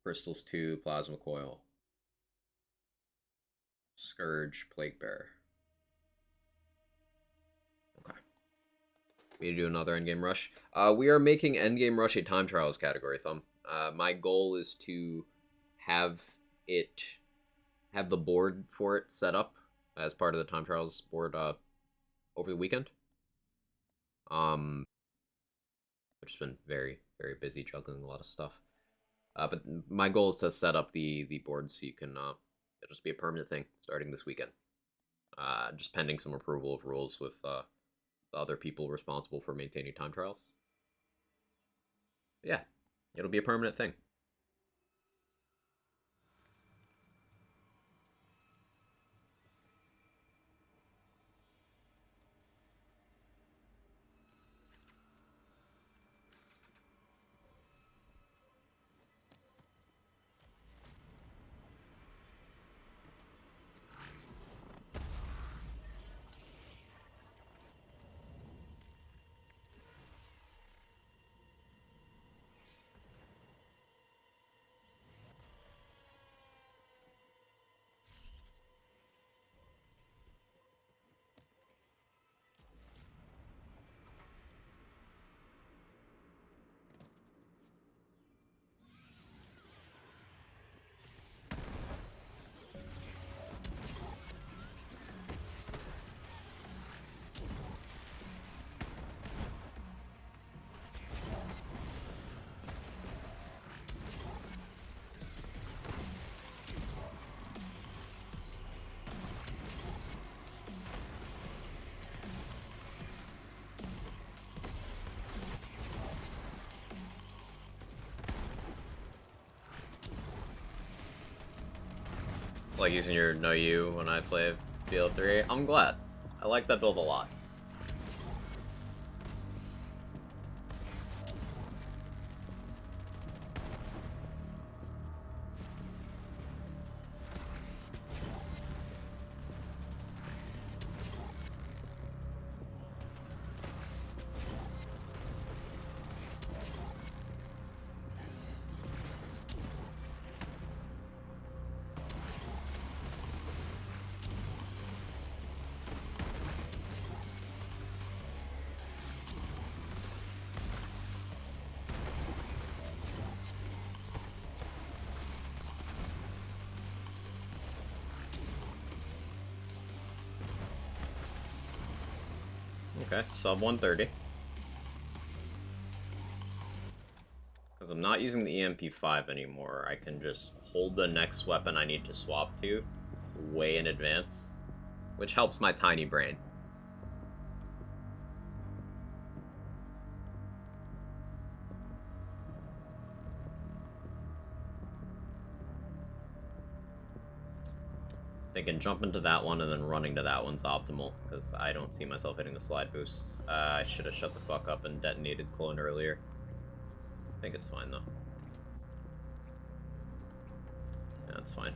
Crystals 2, Plasma Coil. Scourge, Plague Bearer. Okay. We need to do another endgame rush. We are making endgame rush a time trials category, Thumb. My goal is to have the board for it set up as part of the time trials board over the weekend. Which has been very, very busy juggling a lot of stuff. But my goal is to set up the board so you can it'll just be a permanent thing starting this weekend. Just pending some approval of rules with the other people responsible for maintaining time trials. But yeah, it'll be a permanent thing. Like using your No You when I play Field 3. I'm glad. I like that build a lot. Okay, sub 130. Because I'm not using the EMP5 anymore, I can just hold the next weapon I need to swap to way in advance, which helps my tiny brain. Thinking jump into that one and then running to that one's optimal, because I don't see myself hitting the slide boost. I should have shut the fuck up and detonated clone earlier. I think it's fine, though. Yeah, it's fine.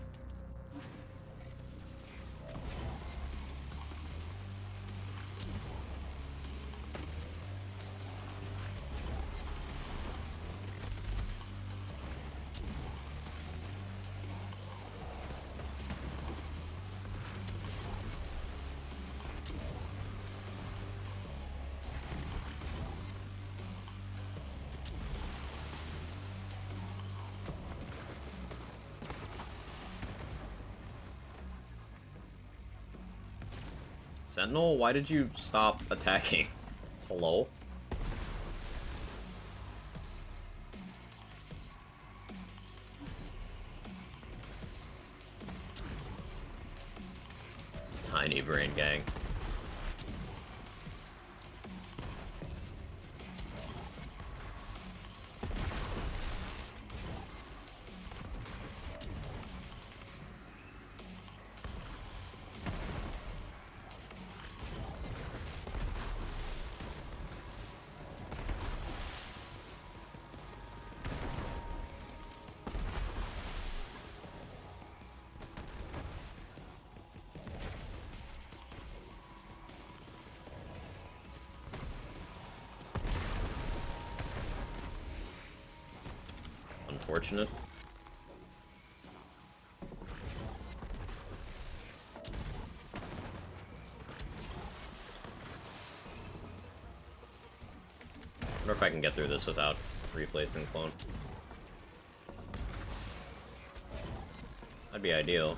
Sentinel, why did you stop attacking? Hello? Tiny brain gang. Unfortunate. I wonder if I can get through this without replacing clone. That'd be ideal.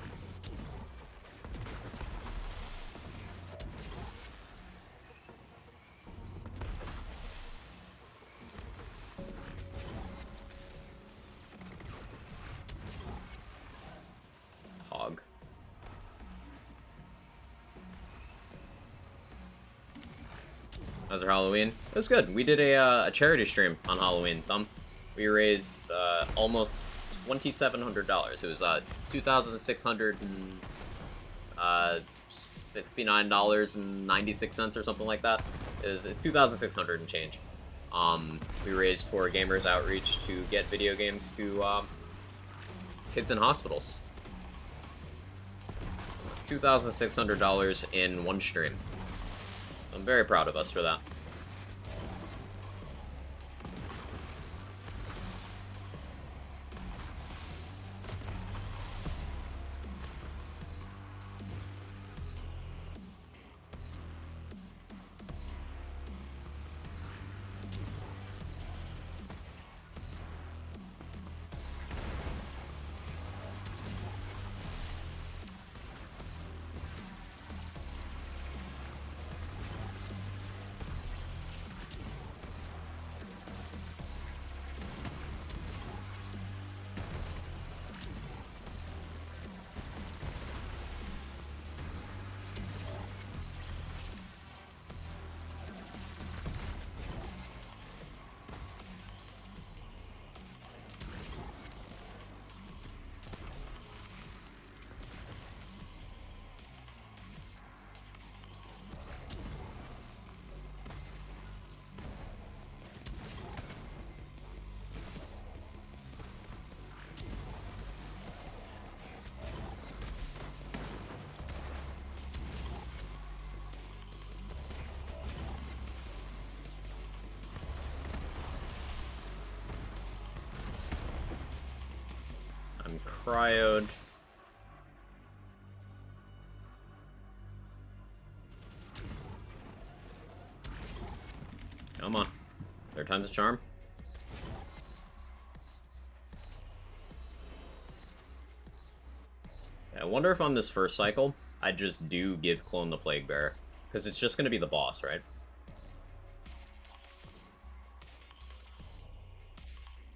Hog. How's our Halloween? It was good. We did a charity stream on Halloween. We raised almost $2,700. It was $2,669.96 or something like that. It's 2,600 and change. We raised for Gamers Outreach to get video games to kids in hospitals. $2,600 in one stream. I'm very proud of us for that. Cryoed. Come on. Third time's a charm. I wonder if on this first cycle, I just do give Clone the Plague Bearer. Because it's just going to be the boss, right?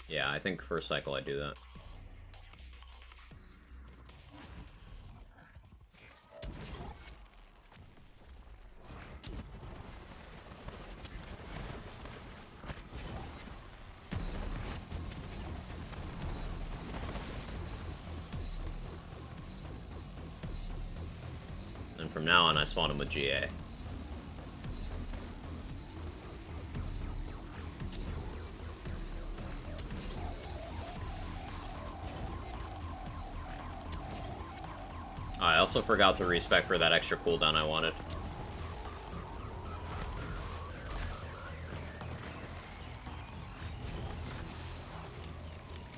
Yeah, I think first cycle I do that. And from now on, I spawn him with GA. I also forgot to respec for that extra cooldown I wanted.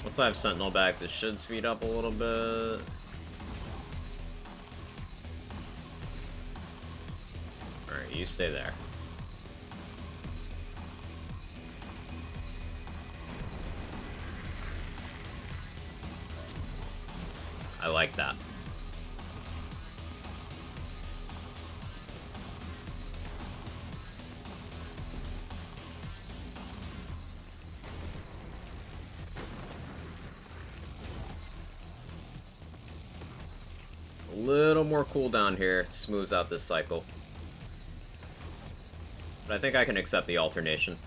Once I have Sentinel back, this should speed up a little bit. Alright, you stay there. I like that. little more cooldown here, smooths out this cycle. But I think I can accept the alternation.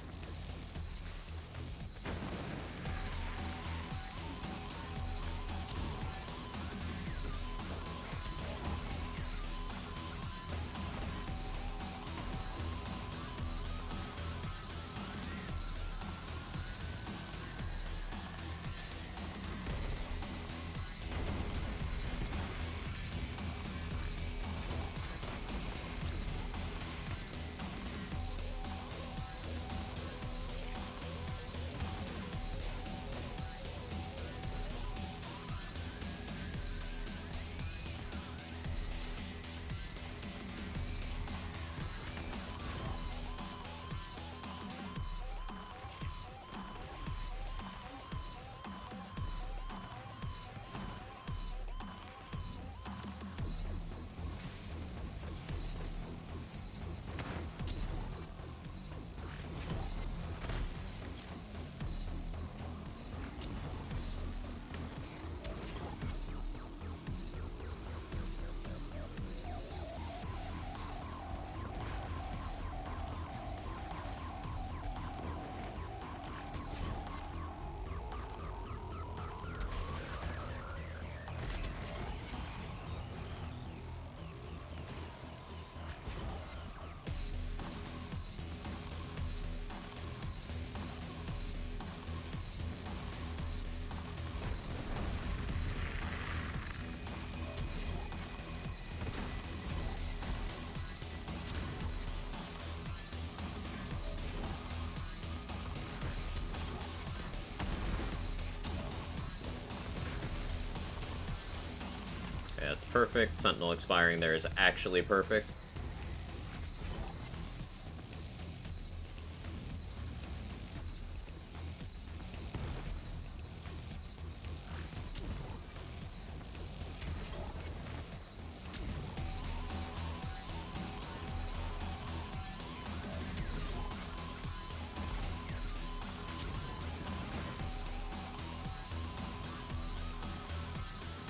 Yeah, it's perfect. Sentinel expiring there is actually perfect.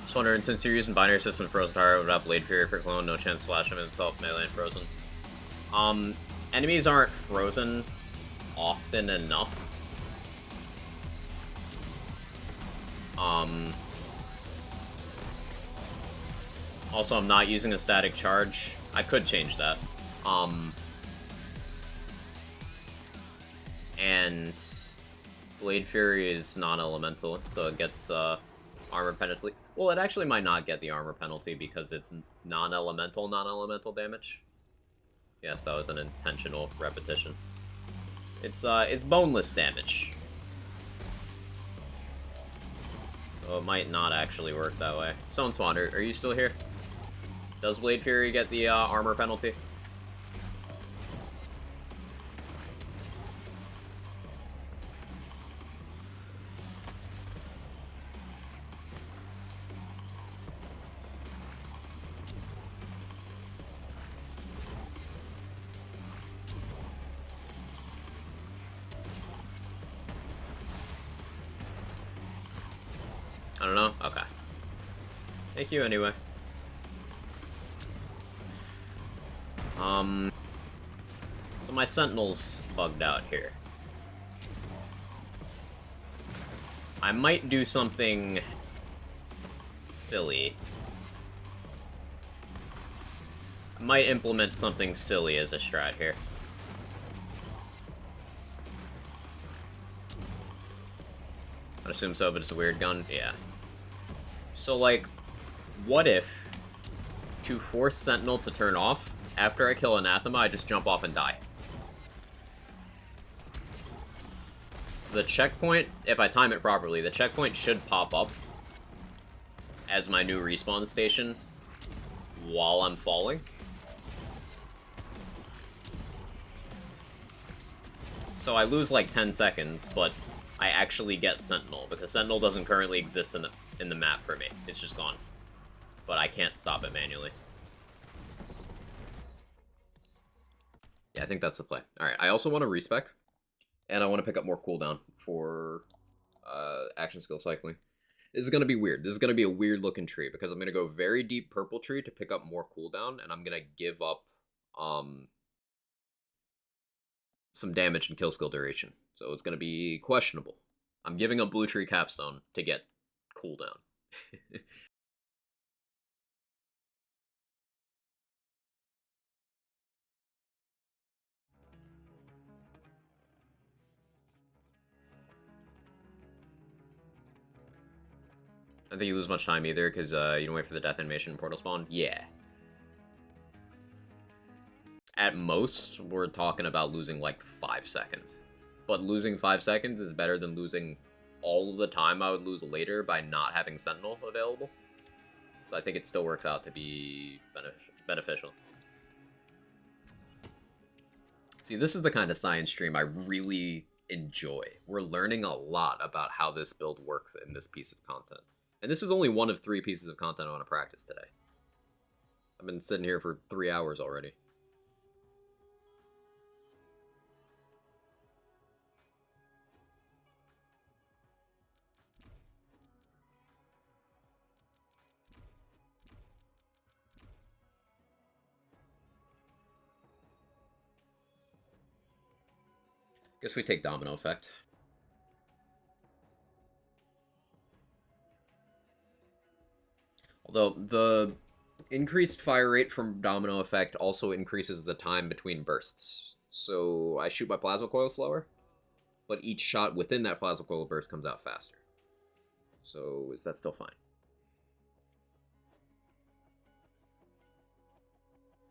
Just wondering, since you're using binary system Frozen Power without Blade Fury for clone, no chance to flash him itself, melee and frozen. Enemies aren't frozen often enough. Also, I'm not using a static charge. I could change that. And Blade Fury is non-elemental, so it gets armor penalty. Well, it actually might not get the armor penalty because it's non-elemental damage. Yes, that was an intentional repetition. It's boneless damage. So it might not actually work that way. Stone Swan, are you still here? Does Blade Fury get the armor penalty? I don't know? Okay. Thank you anyway. So my Sentinel's bugged out here. I might do something silly. I might implement something silly as a strat here. I'd assume so, but it's a weird gun. Yeah. So, like, what if, to force Sentinel to turn off, after I kill Anathema, I just jump off and die? The checkpoint, if I time it properly, the checkpoint should pop up as my new respawn station while I'm falling. So I lose like 10 seconds, but I actually get Sentinel, because Sentinel doesn't currently exist in the map for me. It's just gone. But I can't stop it manually. Yeah, I think that's the play. Alright, I also want to respec, and I want to pick up more cooldown for action skill cycling. This is going to be weird. This is going to be a weird looking tree because I'm going to go very deep purple tree to pick up more cooldown, and I'm going to give up some damage and kill skill duration. So it's going to be questionable. I'm giving up blue tree capstone to get cooldown. I don't think you lose much time either, because you don't wait for the death animation and portal spawn. Yeah. At most, we're talking about losing like 5 seconds. But losing 5 seconds is better than losing all of the time I would lose later by not having Sentinel available. So I think it still works out to be beneficial. See, this is the kind of science stream I really enjoy. We're learning a lot about how this build works in this piece of content. And this is only one of 3 pieces of content I want to practice today. I've been sitting here for 3 hours already. Guess we take domino effect. Although the increased fire rate from domino effect also increases the time between bursts. So I shoot my plasma coil slower, but each shot within that plasma coil burst comes out faster. So is that still fine?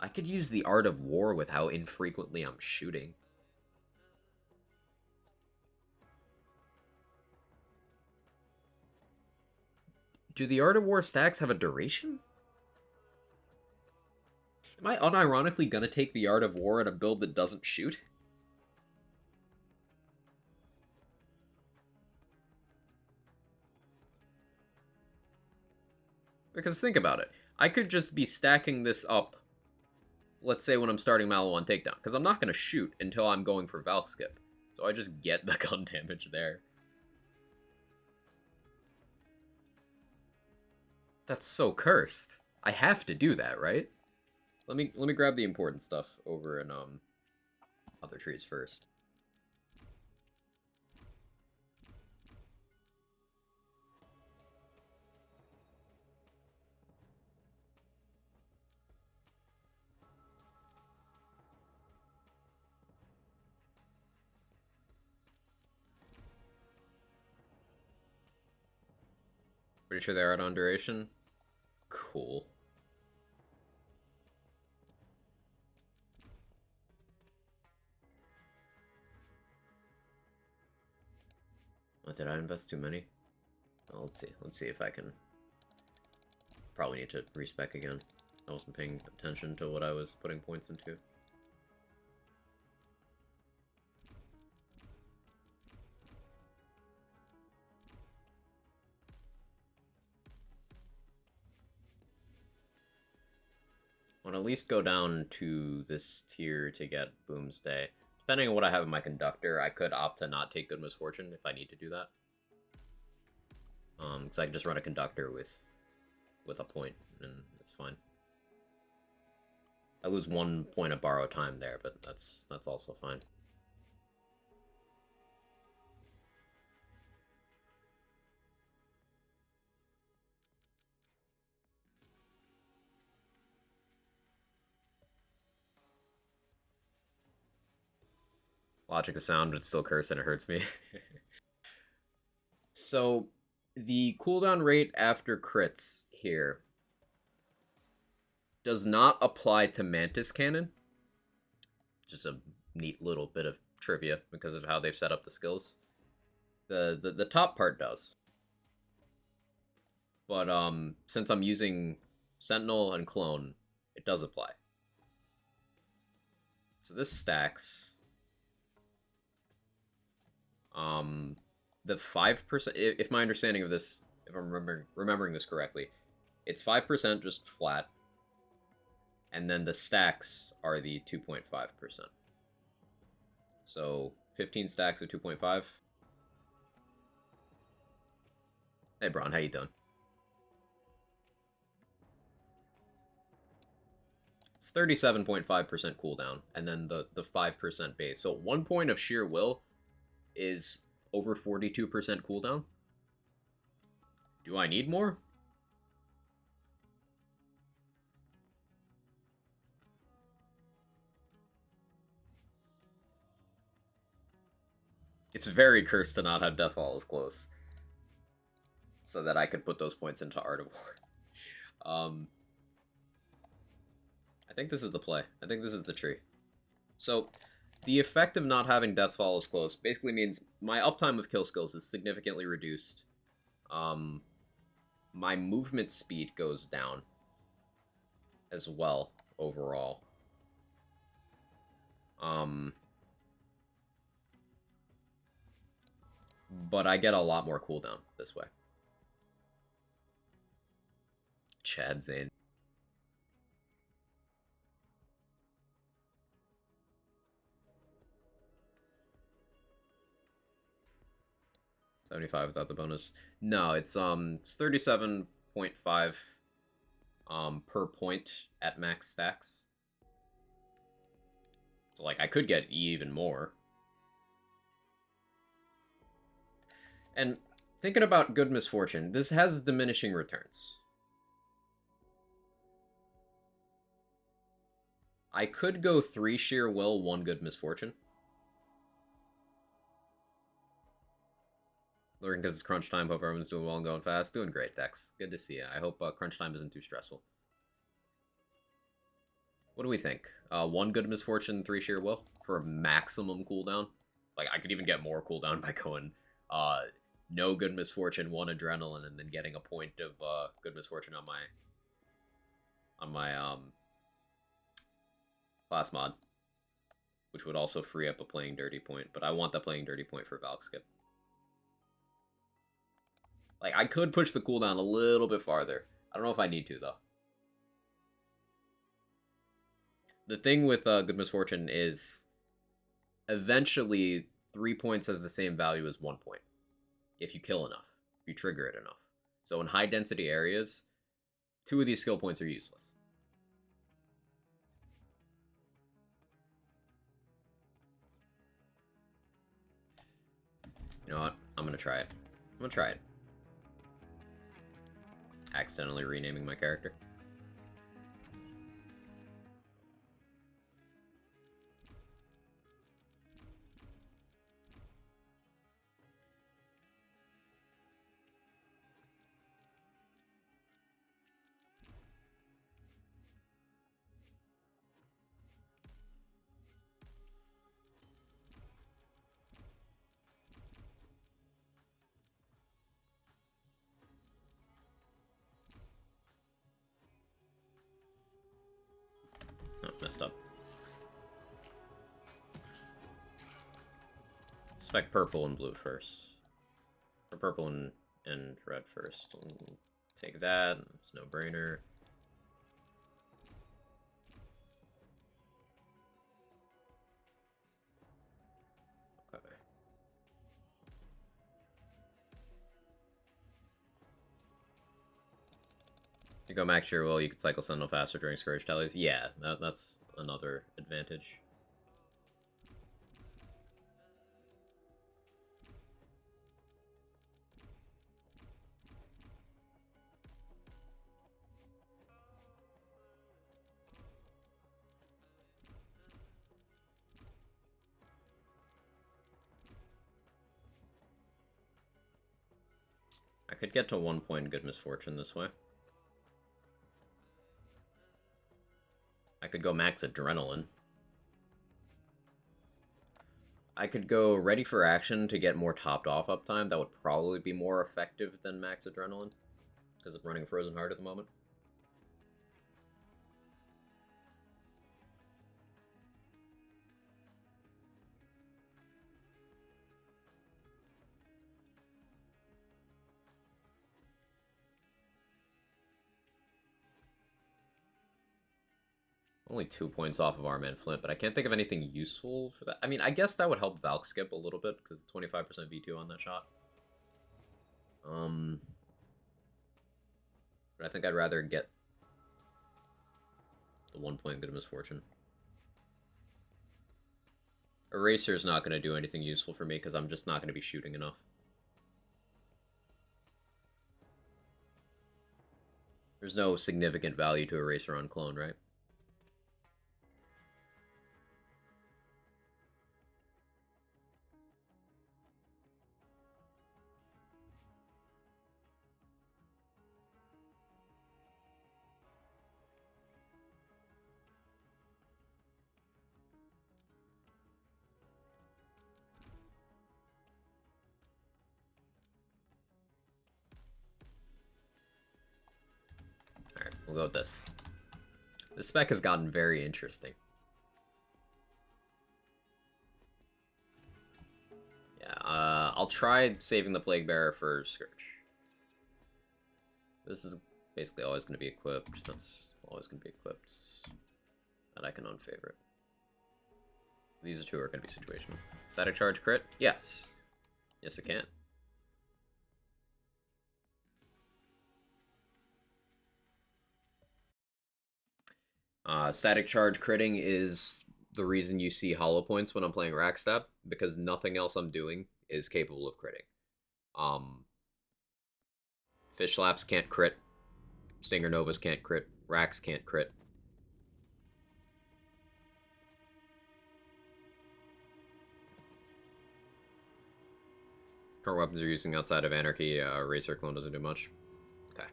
I could use the Art of War with how infrequently I'm shooting. Do the Art of War stacks have a duration? Am I unironically gonna take the Art of War in a build that doesn't shoot? Because think about it. I could just be stacking this up, let's say when I'm starting Mallow on takedown, because I'm not going to shoot until I'm going for Valk skip. So I just get the gun damage there. That's so cursed. I have to do that, right? Let me grab the important stuff over in other trees first. Pretty sure they're out on duration. Cool. What, did I invest too many? Well, let's see. Let's see if I can... Probably need to respec again. I wasn't paying attention to what I was putting points into. I want to at least go down to this tier to get Boomsday. Depending on what I have in my conductor, I could opt to not take Good Misfortune if I need to do that. Because I can just run a conductor with a point, and it's fine. I lose 1 point of borrow time there, but that's also fine. Logic is sound, but it's still cursed and it hurts me. So, the cooldown rate after crits here does not apply to Mantis Cannon. Just a neat little bit of trivia because of how they've set up the skills. The top part does. But since I'm using Sentinel and Clone, it does apply. So this stacks. The 5%, if my understanding of this, if I'm remembering this correctly, it's 5% just flat, and then the stacks are the 2.5%. So 15 stacks of 2.5. Hey, Braun, how you doing? It's 37.5% cooldown, and then the 5% base. So 1 point of sheer will is over 42% cooldown. Do I need more? It's very cursed to not have Deathfall as close, so that I could put those points into Art of War. I think this is the play. I think this is the tree. So, the effect of not having Deathfall as close basically means my uptime with kill skills is significantly reduced. My movement speed goes down as well, overall. But I get a lot more cooldown this way. Chad Zane. $75 without the bonus. No, it's 37.5 per point at max stacks. So like I could get even more. And thinking about Good Misfortune, this has diminishing returns. I could go 3 sheer will, 1 Good Misfortune. Looking because it's crunch time. Hope everyone's doing well and going fast. Doing great, Dex. Good to see you. I hope crunch time isn't too stressful. What do we think? 1 Good Misfortune, 3 sheer will for maximum cooldown. Like I could even get more cooldown by going no Good Misfortune, 1 Adrenaline, and then getting a point of Good Misfortune on my class mod, which would also free up a Playing Dirty point. But I want the Playing Dirty point for Valk Skip. Like, I could push the cooldown a little bit farther. I don't know if I need to, though. The thing with Good Misfortune is eventually 3 points has the same value as 1 point. If you kill enough. If you trigger it enough. So in high-density areas, 2 of these skill points are useless. You know what? I'm going to try it. I'm going to try it. Accidentally renaming my character. Oh, messed up. Spec purple and blue first. Or purple and red first. Take that. It's no brainer. Okay. You go max your will, you can cycle Sentinel faster during Scourge tallies. Yeah, that's another advantage. I could get to 1 point Good Misfortune this way. I could go max Adrenaline. I could go Ready for Action to get more topped off uptime. That would probably be more effective than max Adrenaline, because I'm running Frozen Heart at the moment. Only 2 points off of Arm and Flint, but I can't think of anything useful for that. I mean, I guess that would help Valk skip a little bit, because 25% V2 on that shot. But I think I'd rather get the 1 point Good Misfortune. Eraser's not going to do anything useful for me because I'm just not going to be shooting enough. There's no significant value to Eraser on Clone, right? Alright, we'll go with this. This spec has gotten very interesting. Yeah, I'll try saving the Plague Bearer for Scourge. This is basically always going to be equipped. That's always going to be equipped. And I can unfavorite. These two are going to be situational. Static Charge crit? Yes. Yes, it can. Static Charge critting is the reason you see hollow points when I'm playing Rackstab, because nothing else I'm doing is capable of critting. Fish Slaps can't crit. Stinger Novas can't crit. Racks can't crit. Current weapons are using outside of Anarchy. Racer Clone doesn't do much. Okay.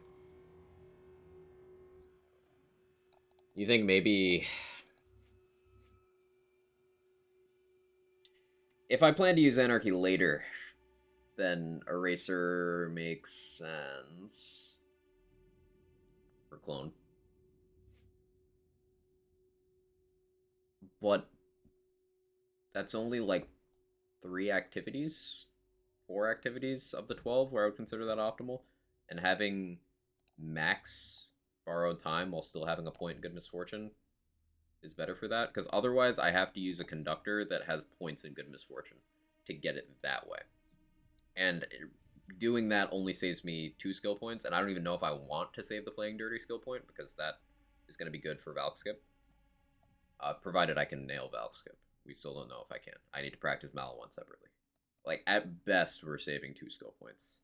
You think maybe... if I plan to use Anarchy later, then Eraser makes sense for Clone. But that's only like 3 activities, 4 activities of the 12 where I would consider that optimal. And having max borrowed time while still having a point in Good Misfortune is better for that, because otherwise I have to use a conductor that has points in Good Misfortune to get it that way. And doing that only saves me 2 skill points, and I don't even know if I want to save the Playing Dirty skill point, because that is going to be good for Valk Skip. Provided I can nail Valk Skip. We still don't know if I can. I need to practice Malawan separately. Like, at best, we're saving 2 skill points.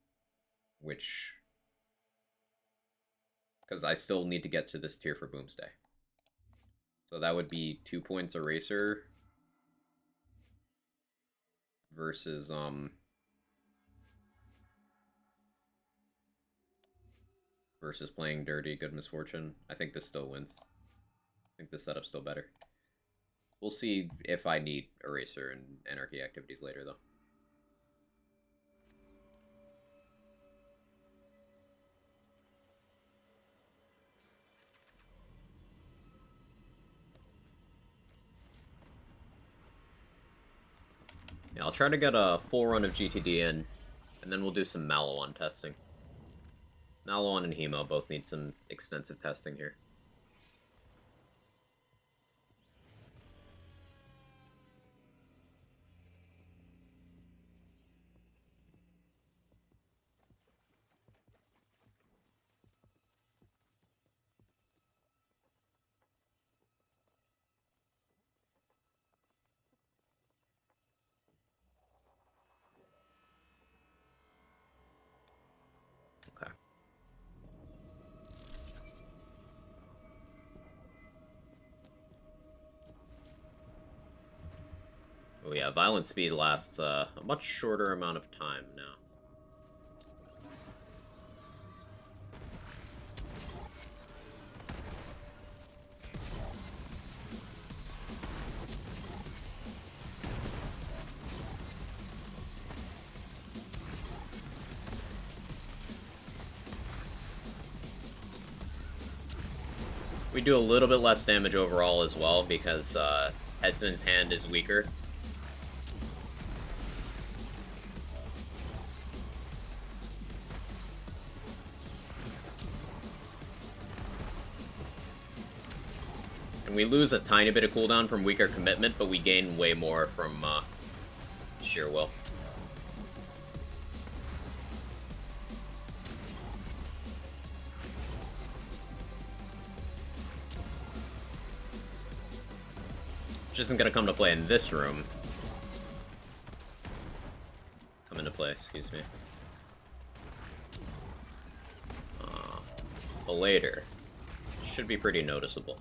Which... because I still need to get to this tier for Boomsday. So that would be 2 points Eraser versus versus Playing Dirty Good Misfortune. I think this still wins. I think this setup's still better. We'll see if I need Eraser and Anarchy activities later, though. Yeah, I'll try to get a full run of GTD in, and then we'll do some Malawan testing. Malawan and Hemo both need some extensive testing here. Okay. Oh yeah, Violent Speed lasts a much shorter amount of time now. We do a little bit less damage overall as well, because Headsman's hand is weaker. And we lose a tiny bit of cooldown from weaker commitment, but we gain way more from sheer will. which isn't gonna come to play in this room. Come into play, excuse me. But later, should be pretty noticeable.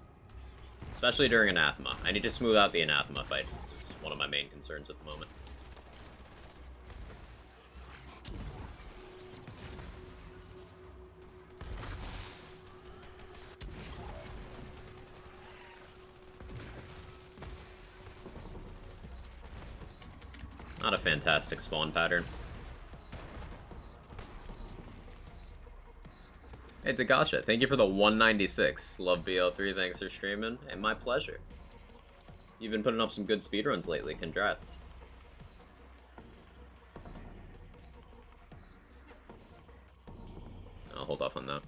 Especially during Anathema. I need to smooth out the Anathema fight. It's one of my main concerns at the moment. Not a fantastic spawn pattern. Hey, Tagacha, thank you for the 196. Love BL3, thanks for streaming. And my pleasure. You've been putting up some good speedruns lately, congrats. I'll hold off on that.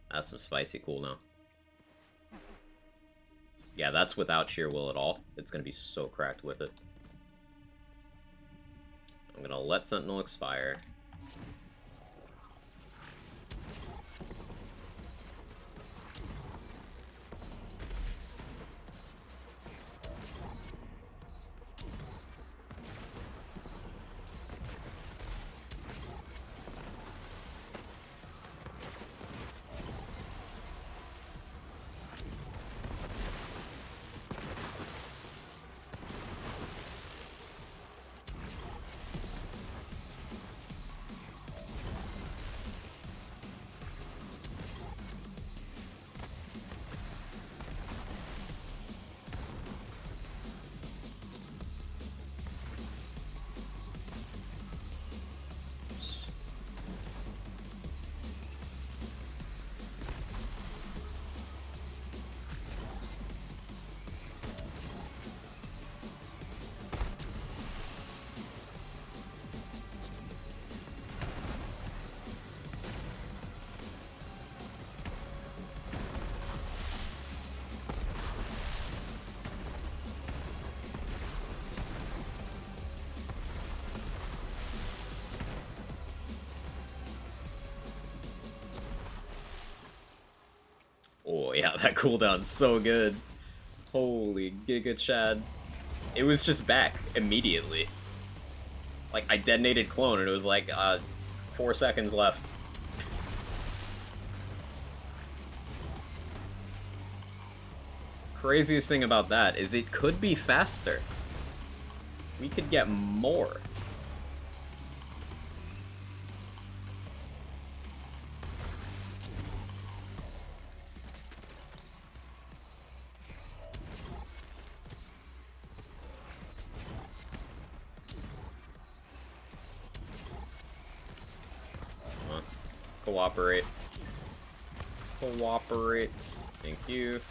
That's some spicy cool now. Yeah, that's without sheer will at all. It's gonna be so cracked with it. I'm gonna let Sentinel expire. Oh yeah, that cooldown's so good. Holy Giga Chad. It was just back immediately. Like, I detonated clone and it was like, 4 seconds left. Craziest thing about that is it could be faster. We could get more. Cooperate. Cooperate. Thank you.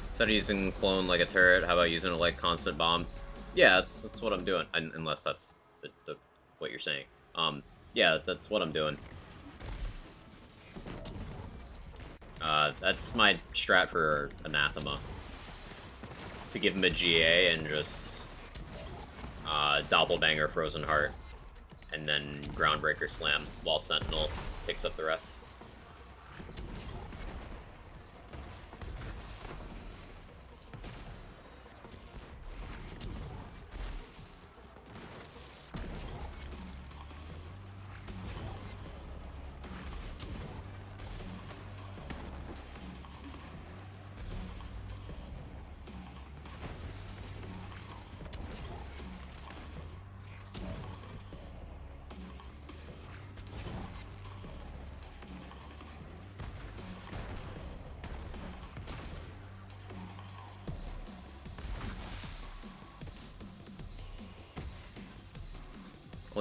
Instead of using clone like a turret, how about using it like constant bomb? Yeah, that's what I'm doing. Unless that's what you're saying. Yeah, that's what I'm doing. That's my strat for Anathema. To give him a GA and just Doppelbanger Frozen Heart. And then Groundbreaker Slam while Sentinel picks up the rest.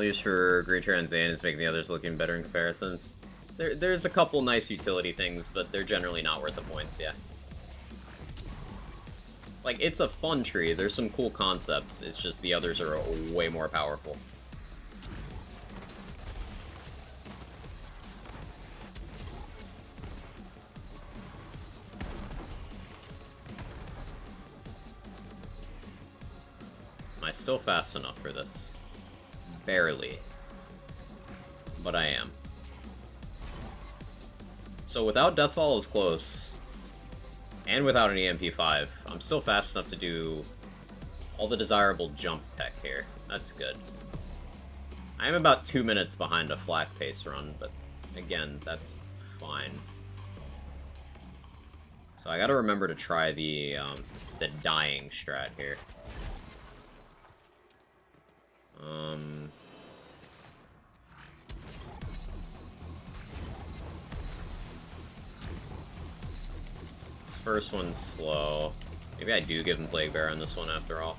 I'll use for Great Transane is making the others looking better in comparison. There's a couple nice utility things, but they're generally not worth the points, yeah. Like, it's a fun tree, there's some cool concepts, it's just the others are way more powerful. Am I still fast enough for this? Barely. But I am. So without Deathfall as close, and without an EMP5, I'm still fast enough to do all the desirable jump tech here. That's good. I am about 2 minutes behind a flak pace run, but again, that's fine. So I gotta remember to try the dying strat here. This first one's slow. Maybe I do give him Plague Bear on this one after all.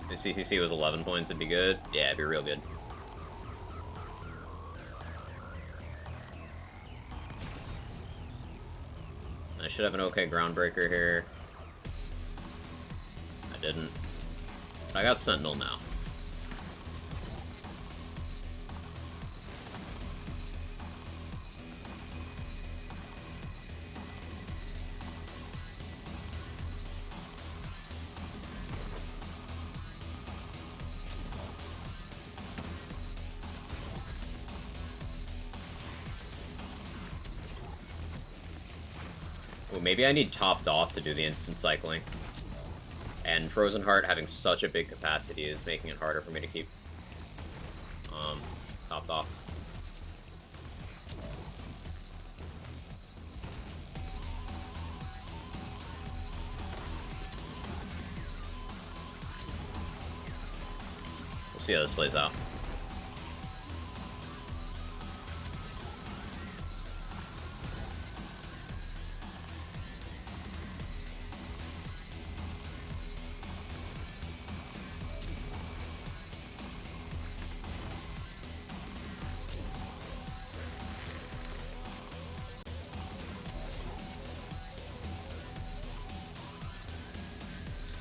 If CCC was 11 points, it'd be good. Yeah, it'd be real good. I should have an okay Groundbreaker here. I didn't. But I got Sentinel now. Well, maybe I need Topped Off to do the instant cycling. And Frozen Heart having such a big capacity is making it harder for me to keep Topped Off. We'll see how this plays out.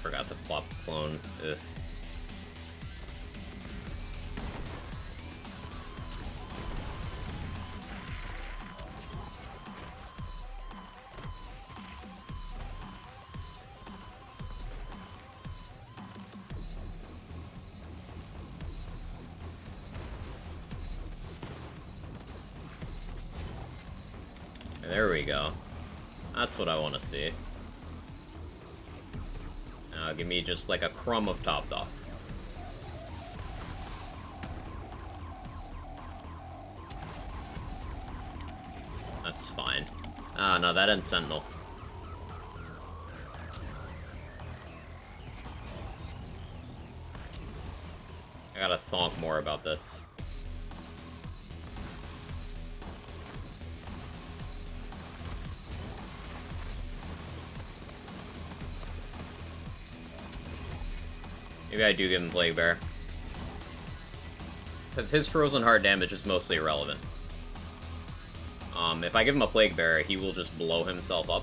Forgot to plop clone. Ugh. There we go. That's what I want to see. Now give me just like a crumb of Topped Off. That's fine. Ah, no, that ends Sentinel. I gotta thonk more about this. Maybe I do give him Plague Bear. Because his Frozen Heart damage is mostly irrelevant. If I give him a Plague Bear, he will just blow himself up.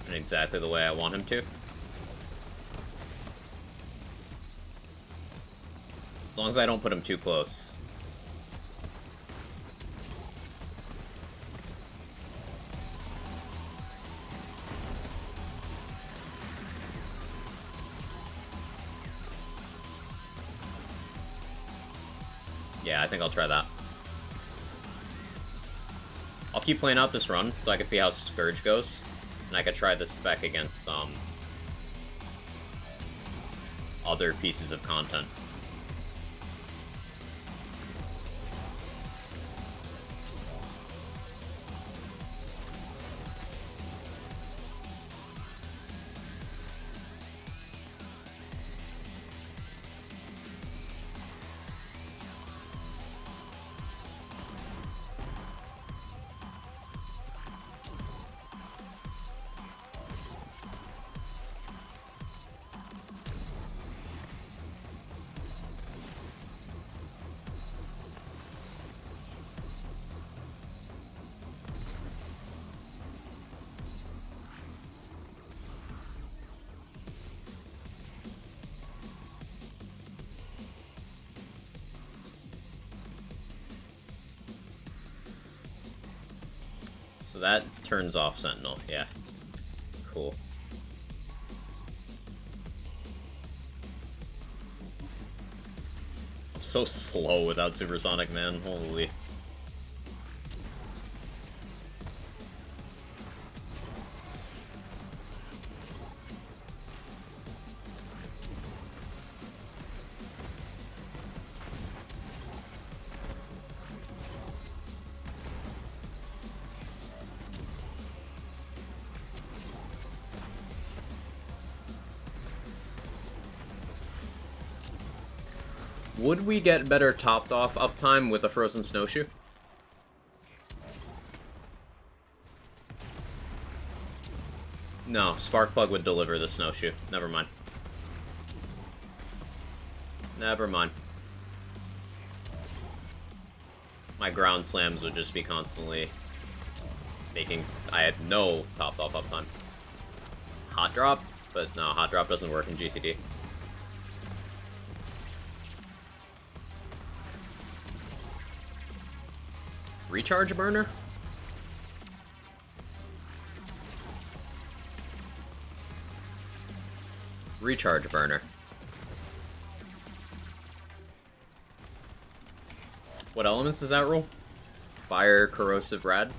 In exactly the way I want him to. As long as I don't put him too close. Yeah, I think I'll try that. I'll keep playing out this run, so I can see how Scourge goes. And I could try this spec against, other pieces of content. So that turns off Sentinel, yeah. Cool. So slow without Supersonic, man. Holy. Would we get better topped off uptime with a Frozen Snowshoe? No, Sparkplug would deliver the Snowshoe. Never mind. Never mind. My ground slams would just be constantly making... I had no topped off uptime. Hot Drop? But no, Hot Drop doesn't work in GTD. Recharge burner? Recharge burner. What elements does that roll? Fire, corrosive, rad?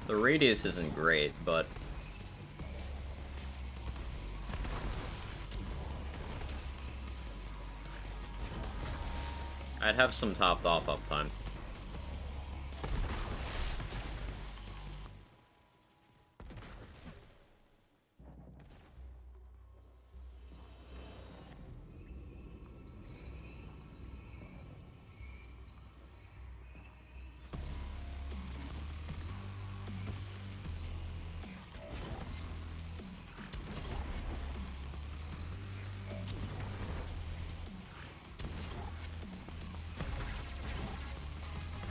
The radius isn't great, but... I'd have some topped off uptime.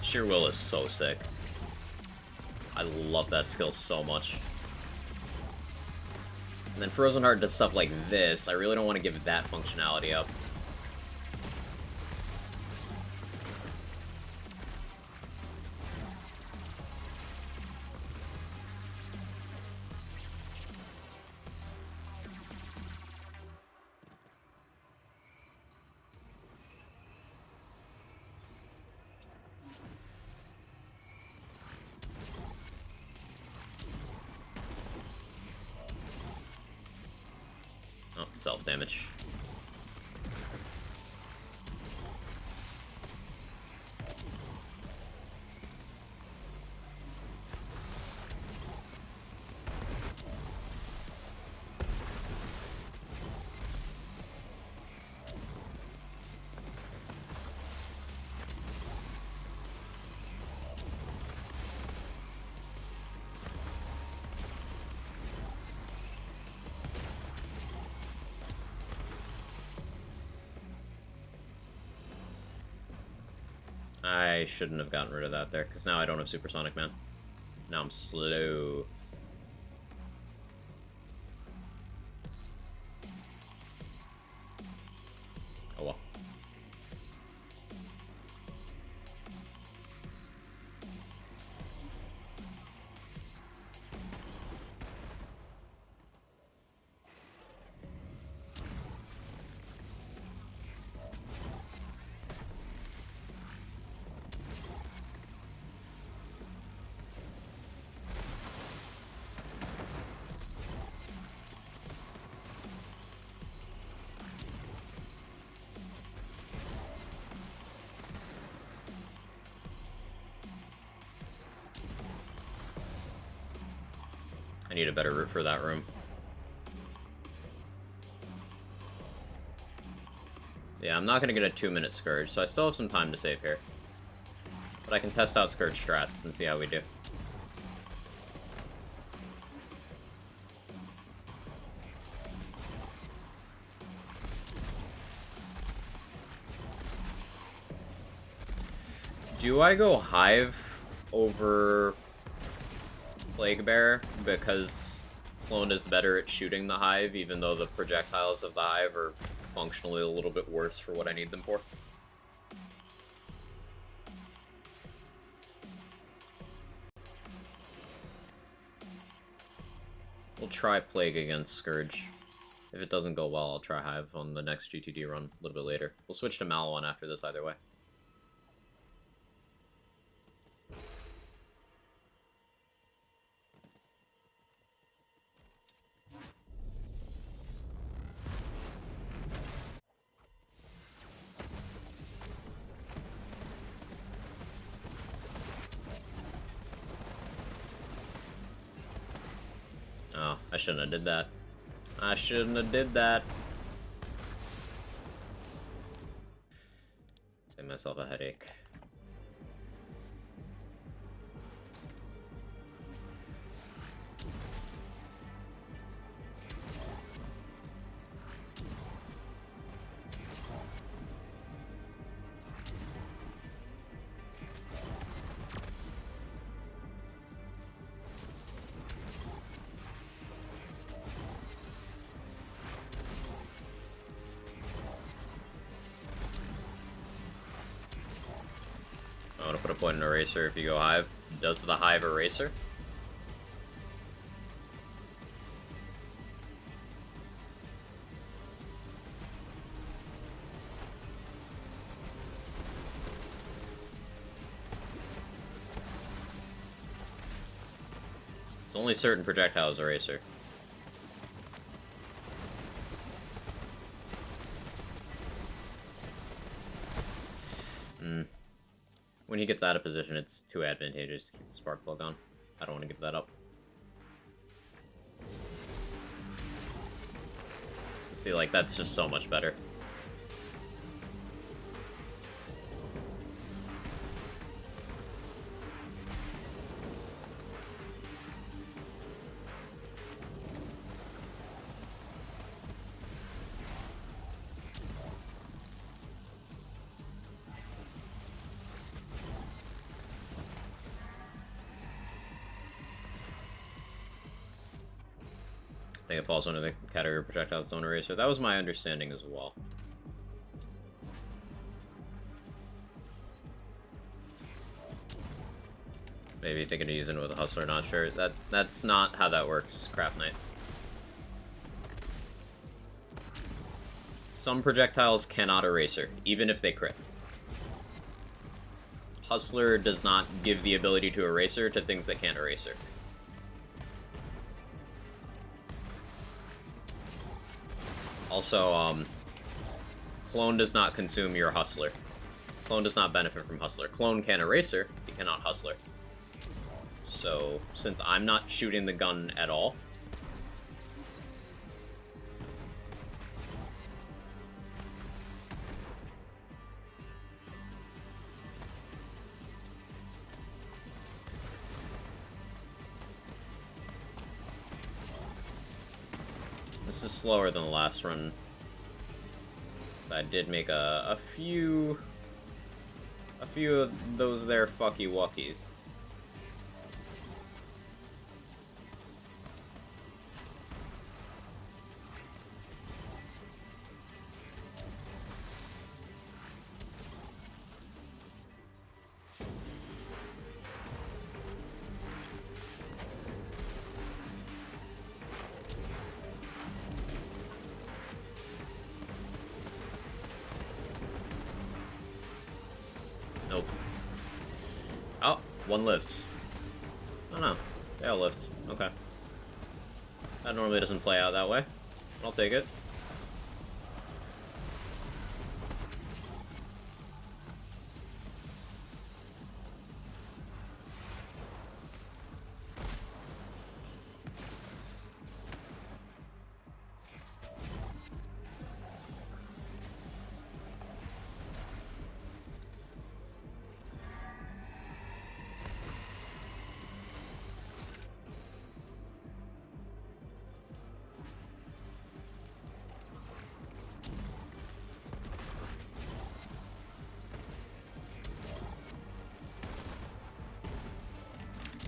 Sheer Will is so sick. I love that skill so much. And then Frozen Heart does stuff like this. I really don't want to give that functionality up. Oh, self-damage. I shouldn't have gotten rid of that there, because now I don't have Supersonic Man. Now I'm slow. Oh well. I need a better route for that room. Yeah, I'm not gonna get a 2-minute Scourge, so I still have some time to save here. But I can test out Scourge strats and see how we do. Do I go Hive over Plague Bearer because Clone is better at shooting the Hive, even though the projectiles of the Hive are functionally a little bit worse for what I need them for? We'll try Plague against Scourge. If it doesn't go well, I'll try Hive on the next GTD run a little bit later. We'll switch to Malwan after this either way. Oh, I shouldn't have did that. I shouldn't have did that. Save myself a headache. I want to put a point in Eraser if you go Hive. Does the Hive Eraser? It's only certain projectiles Eraser. When he gets out of position, it's too advantageous to keep the Spark Plug on. I don't want to give that up. See, like, that's just so much better. I think it falls under the category of projectiles don't eraser. That was my understanding as well. Maybe thinking of using it with a Hustler, not sure. That's not how that works, Craft Knight. Some projectiles cannot eraser, even if they crit. Hustler does not give the ability to eraser to things that can't eraser. Also, Clone does not consume your Hustler. Clone does not benefit from Hustler. Clone can eraser, he cannot Hustler. So, since I'm not shooting the gun at all, this is slower than the last run. So I did make a few of those there fucky wuckies. one lived. Oh no, they all lived. Okay. That normally doesn't play out that way. I'll take it.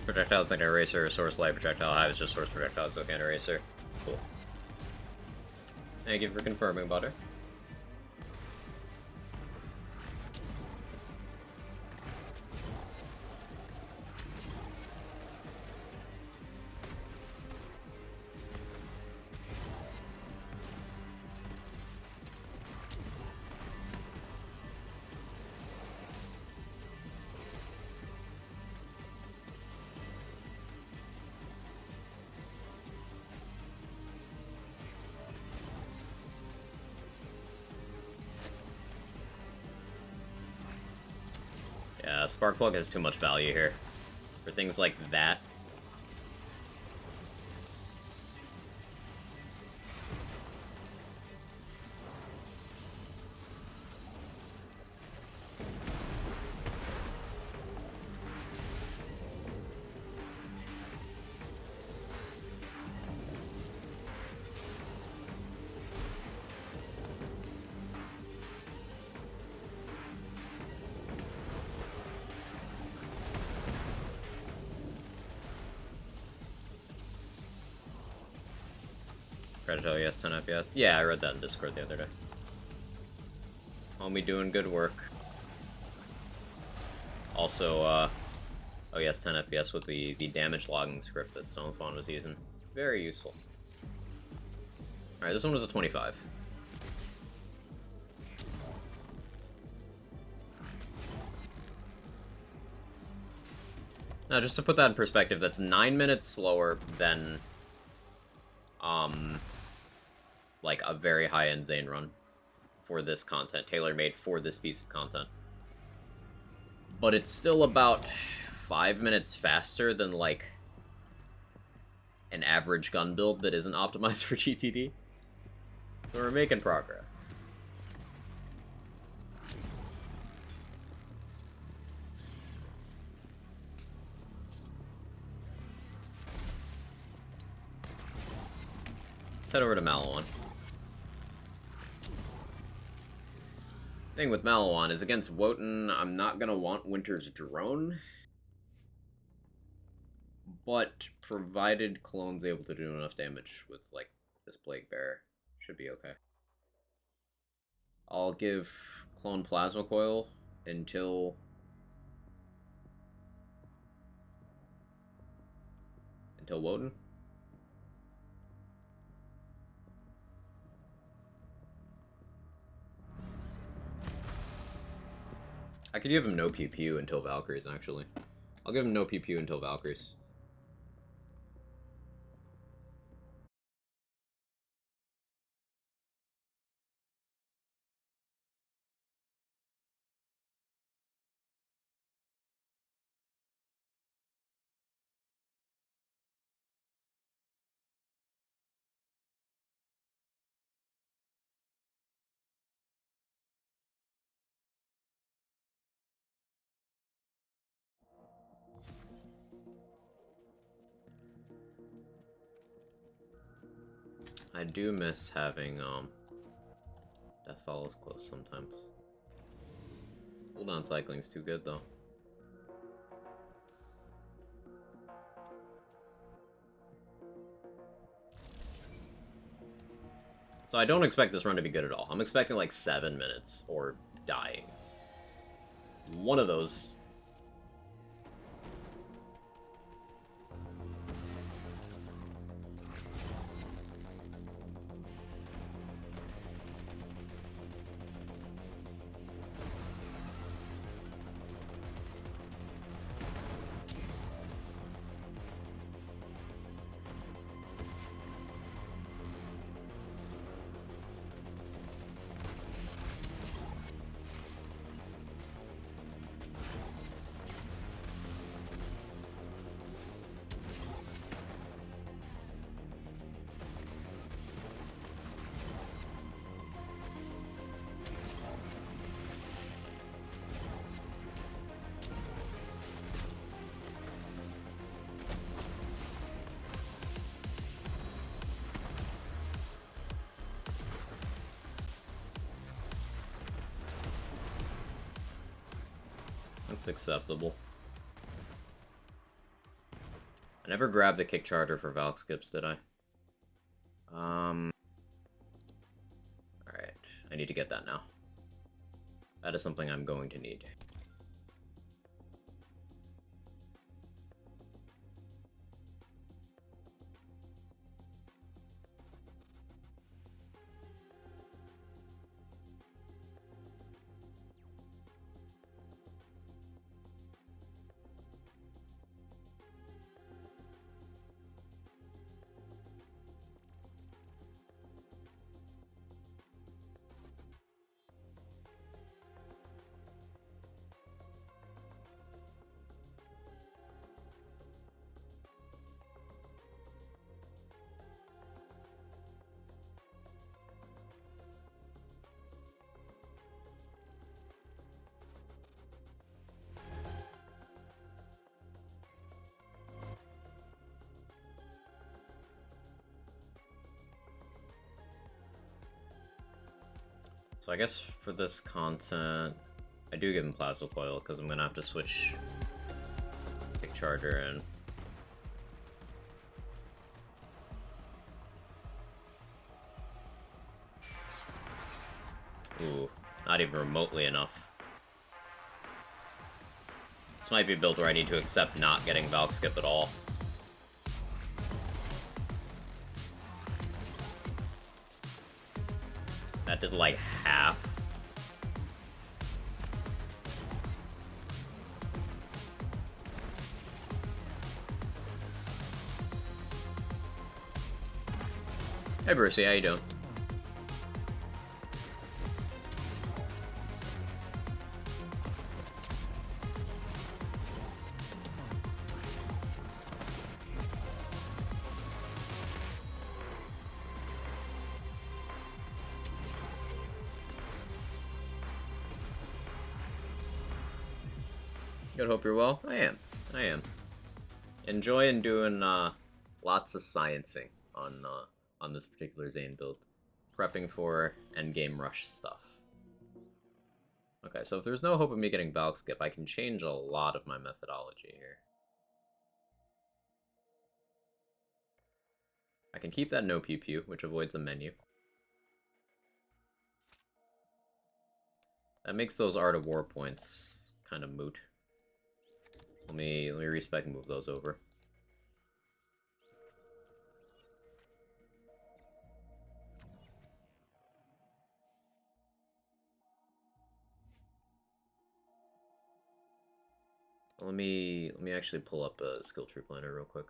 Projectiles like an eraser, source light projectile hive is just source projectiles, so can't eraser. Cool. Thank you for confirming, Butter. Yeah, Sparkplug has too much value here. For things like that. Predator, yes, 10 FPS. Yeah, I read that in Discord the other day. Homie doing good work. Also, oh yes, 10 FPS with the damage logging script that Stone Spawn was using. Very useful. Alright, this one was a 25. Now, just to put that in perspective, that's 9 minutes slower than, like a very high-end Zane run for this content, tailor-made for this piece of content. But it's still about 5 minutes faster than, like, an average gun build that isn't optimized for GTD. So we're making progress. Let's head over to Malawan. Thing with Malawan is against Wotan, I'm not gonna want Winter's Drone. But provided Clone's able to do enough damage with, like, this Plague Bearer, should be okay. I'll give Clone Plasma Coil until Wotan. I could give him no pew pew until Valkyries, actually. I'll give him no pew pew until Valkyries. I do miss having, Death Follows close sometimes. Cooldown cycling's too good, though. So I don't expect this run to be good at all. I'm expecting, like, 7 minutes, or dying. One of those... It's acceptable. I never grabbed the kick charger for Valk skips, did I? Alright. I need to get that now. That is something I'm going to need. So I guess for this content, I do give him Plasma Coil, because I'm going to have to switch kick charger in. Ooh, not even remotely enough. This might be a build where I need to accept not getting Valk Skip at all. That did like half. Hey Brucey, how you doing? Good, hope you're well. I am. Enjoying doing lots of sciencing on this particular Zane build. Prepping for endgame rush stuff. Okay, so if there's no hope of me getting Valk Skip, I can change a lot of my methodology here. I can keep that no pew pew, which avoids the menu. That makes those Art of War points kind of moot. Let me respec and move those over. Let me actually pull up a skill tree planner real quick.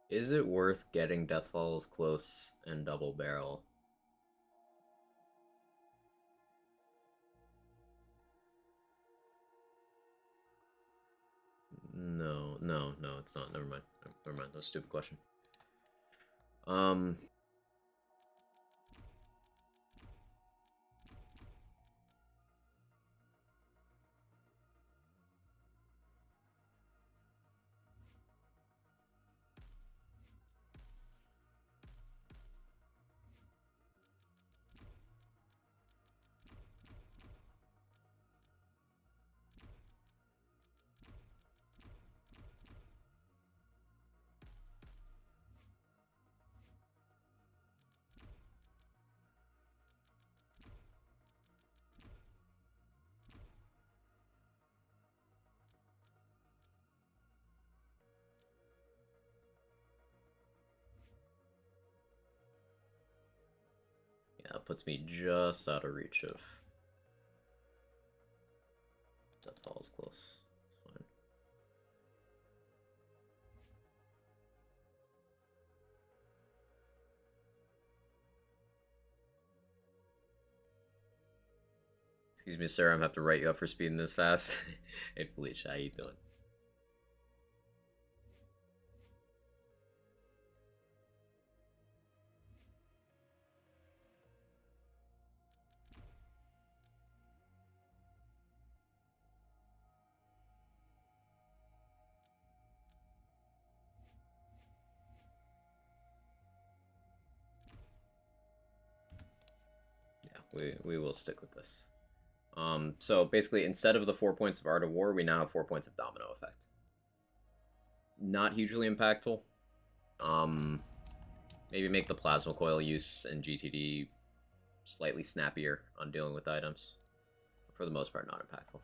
Is it worth getting Deathfalls close and double barrel? No, it's not. Never mind. Never mind. That's a stupid question. Yeah, it puts me just out of reach of Deathfalls close. It's fine. Excuse me, sir. I'm gonna have to write you up for speeding this fast. Hey, Felicia, how you doing? Yeah, we will stick with this. So basically, instead of the 4 points of Art of War, we now have 4 points of Domino Effect. Not hugely impactful. Maybe make the Plasma Coil use and GTD slightly snappier on dealing with items. For the most part, not impactful.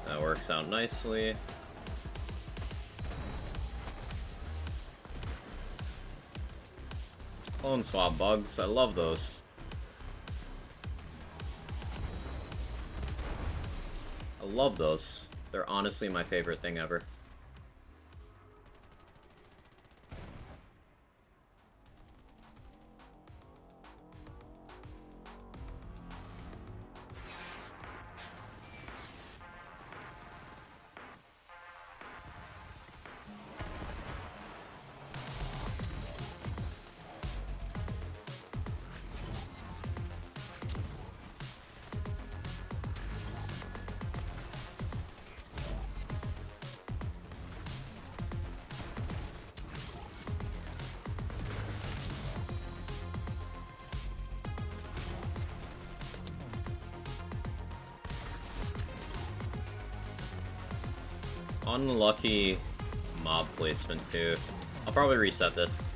That works out nicely. Clone swap bugs, I love those. I love those. They're honestly my favorite thing ever. Unlucky mob placement too. I'll probably reset this.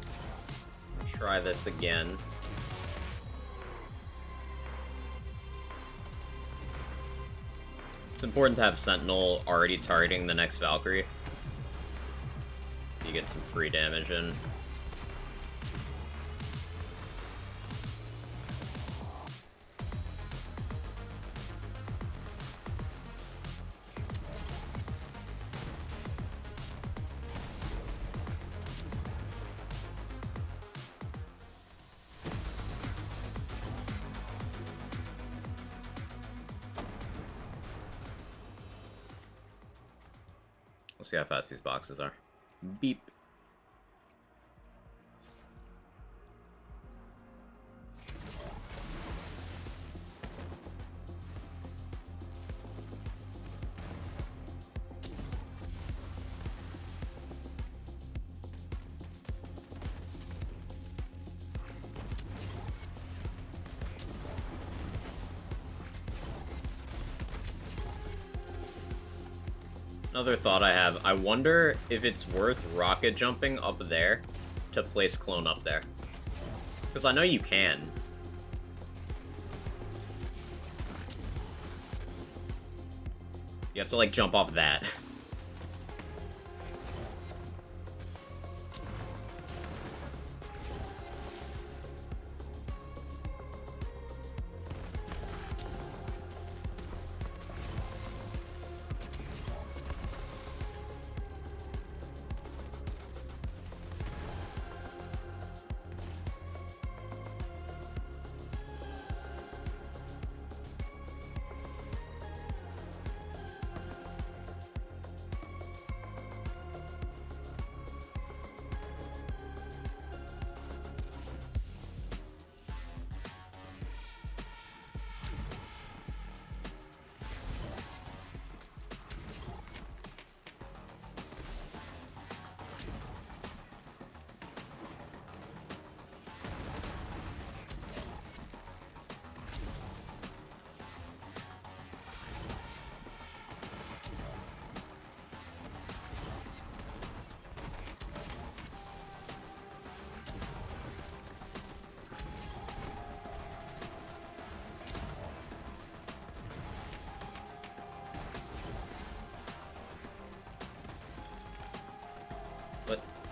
Try this again. It's important to have Sentinel already targeting the next Valkyrie. You get some free damage in. We'll see how fast these boxes are. Beep. Another thought I have, I wonder if it's worth rocket jumping up there to place clone up there. Because I know you can. You have to like jump off that.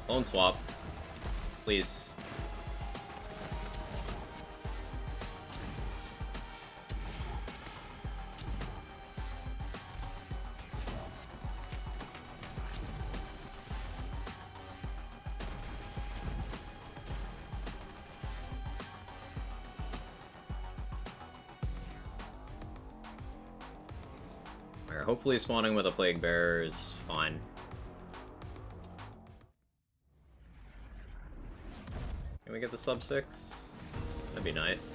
Clone swap. Please. Alright, hopefully spawning with a Plague Bearer is fine. Can we get the sub 6? That'd be nice.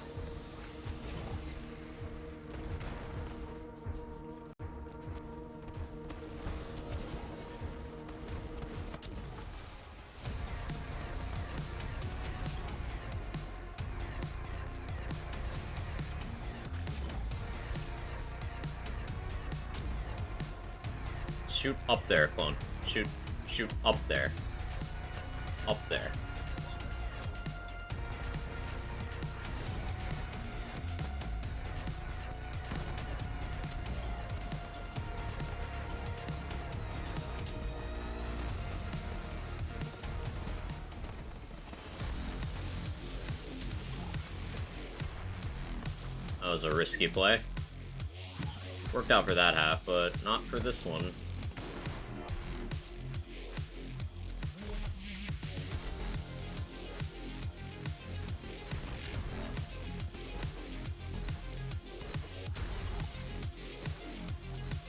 Shoot up there, clone. Shoot up there. Up there. That was a risky play. Worked out for that half, but not for this one.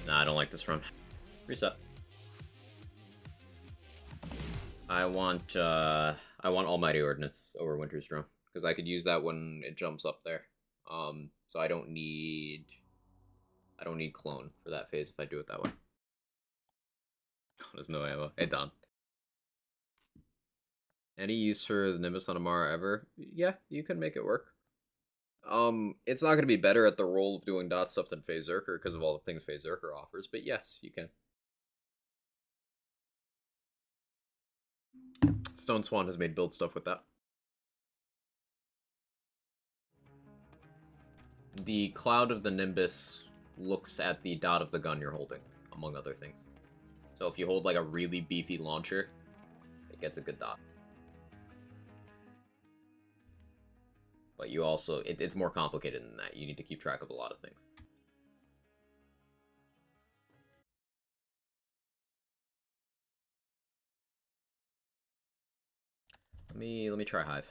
Nah, I don't like this run. Reset. I want Almighty Ordnance over Winter's Drum, because I could use that when it jumps up there. So I don't need Clone for that phase if I do it that way. There's no ammo. Hey, Don. Any use for the Nimbus on Amara ever? Yeah, you can make it work. It's not going to be better at the role of doing dot stuff than Phase Zerker because of all the things Phase Zerker offers, but yes, you can. Stone Swan has made build stuff with that. The cloud of the Nimbus looks at the dot of the gun you're holding, among other things. So if you hold like a really beefy launcher, it gets a good dot. But you also, it's more complicated than that. You need to keep track of a lot of things. Let me try Hive.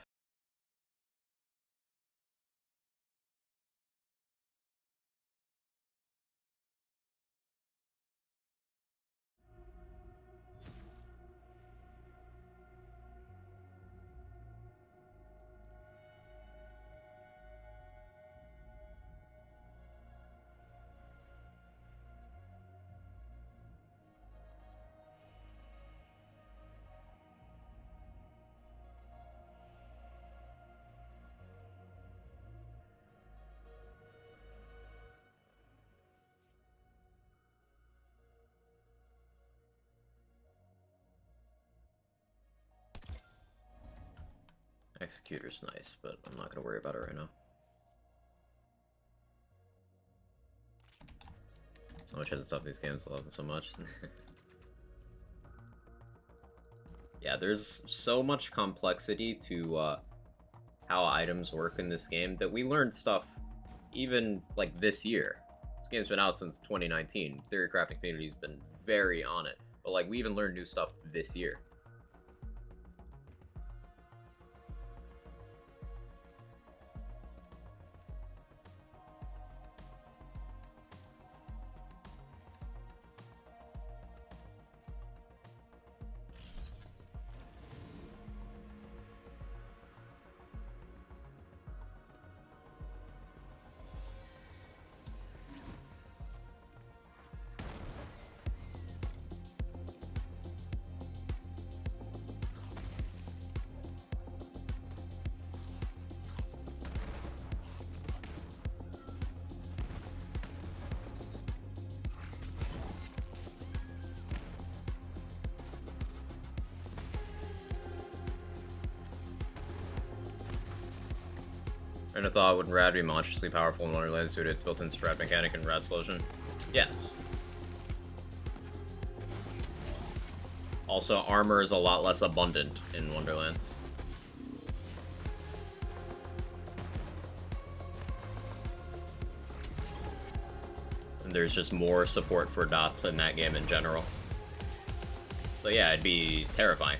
Executor's nice, but I'm not going to worry about it right now. So much head stuff in these games, I love them so much. Yeah, there's so much complexity to how items work in this game that we learned stuff even like this year. This game's been out since 2019. Theory crafting community's been very on it, but like we even learned new stuff this year. And I thought, would Rad be monstrously powerful in one related to its built-in strat mechanic and Rad explosion? Yes. Also, armor is a lot less abundant in Wonderlands. And there's just more support for dots in that game in general. So yeah, it'd be terrifying.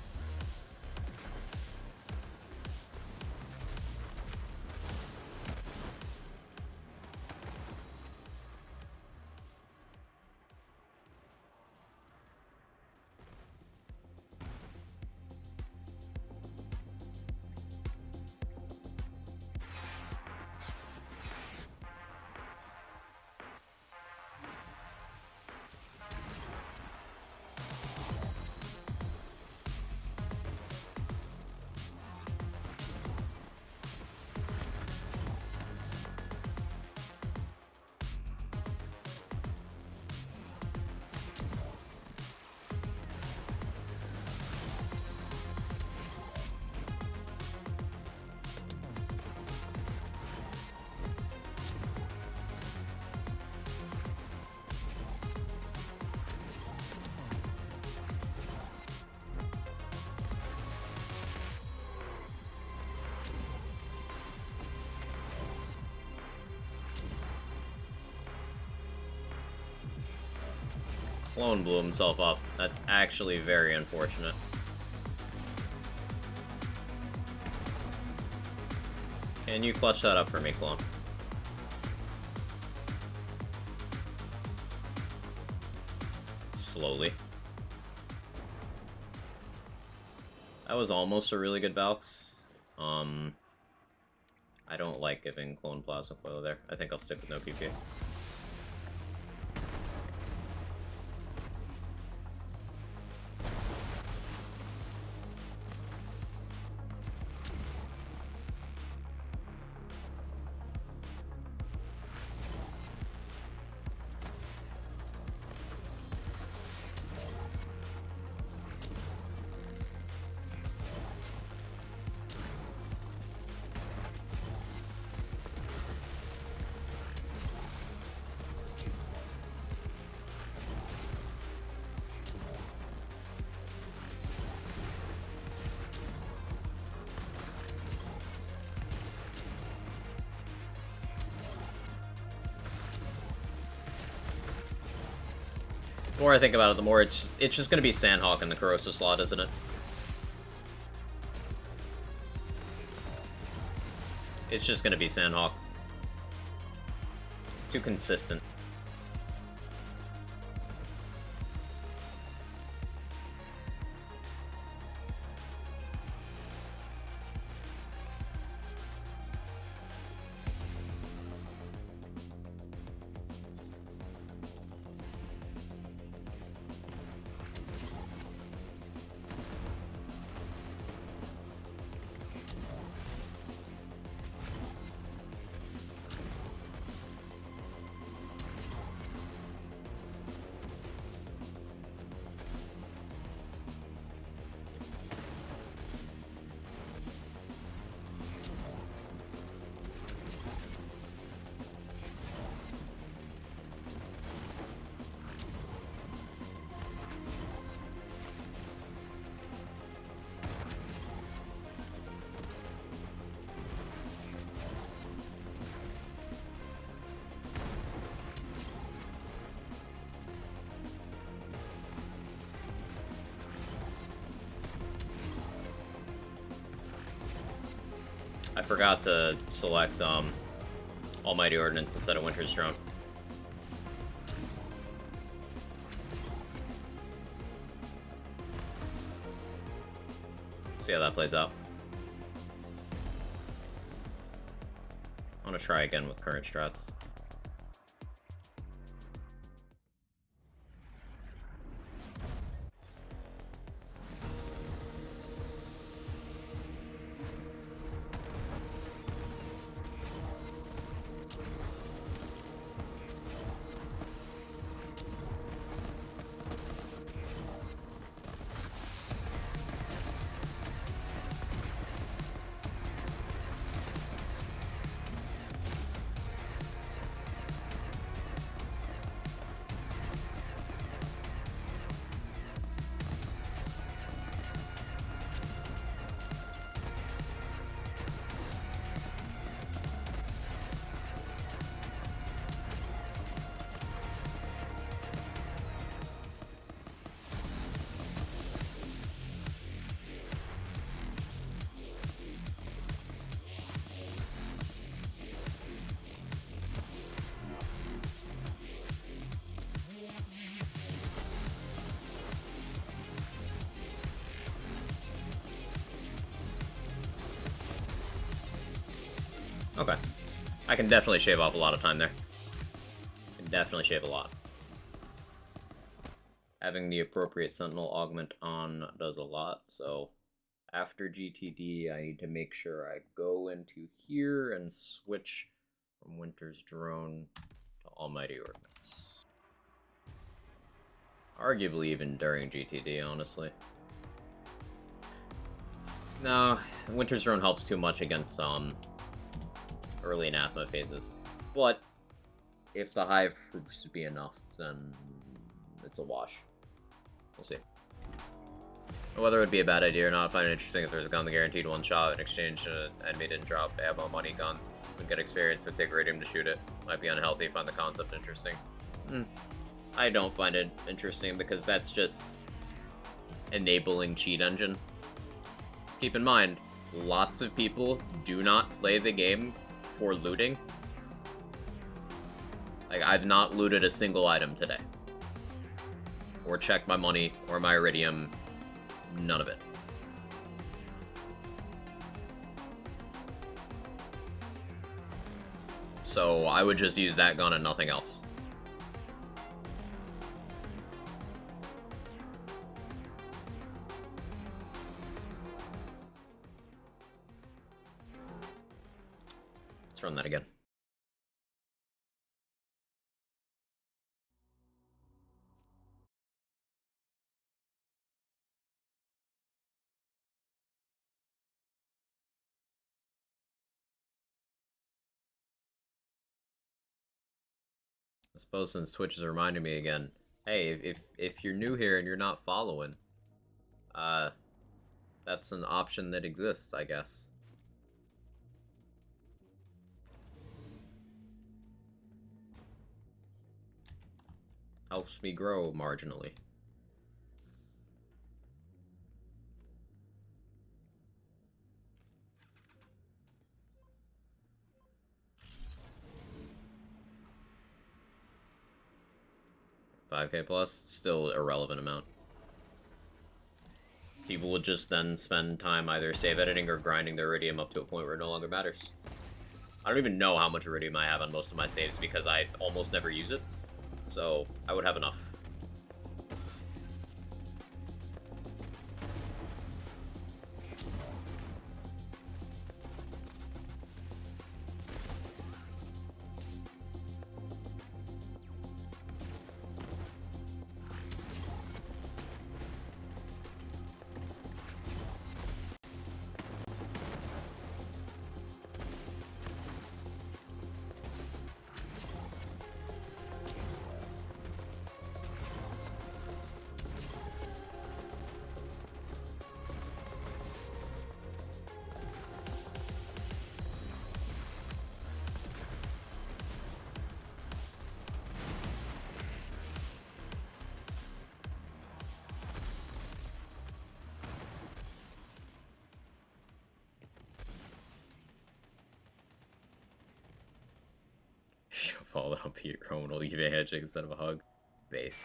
Clone blew himself up. That's actually very unfortunate. Can you clutch that up for me, Clone? Slowly. That was almost a really good Valks. I don't like giving Clone Plasma Coil there. I think I'll stick with no PP. The more I think about it, the more it's just gonna be Sandhawk in the corrosive slot, isn't it? It's just gonna be Sandhawk. It's too consistent. I forgot to select Almighty Ordnance instead of Winter's Drone. See how that plays out. I want to try again with current strats. Okay. I can definitely shave off a lot of time there. Can definitely shave a lot. Having the appropriate Sentinel augment on does a lot, so after GTD, I need to make sure I go into here and switch from Winter's Drone to Almighty Ordnance. Arguably even during GTD, honestly. No, Winter's Drone helps too much against early anathema phases. But if the hive proves to be enough, then it's a wash. We'll see. Whether it would be a bad idea or not, I find it interesting if there's a gun that guaranteed one shot in exchange enemy didn't drop ammo, money, guns. Would get experience, would take iridium to shoot it. Might be unhealthy, find the concept interesting. I don't find it interesting because that's just enabling cheat engine. Just keep in mind, lots of people do not play the game for looting. Like, I've not looted a single item today. Or checked my money, or my iridium. None of it. So I would just use that gun and nothing else. Let's run that again. I suppose since Twitch is reminding me again, hey, if you're new here and you're not following, that's an option that exists, I guess. Helps me grow marginally. $5K plus, still irrelevant amount. People would just then spend time either save editing or grinding their iridium up to a point where it no longer matters. I don't even know how much iridium I have on most of my saves because I almost never use it. So I would have enough. Fall down, Pete Roman will give you a handshake instead of a hug. Based.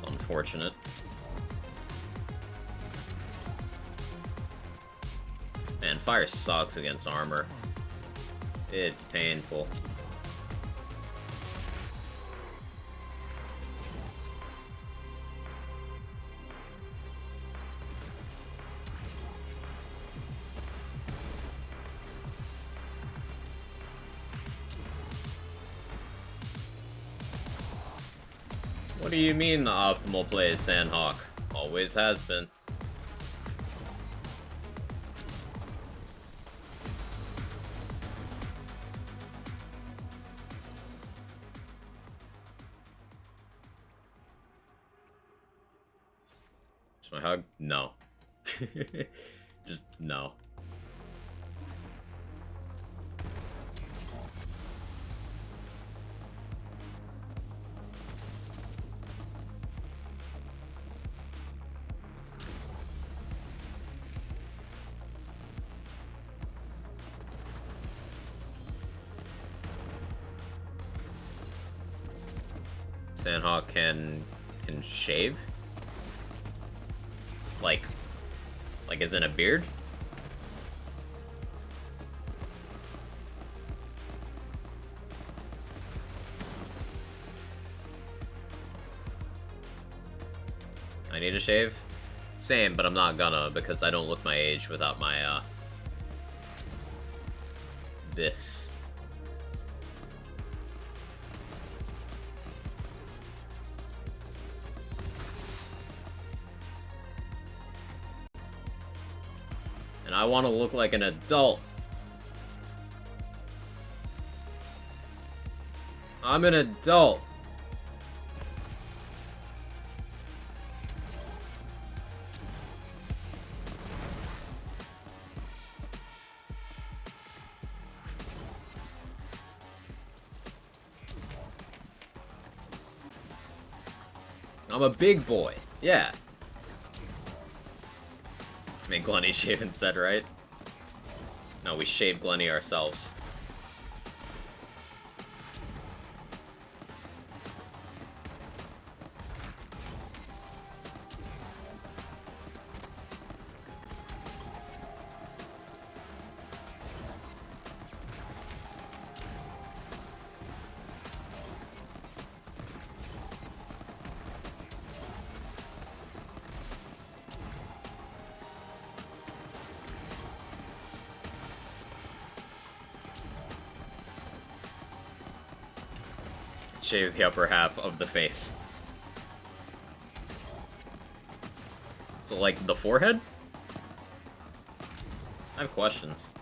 Unfortunate. Man, fire sucks against armor. It's painful. What do you mean the optimal play is Sandhawk? Always has been. Just my hug? No. Just no. Sandhawk can shave? Like as in a beard? I need a shave? Same, but I'm not gonna, because I don't look my age without my, this. And I want to look like an adult. I'm an adult. I'm a big boy. Yeah. I mean, Glenny shave instead, right? No, we shave Glenny ourselves. Shave the upper half of the face. So, like, the forehead? I have questions.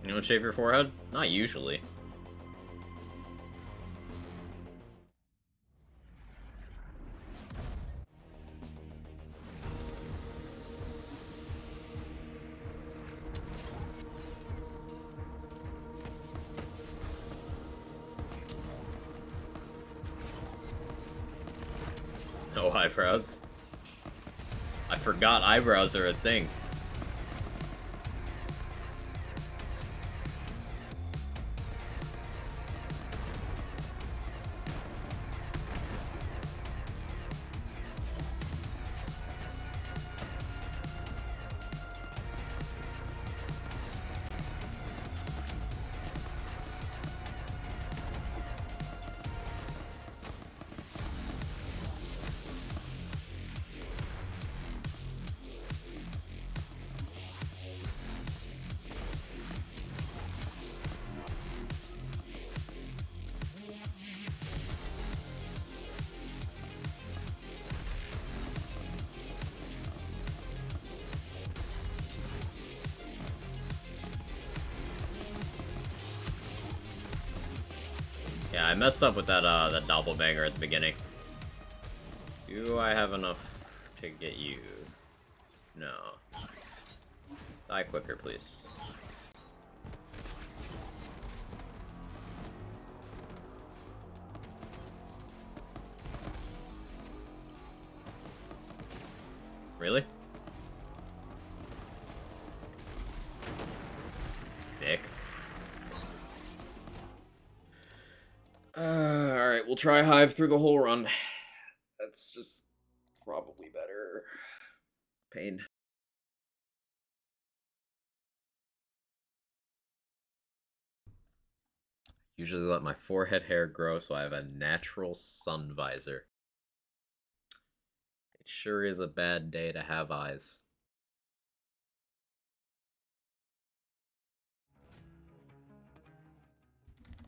You don't shave your forehead? Not usually. No eyebrows. I forgot eyebrows are a thing. Yeah, I messed up with that that doppelbanger at the beginning. Do I have enough to get you? No. Die quicker, please. Really? Dick. Alright, we'll try Hive through the whole run. That's just probably better. Pain. Usually let my forehead hair grow so I have a natural sun visor. It sure is a bad day to have eyes.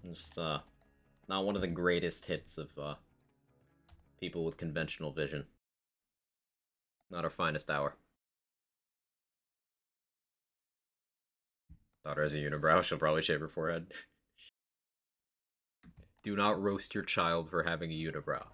Just, not one of the greatest hits of, people with conventional vision. Not our finest hour. Daughter has a unibrow, she'll probably shave her forehead. Do not roast your child for having a unibrow.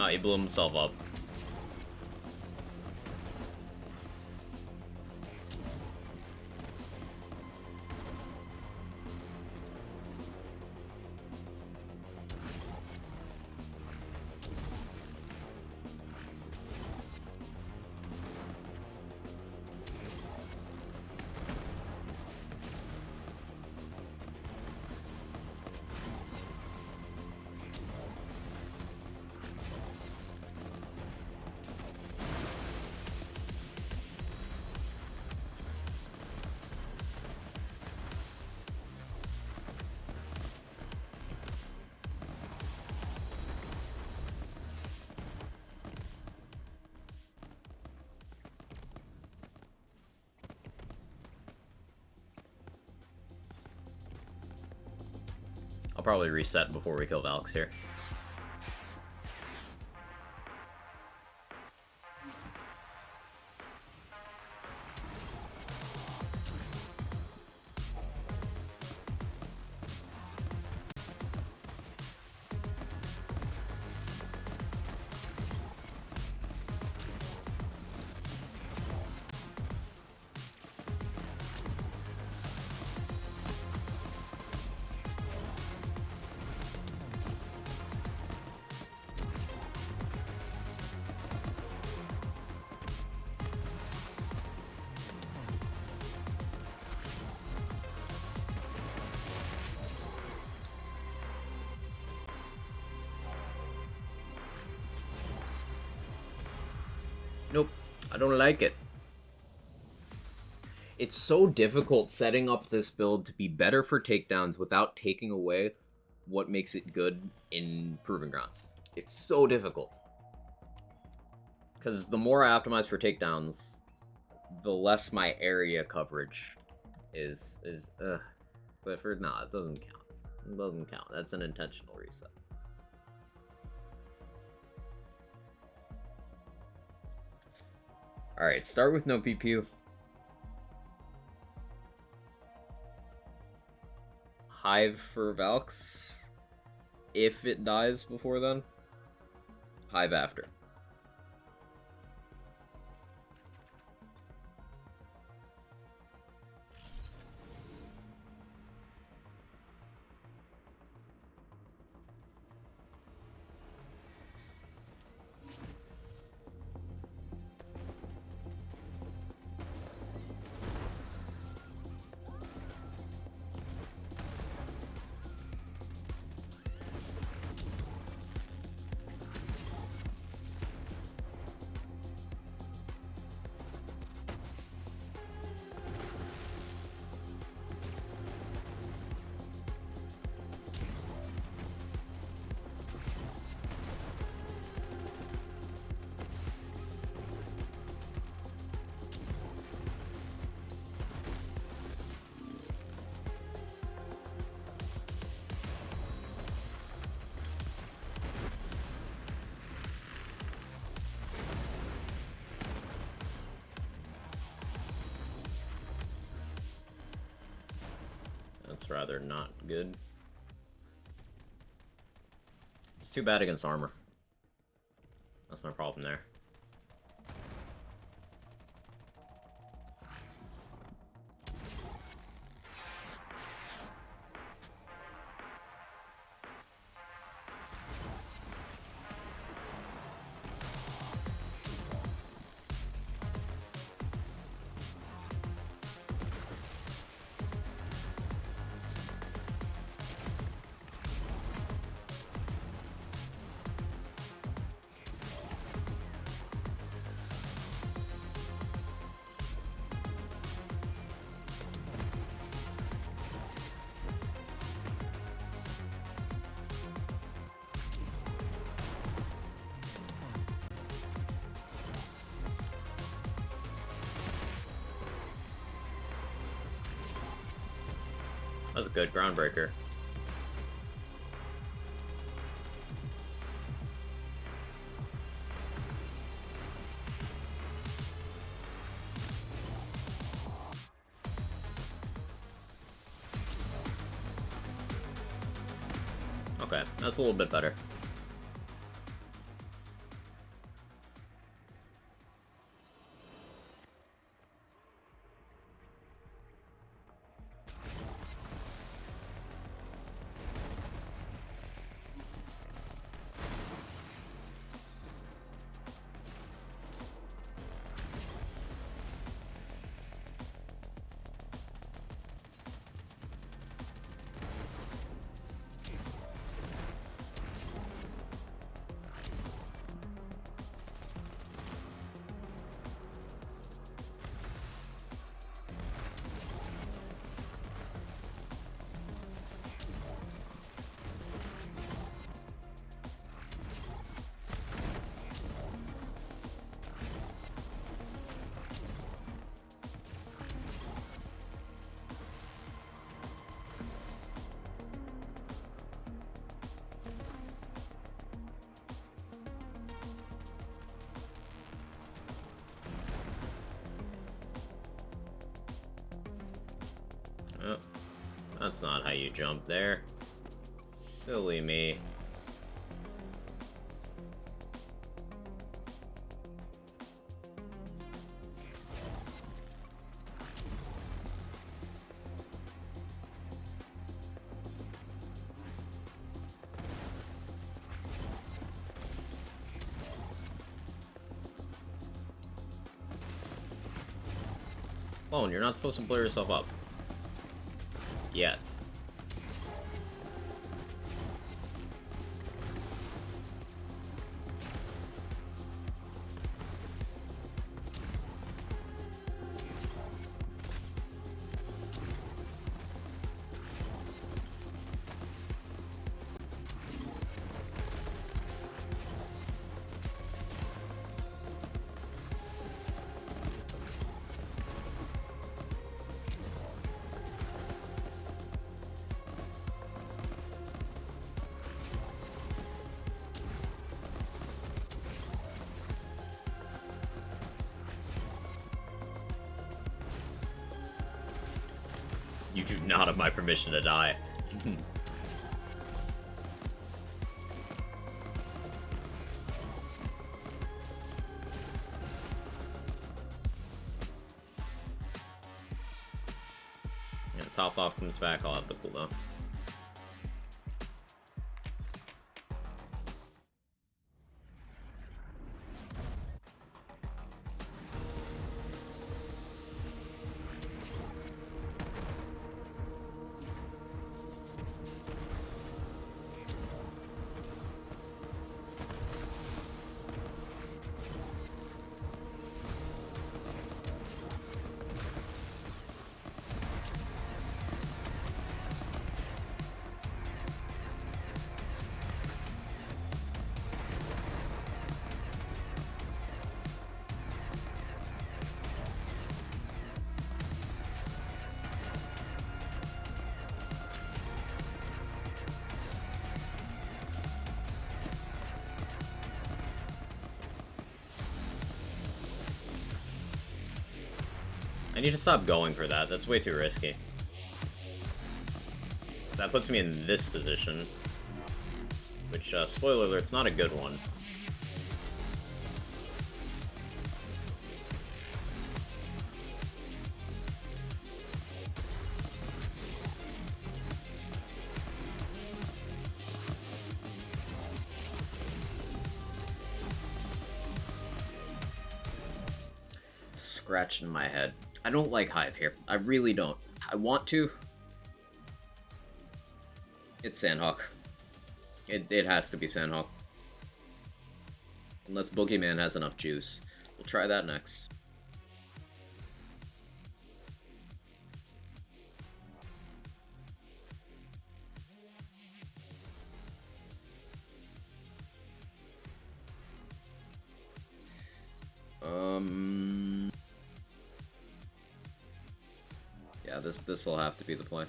Oh, he blew himself up. I'll probably reset before we kill Valks here. Nope, I don't like it. It's so difficult setting up this build to be better for takedowns without taking away what makes it good in Proving Grounds. It's so difficult. Because the more I optimize for takedowns, the less my area coverage is Clifford, nah, it doesn't count. It doesn't count. That's an intentional reset. Alright, start with no PPU. Hive for Valks. If it dies before then, Hive after. That's rather not good. It's too bad against armor. That's my problem there. That's a good groundbreaker. Okay, that's a little bit better. Oh, that's not how you jump there. Silly me. Clone, you're not supposed to blow yourself up. Yet. You do not have my permission to die. Yeah, top off comes back, I'll have the cooldown. I need to stop going for that. That's way too risky. That puts me in this position. Which, spoiler alert, it's not a good one. Scratching my head. I don't like Hive here. I really don't. I want to. It's Sandhawk. It has to be Sandhawk. Unless Boogeyman has enough juice. We'll try that next. Yeah, this will have to be the play.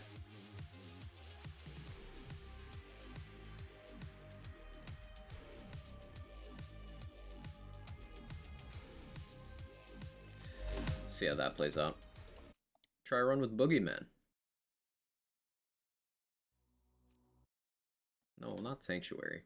See how that plays out. Try a run with Boogeyman. No, not Sanctuary.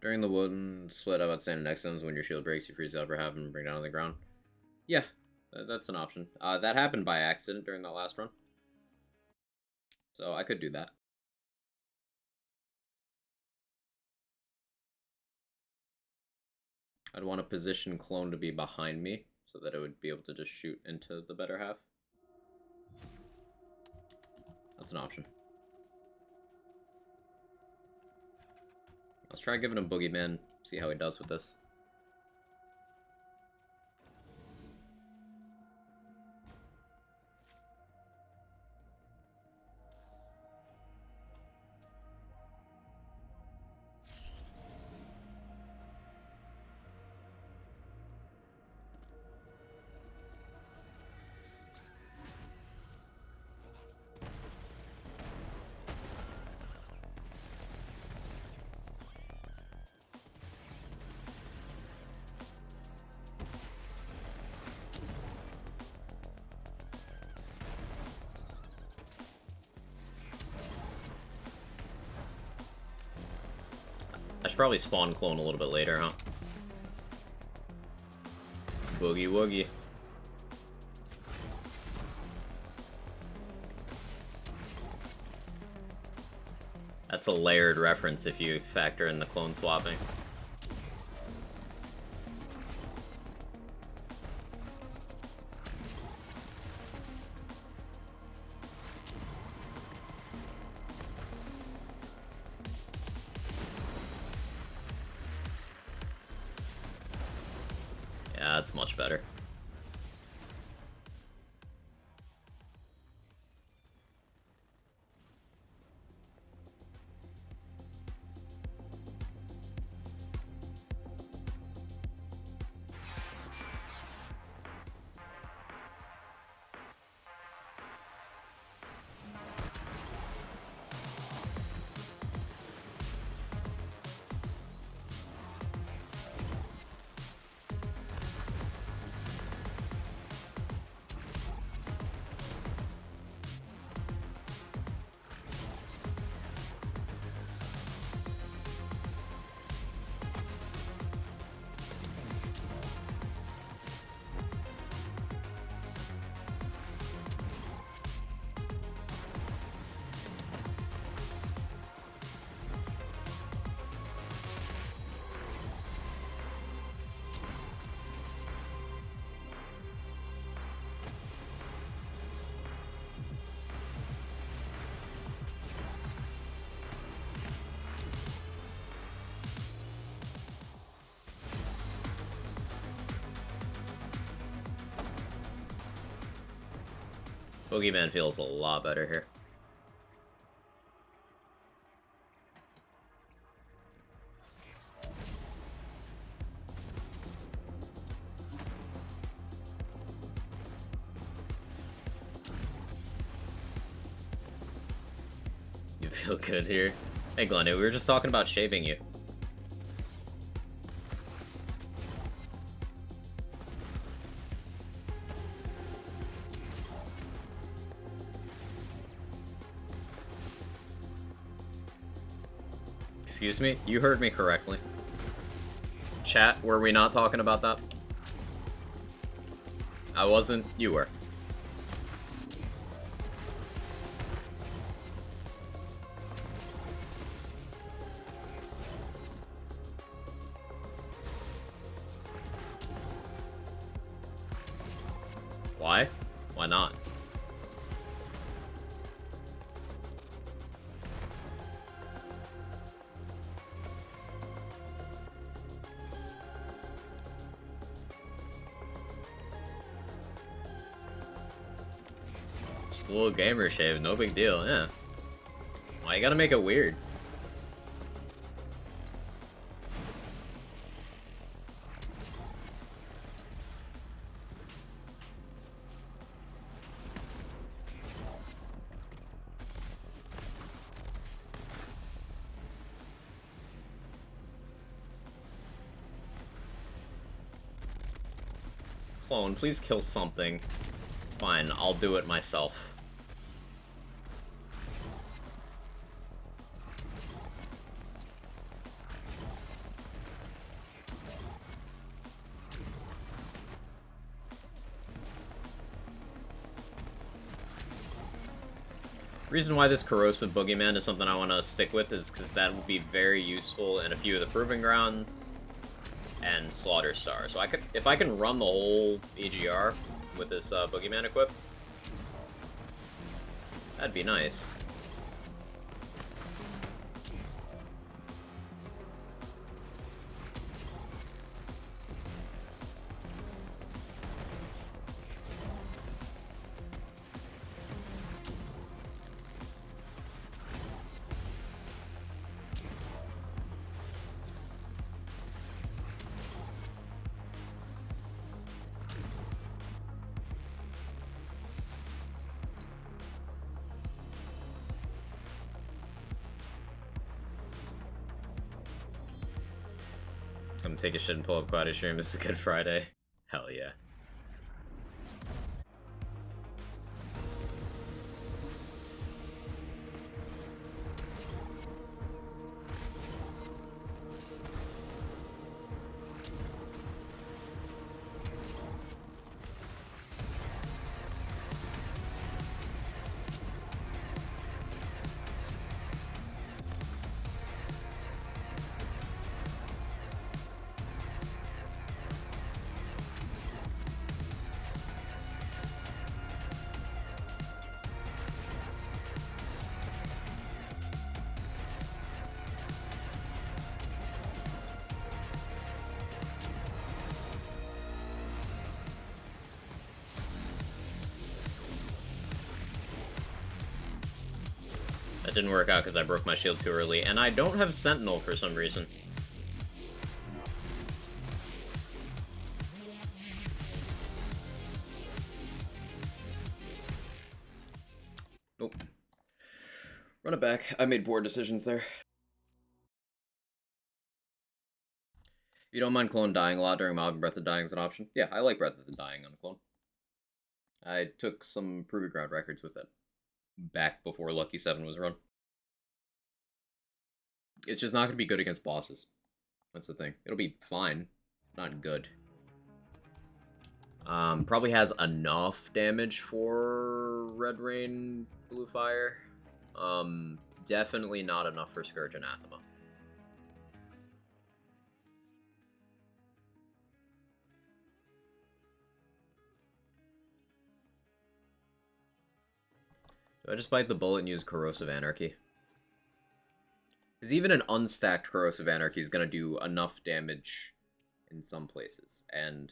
During the wooden split about standing next to them, when your shield breaks, you freeze out for half and bring down on the ground. Yeah, that's an option. That happened by accident during that last run. So I could do that. I'd want to position Clone to be behind me so that it would be able to just shoot into the better half. That's an option. Let's try giving him Boogeyman, see how he does with this. should probably spawn clone a little bit later, huh? Boogie woogie. That's a layered reference if you factor in the clone swapping. Yeah, that's much better. Boogeyman feels a lot better here. You feel good here? Hey Glenda, we were just talking about shaving you. Excuse me? You heard me correctly. Chat, were we not talking about that? I wasn't. You were. Why? Why not? Just a little gamer shave, no big deal, yeah. Why you gotta make it weird? Clone, please kill something. Fine, I'll do it myself. The reason why this Corrosive Boogeyman is something I want to stick with is because that will be very useful in a few of the Proving Grounds and Slaughter Star. So if I can run the whole EGR with this Boogeyman equipped, that'd be nice. Come take a shit and pull up quad stream. This is a good Friday. Hell yeah. That didn't work out because I broke my shield too early, and I don't have Sentinel for some reason. Nope. Run it back. I made poor decisions there. You don't mind clone dying a lot during mob, Breath of Dying as an option? Yeah, I like Breath of the Dying on a clone. I took some Proving Ground records with it back before Lucky 7 was run. It's just not going to be good against bosses. That's the thing. It'll be fine, not good. Probably has enough damage for Red Rain, Blue Fire. Definitely not enough for Scourge Anathema. Do I just bite the bullet and use Corrosive Anarchy? Because even an unstacked Corrosive Anarchy is going to do enough damage in some places. And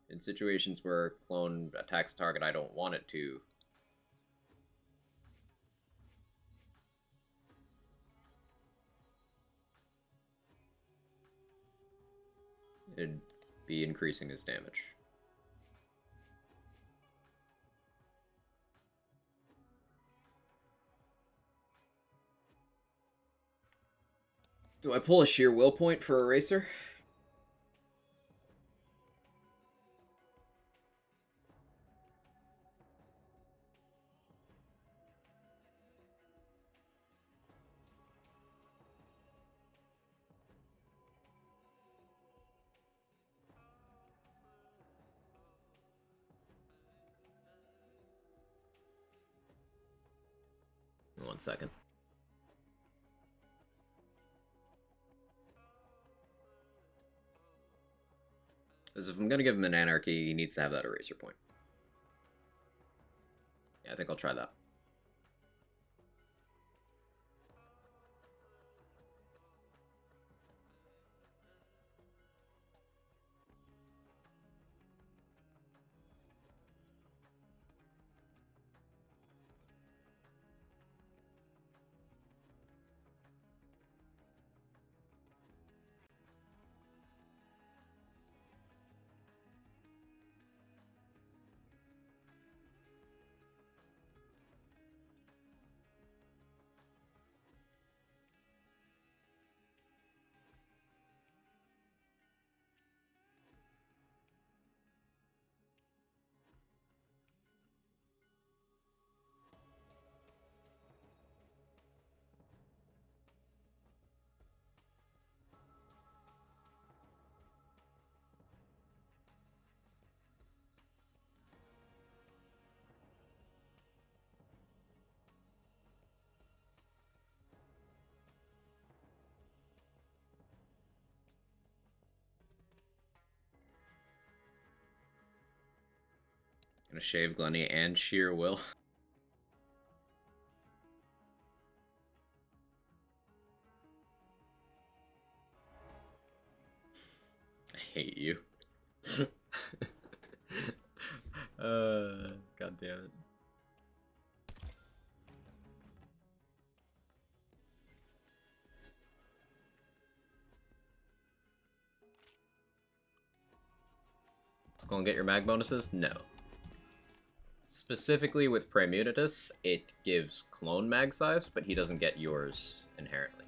in situations where clone attacks a target I don't want it to, it'd be increasing his damage. Do I pull a sheer will point for Eraser? One second. Because if I'm going to give him an Anarchy, he needs to have that Eraser point. Yeah, I think I'll try that. Gonna shave Glenny and sheer will. I hate you. God damn it. Let's go and get your mag bonuses? No. Specifically with Praemunitus, it gives clone mag size, but he doesn't get yours inherently.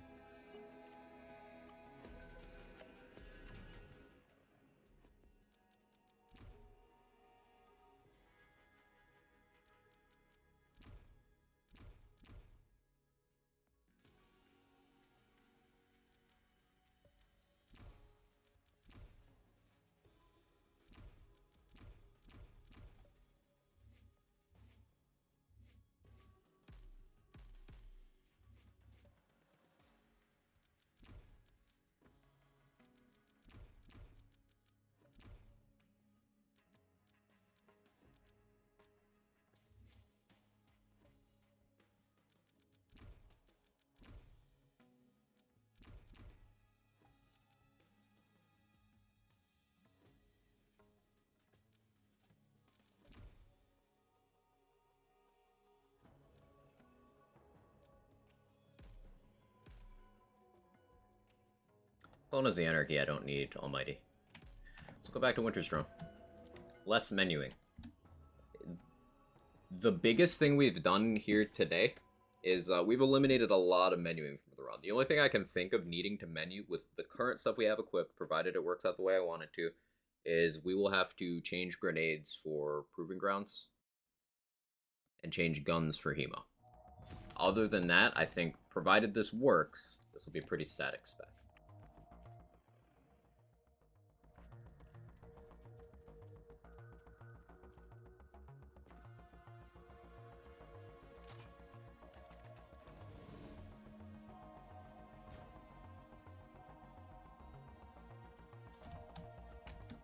Clone is the Anarchy I don't need, Almighty. Let's go back to Winter's Throne. Less menuing. The biggest thing we've done here today is we've eliminated a lot of menuing from the run. The only thing I can think of needing to menu with the current stuff we have equipped, provided it works out the way I want it to, is we will have to change grenades for Proving Grounds and change guns for Hemo. Other than that, I think, provided this works, this will be pretty static spec.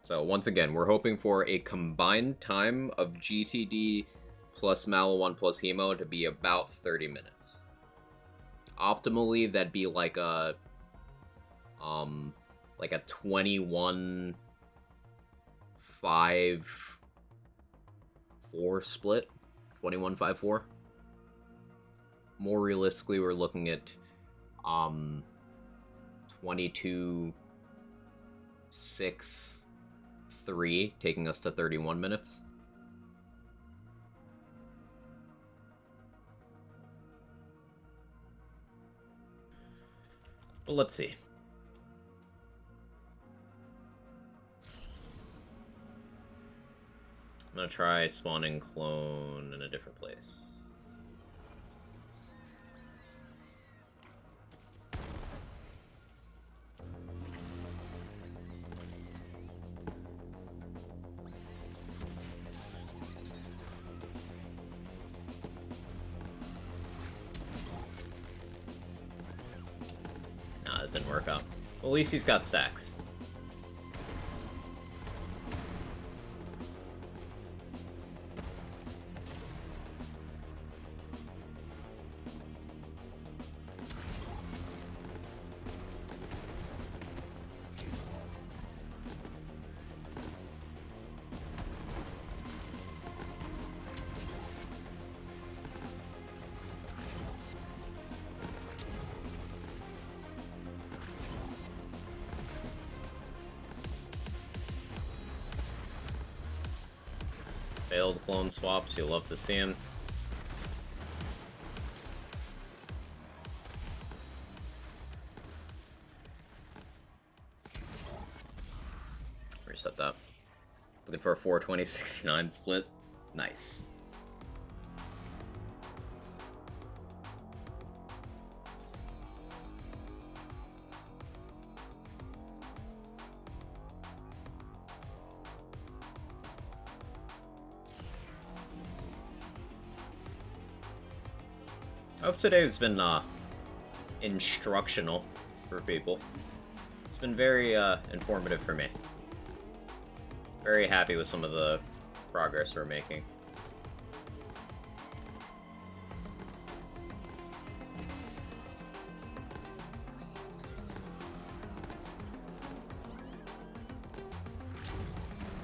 So once again, we're hoping for a combined time of GTD plus Malo 1 plus Hemo to be about 30 minutes. Optimally, that'd be like a 21-5-4 split. 21-5-4. More realistically, we're looking at 22-6-3, taking us to 31 minutes. But let's see. I'm gonna try spawning clone in a different place. Nah, that didn't work out. Well, at least he's got stacks. Failed clone swaps, you'll love to see him. Reset that. Looking for a 420-69 split. Nice. I hope today has been instructional for people. It's been very informative for me. Very happy with some of the progress we're making.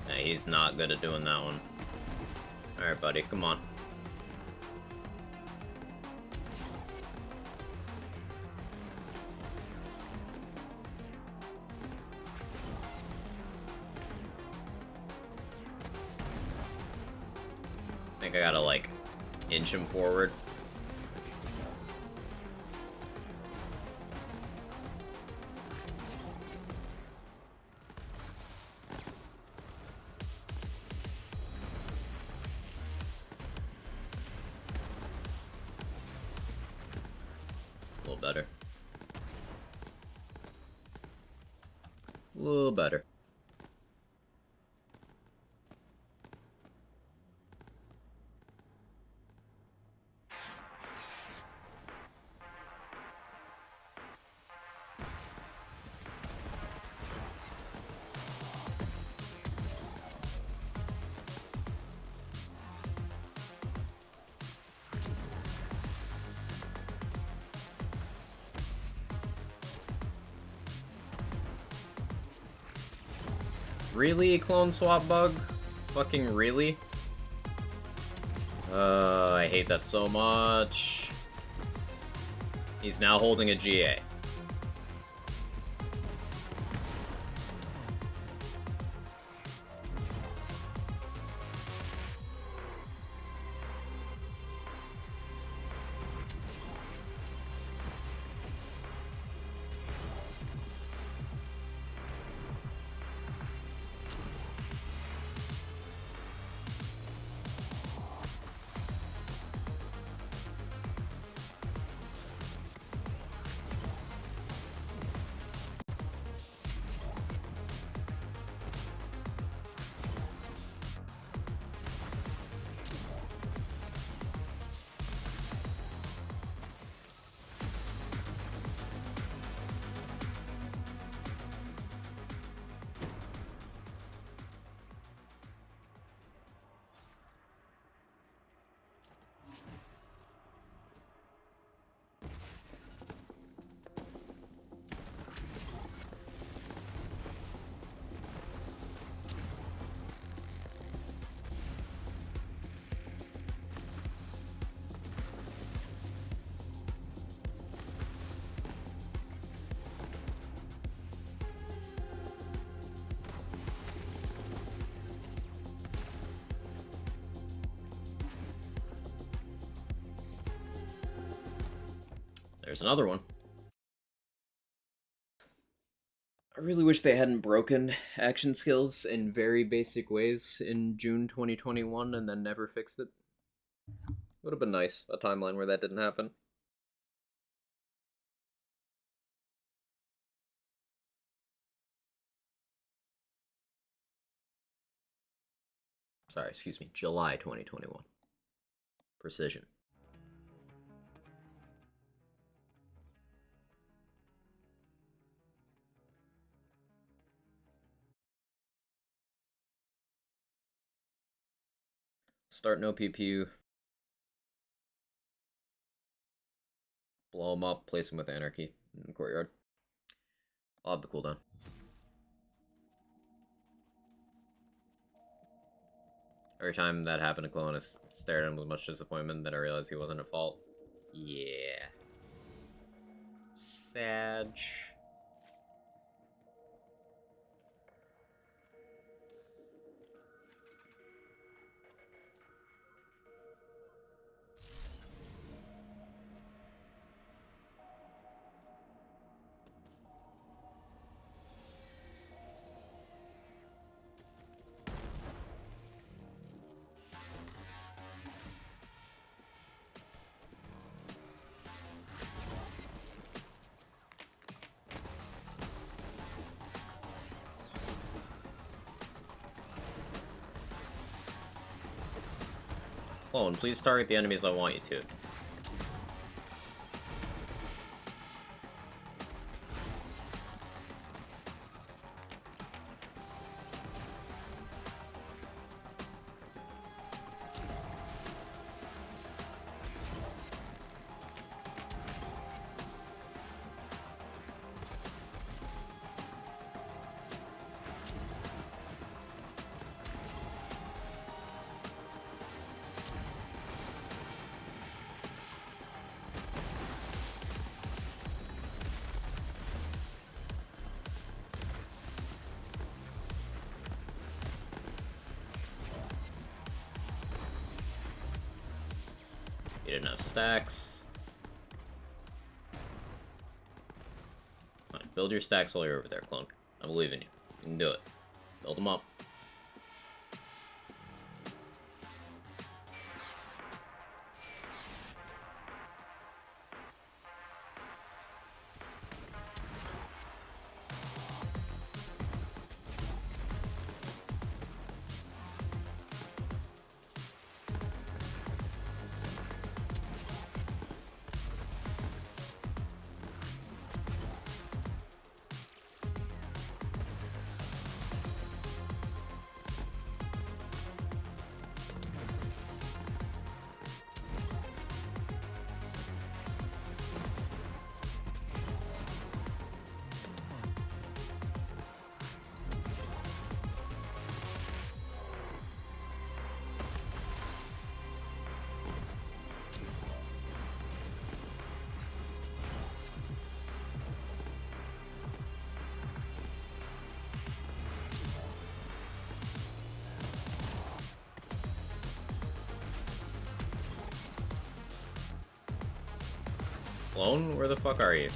Nah, he's not good at doing that one. Alright, buddy, come on. I think I gotta, like, inch him forward. A little better. A little better. Really, clone swap bug? Fucking really? I hate that so much. He's now holding a GA. There's another one. I really wish they hadn't broken action skills in very basic ways in June 2021 and then never fixed it. Would have been nice, a timeline where that didn't happen. Sorry, excuse me, July 2021. Precision. Start no PPU. Blow him up, place him with Anarchy in the courtyard. I'll have the cooldown. Every time that happened to Clone, I stared at him with much disappointment, then I realized he wasn't at fault. Yeah. Sag. Clone, please target the enemies I want you to. You didn't have stacks. Come on, build your stacks while you're over there, Clone. I believe in you. You can do it. Build them up. Clone? Where the fuck are you?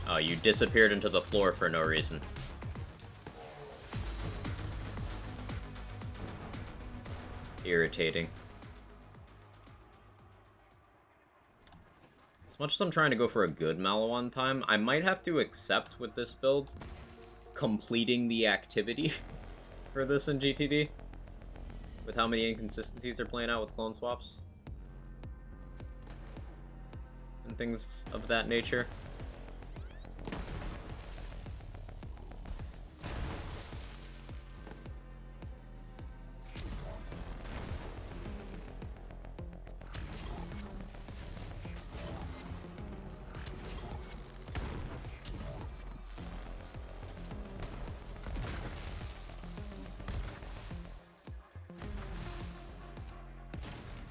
Oh, you disappeared into the floor for no reason. Irritating. As much as I'm trying to go for a good Malawan time, I might have to accept with this build completing the activity for this in GTD. With how many inconsistencies are playing out with clone swaps. And things of that nature.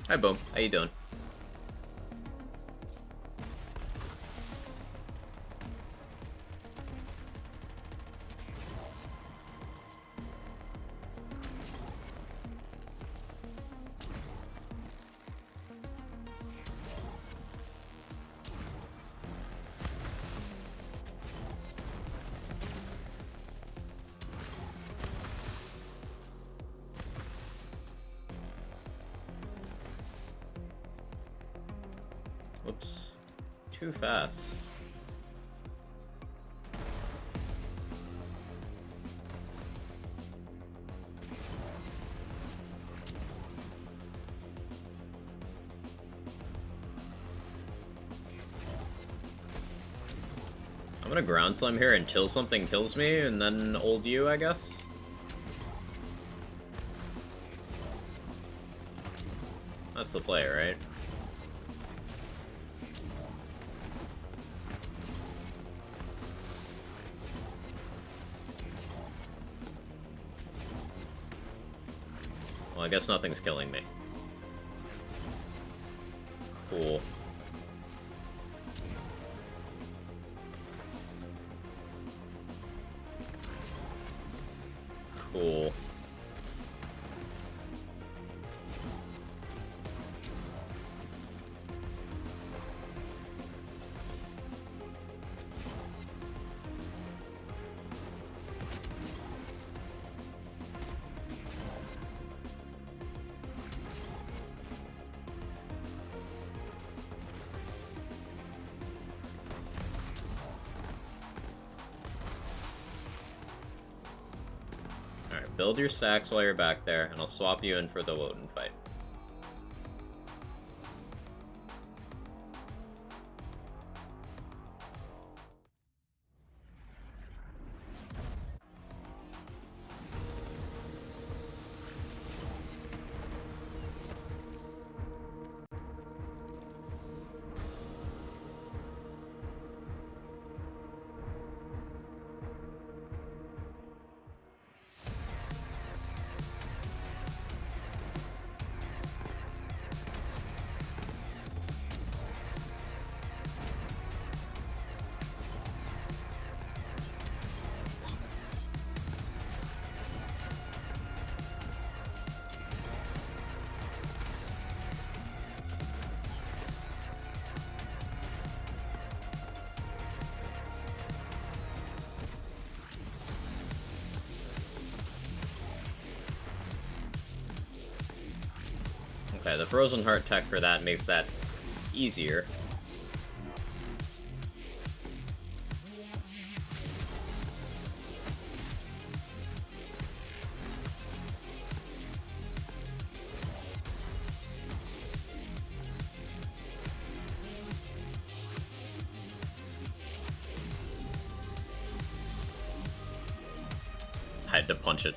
Hi, Boom. How you doing? Oops. Too fast. I'm gonna ground slam here until something kills me, and then ult you, I guess? That's the play, right? Well, I guess nothing's killing me. Cool. Cool. Alright, build your stacks while you're back there, and I'll swap you in for the Woden fight. Okay, the Frozen Heart tech for that makes that easier. I had to punch it.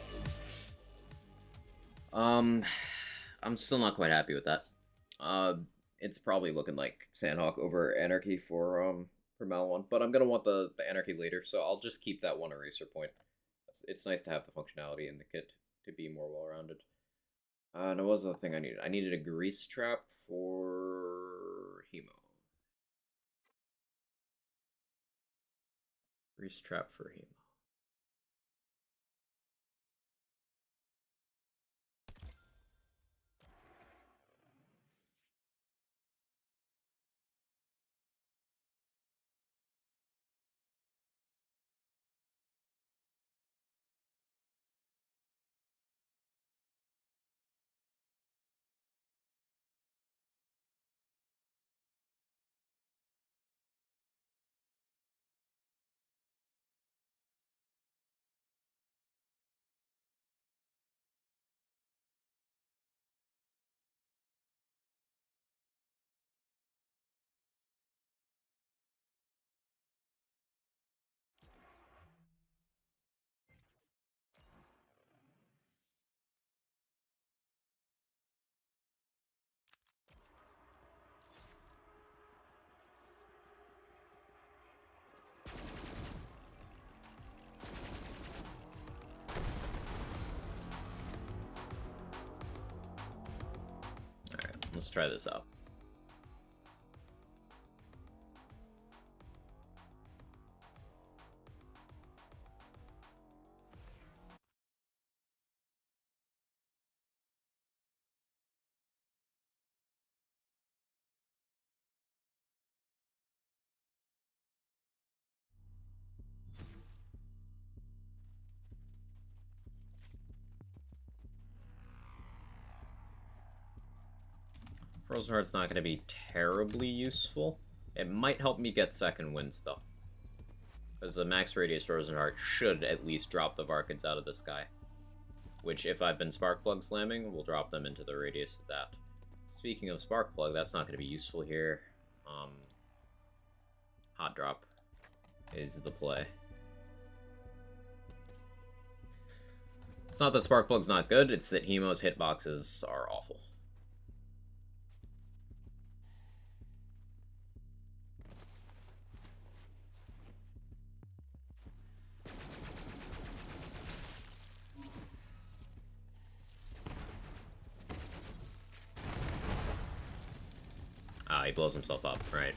I'm still not quite happy with that. It's probably looking like Sandhawk over Anarchy for Mal1, but I'm gonna want the Anarchy later, so I'll just keep that one eraser point. It's nice to have the functionality in the kit to be more well-rounded. And what was the thing I needed? I needed a grease trap for Hemo. Grease trap for Hemo. Let's try this out. Frozen Heart's not going to be terribly useful. It might help me get second wins, though. Because the max radius Frozen Heart should at least drop the Varkids out of the sky. Which, if I've been Sparkplug slamming, will drop them into the radius of that. Speaking of Sparkplug, that's not going to be useful here. Hot Drop is the play. It's not that Sparkplug's not good, it's that Hemo's hitboxes are awful. Ah, he blows himself up, right.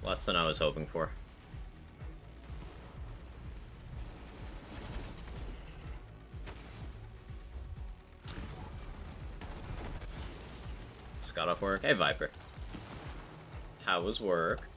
Less than I was hoping for. Scott off work. Hey, Viper. How was work?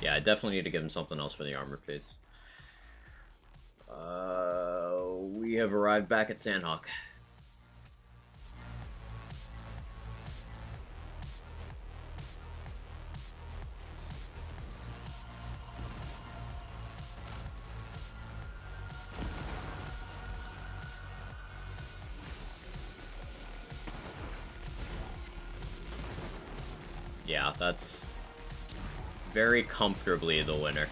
Yeah, I definitely need to give him something else for the armor phase. We have arrived back at Sandhawk. Yeah, that's very comfortably the winner.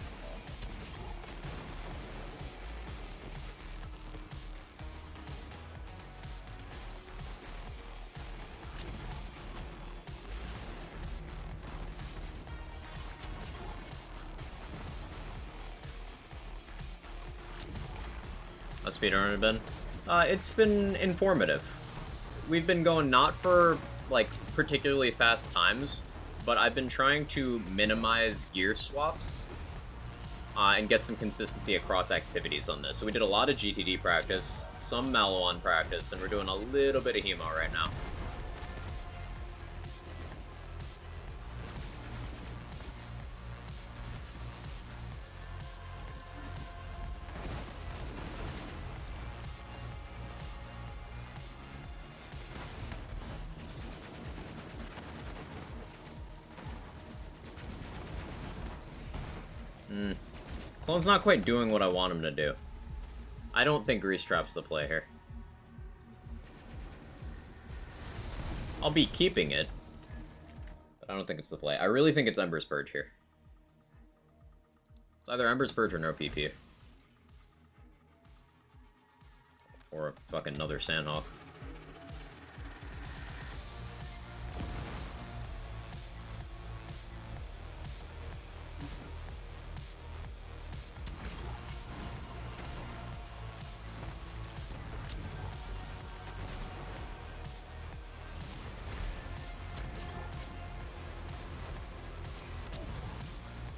A speedrun been? It's been informative. We've been going not for, like, particularly fast times, but I've been trying to minimize gear swaps and get some consistency across activities on this. So we did a lot of GTD practice, some Mallowan practice, and we're doing a little bit of Hemo right now. Clone's not quite doing what I want him to do. I don't think Grease Trap's the play here. I'll be keeping it, but I don't think it's the play. I really think it's Ember's Purge here. It's either Ember's Purge or no PP. Or fucking another Sandhawk.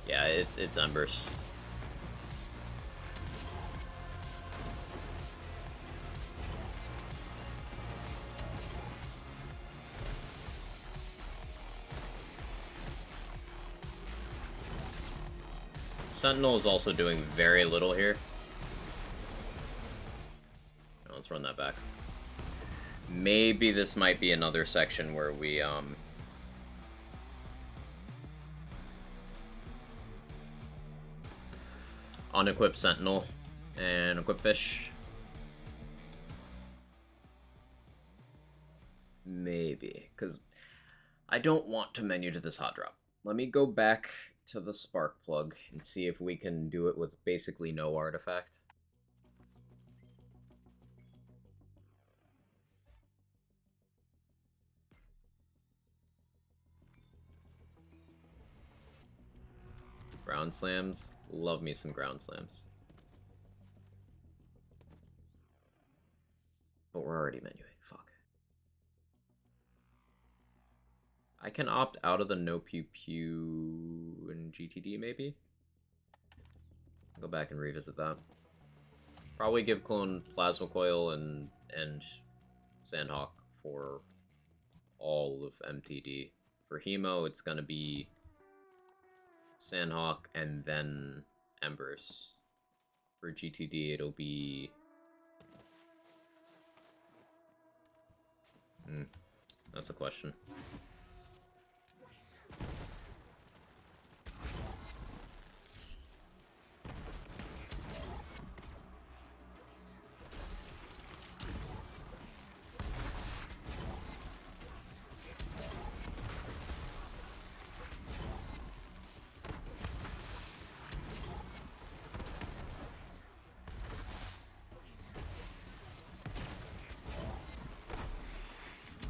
Yeah, it's Embers. Sentinel is also doing very little here. Let's run that back. Maybe this might be another section where we, unequip Sentinel and equip Fish. Maybe, because I don't want to menu to this hot drop. Let me go back to the spark plug and see if we can do it with basically no artifact. Ground slams. Love me some ground slams. But we're already menuing. Fuck. I can opt out of the no pew pew in GTD maybe? Go back and revisit that. Probably give clone Plasma Coil and Sandhawk for all of MTD. For Hemo, it's gonna be Sandhawk and then Embers. For GTD, it'll be... that's a question.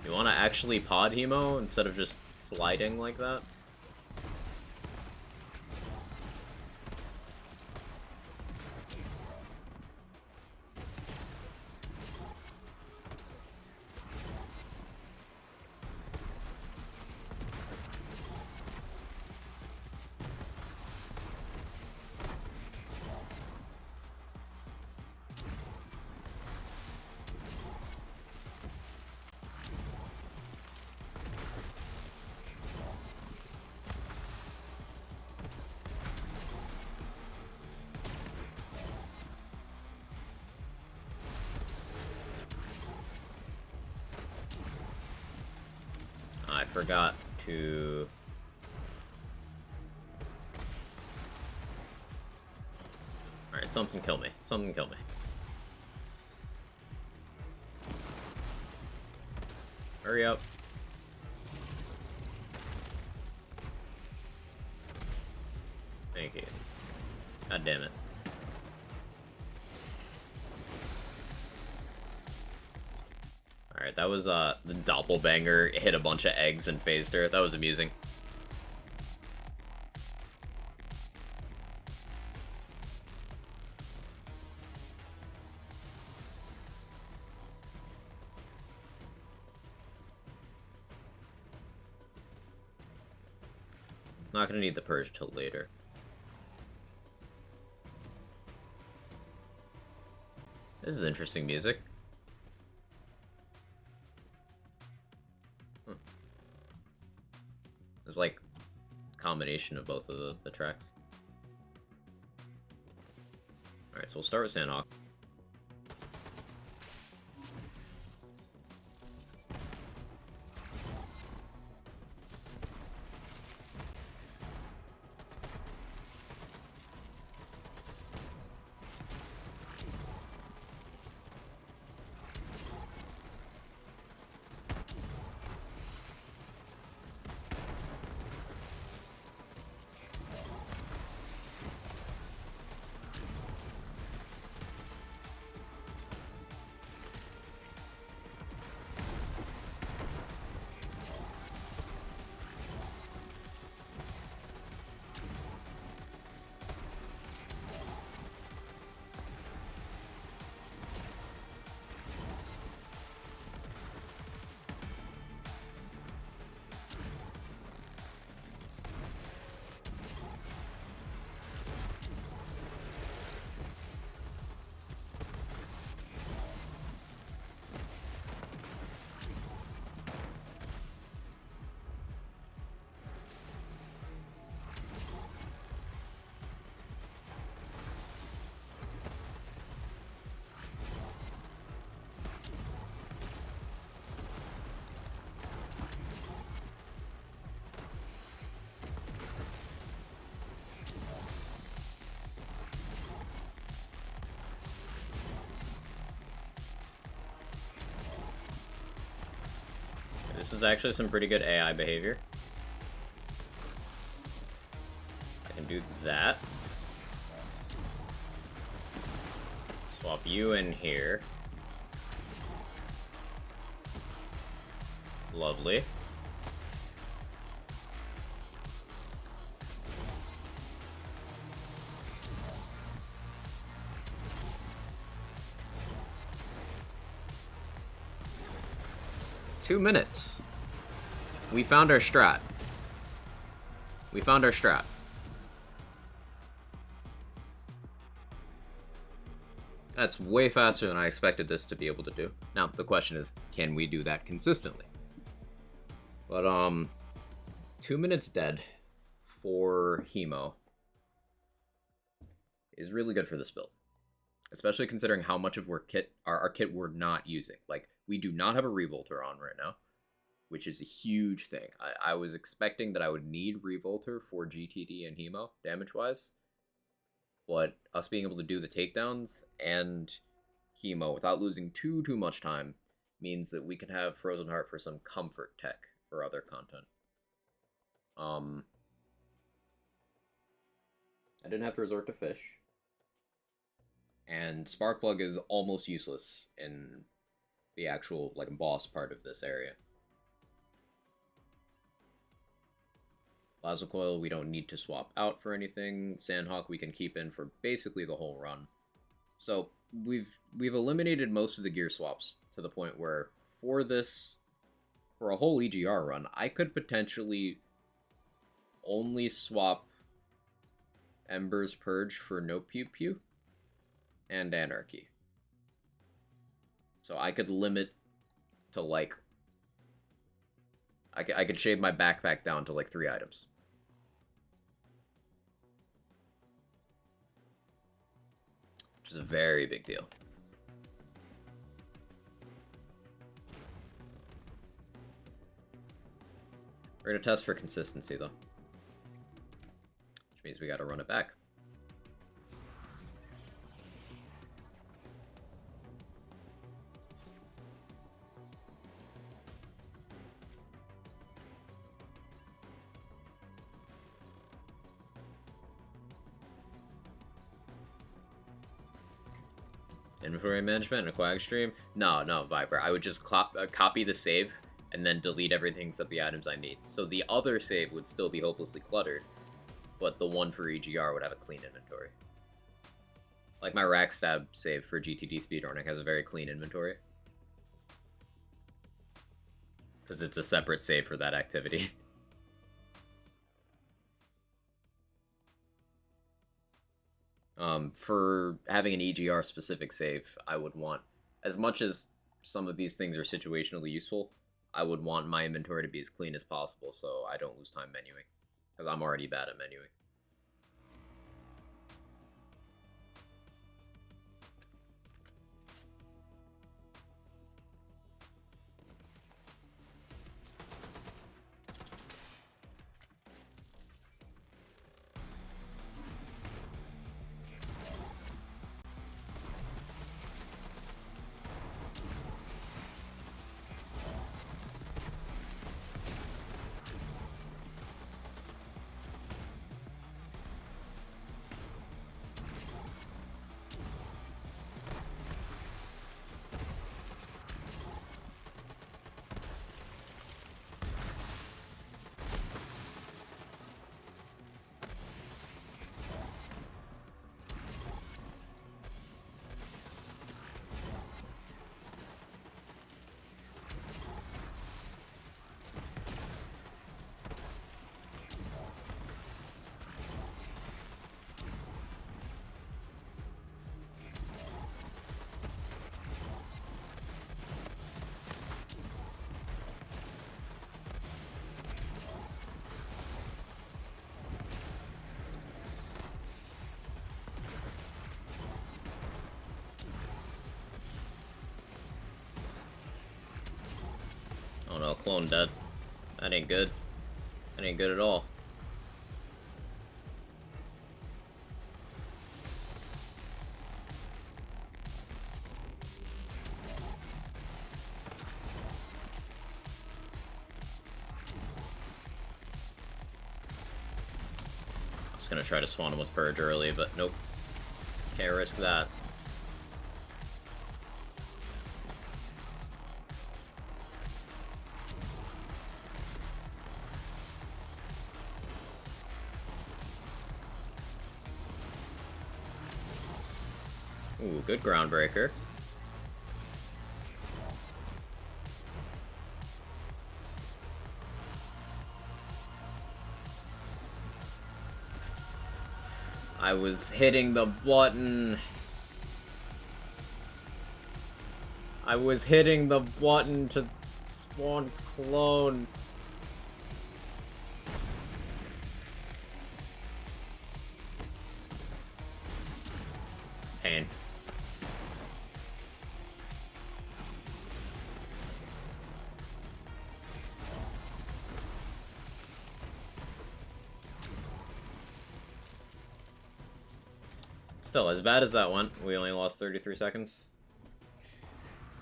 You want to actually pod Hemo instead of just sliding like that? I forgot to... Alright, something kill me. Something kill me. Hurry up. Thank you. God damn it. Alright, that was, the doppelbanger hit a bunch of eggs and phased her. That was amusing. It's not gonna need the purge till later. This is interesting music. It's like a combination of both of the tracks. Alright, so we'll start with Sandhawk. This is actually some pretty good AI behavior. I can do that. Swap you in here. Lovely. $2 minutes. We found our strat. We found our strat. That's way faster than I expected this to be able to do. Now, the question is, can we do that consistently? But, 2 minutes dead for Hemo is really good for this build. Especially considering how much of our kit we're not using. Like, we do not have a Revolter on right now, which is a huge thing. I was expecting that I would need Revolter for GTD and Hemo, damage-wise. But us being able to do the takedowns and Hemo without losing too much time means that we can have Frozen Heart for some comfort tech for other content. I didn't have to resort to fish. And Sparkplug is almost useless in the actual, like, boss part of this area. Plasma Coil we don't need to swap out for anything. Sandhawk we can keep in for basically the whole run. So we've eliminated most of the gear swaps to the point where for a whole EGR run, I could potentially only swap Ember's Purge for No Pew Pew and Anarchy. So I could limit to, like, I could shave my backpack down to like 3 items. Which is a very big deal. We're gonna test for consistency though. Which means we gotta run it back. Inventory management and a Quag stream? No, Viper. I would just copy the save and then delete everything except the items I need. So the other save would still be hopelessly cluttered, but the one for EGR would have a clean inventory. Like my Rackstab save for GTD speedrunning has a very clean inventory. Because it's a separate save for that activity. For having an EGR specific save, I would want, as much as some of these things are situationally useful, I would want my inventory to be as clean as possible so I don't lose time menuing. Because I'm already bad at menuing. Oh no, clone dead. That ain't good. That ain't good at all. Just gonna try to spawn him with Purge early, but nope. Can't risk that. Ooh, good Groundbreaker. I was hitting the button. I was hitting the button to spawn clone. Pain. Still, as bad as that went, we only lost 33 seconds.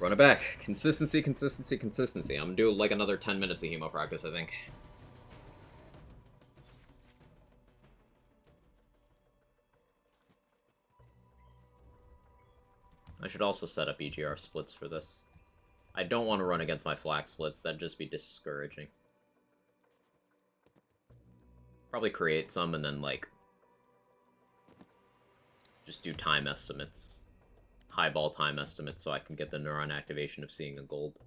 Run it back. Consistency, consistency, consistency. I'm gonna do like another 10 minutes of hemo practice, I think. I should also set up EGR splits for this. I don't want to run against my flak splits, that'd just be discouraging. Probably create some and then, like, just do time estimates. Highball time estimates so I can get the neuron activation of seeing a gold.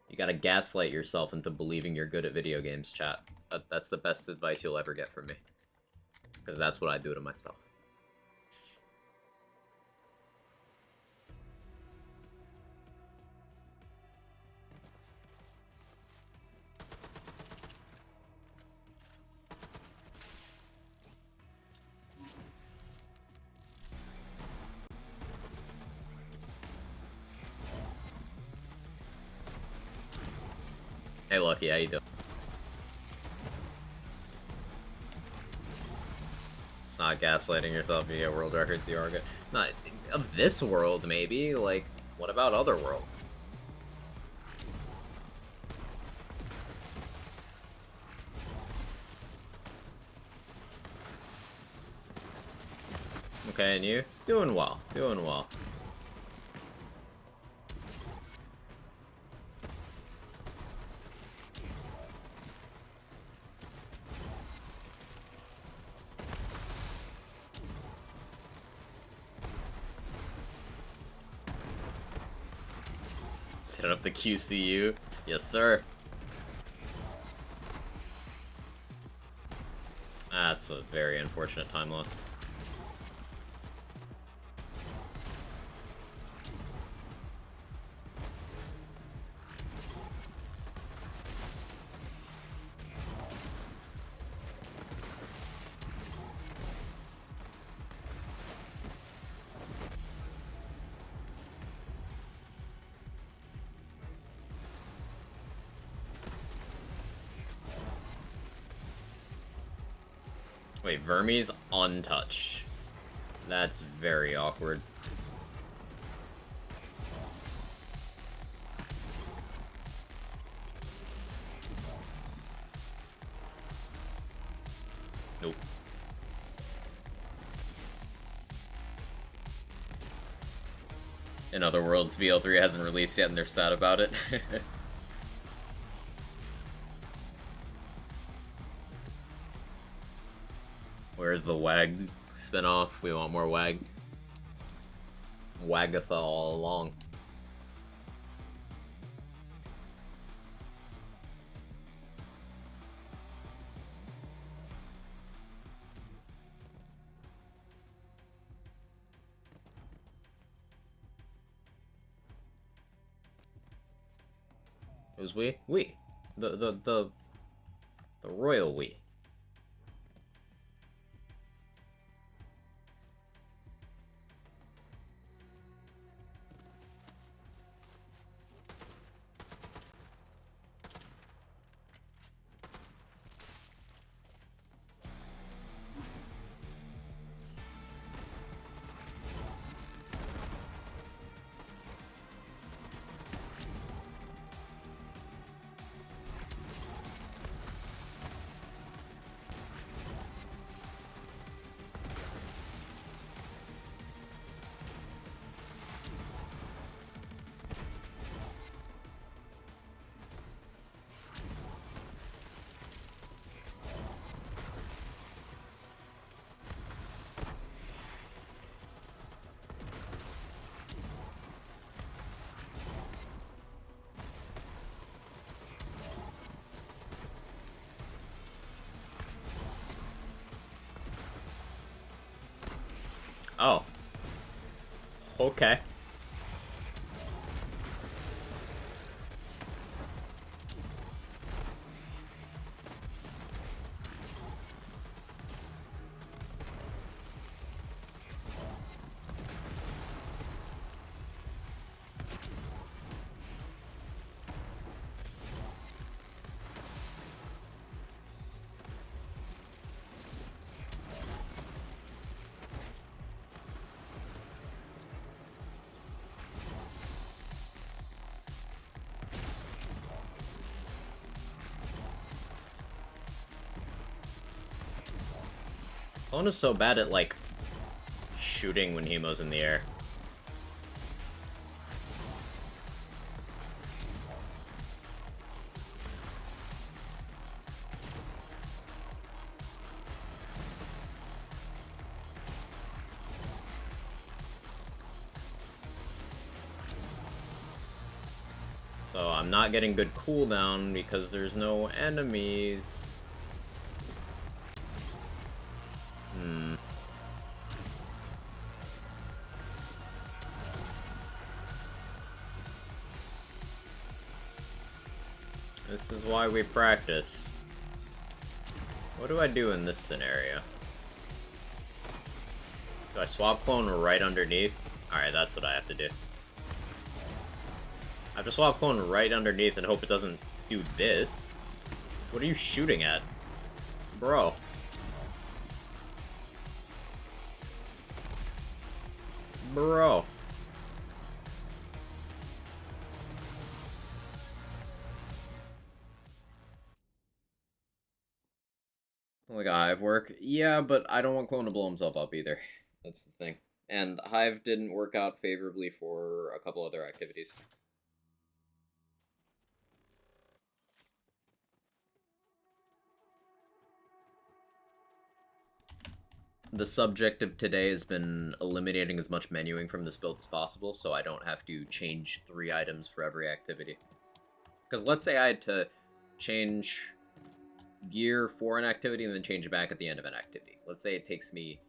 You gotta gaslight yourself into believing you're good at video games, chat. That's the best advice you'll ever get from me. Because that's what I do to myself. Hey, Lucky, how you doing? It's not gaslighting yourself. You get world records, you are good. Not of this world, maybe. Like, what about other worlds? Okay, and you? Doing well. Doing well. Set up the QCU. Yes, sir. That's a very unfortunate time loss. Wait, Vermie's untouched. That's very awkward. Nope. In other words, BL3 hasn't released yet and they're sad about it. Where's the WAG spinoff? We want more WAG. Wagatha all along. Who's we? We. The royal we. Oh. Okay. Clone is so bad at, like, shooting when Hemo's in the air. So I'm not getting good cooldown because there's no enemies. This is why we practice. What do I do in this scenario? Do I swap clone right underneath? Alright, that's what I have to do. I have to swap clone right underneath and hope it doesn't do this. What are you shooting at? Bro. Bro. Like a Hive work? Yeah, but I don't want Clone to blow himself up either. That's the thing. And Hive didn't work out favorably for a couple other activities. The subject of today has been eliminating as much menuing from this build as possible, so I don't have to change 3 items for every activity. Because let's say I had to change gear for an activity and then change it back at the end of an activity. Let's say it takes me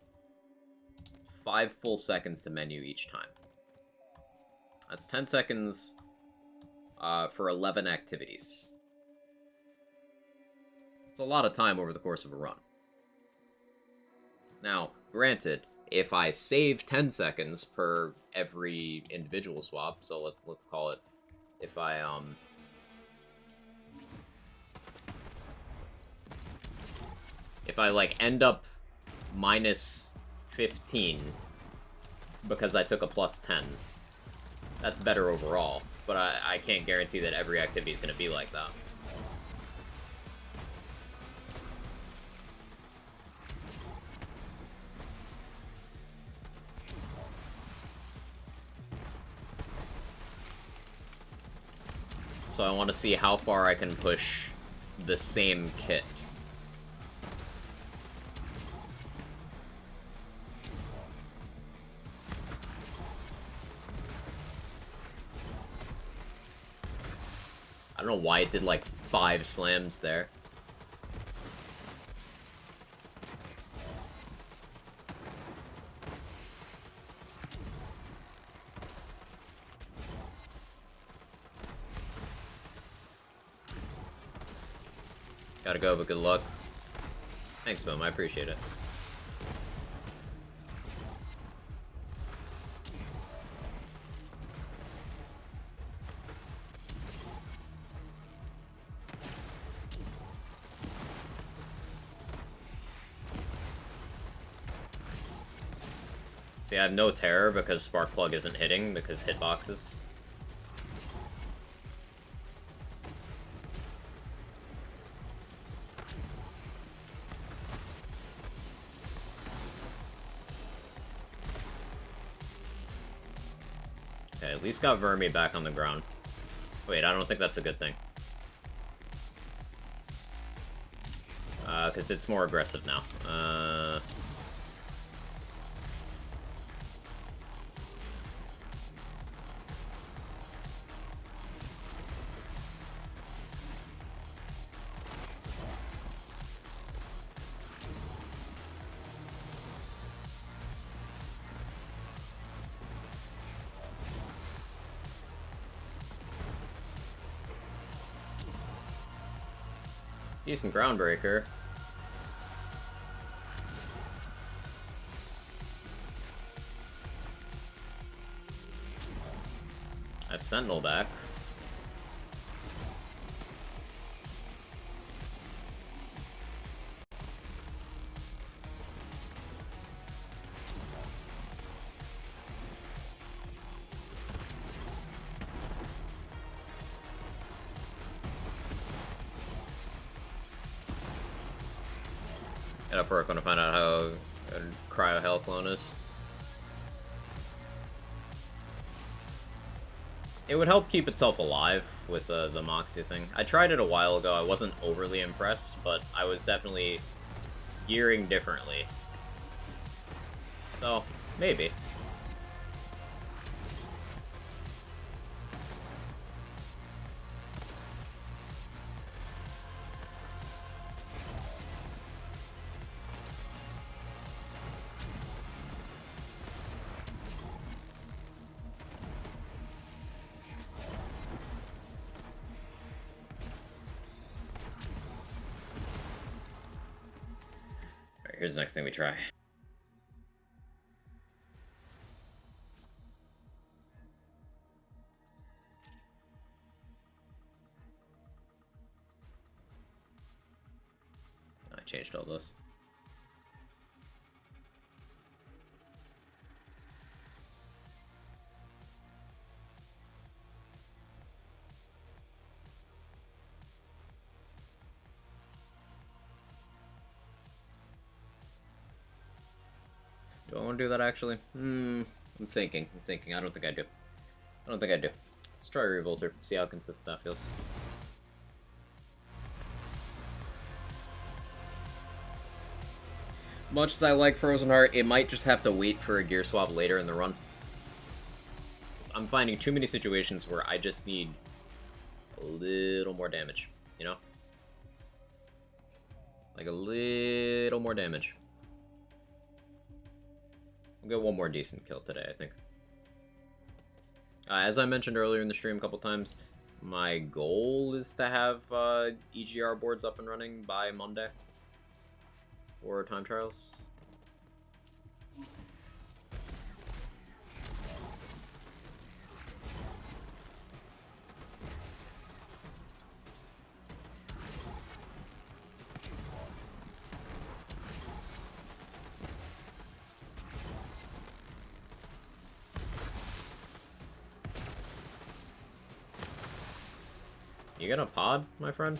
5 full seconds to menu each time. That's 10 seconds for 11 activities. It's a lot of time over the course of a run. Now, granted, if I save 10 seconds per every individual swap, so let's call it, if I like end up minus 15 because I took a plus 10, that's better overall, but I can't guarantee that every activity is going to be like that. So I want to see how far I can push the same kit. I don't know why it did like 5 slams there. Gotta go, but good luck. Thanks, Boom. I appreciate it. See, I have no terror because Sparkplug isn't hitting because hitboxes. Okay, at least got Vermi back on the ground. Wait, I don't think that's a good thing. Because it's more aggressive now. Decent groundbreaker. A sentinel back. Get up work when I find out how a cryo hell clone is. It would help keep itself alive with the Moxie thing. I tried it a while ago. I wasn't overly impressed, but I was definitely gearing differently. So, maybe. Here's the next thing we try. I changed all this. Do I want to do that actually? I'm thinking. I don't think I do. Let's try Revolter, see how consistent that feels. Much as I like Frozen Heart, it might just have to wait for a gear swap later in the run. I'm finding too many situations where I just need a little more damage, you know? Like a little more damage. We'll get one more decent kill today, I think. As I mentioned earlier in the stream a couple times, my goal is to have EGR boards up and running by Monday for time trials. You got a pod, my friend?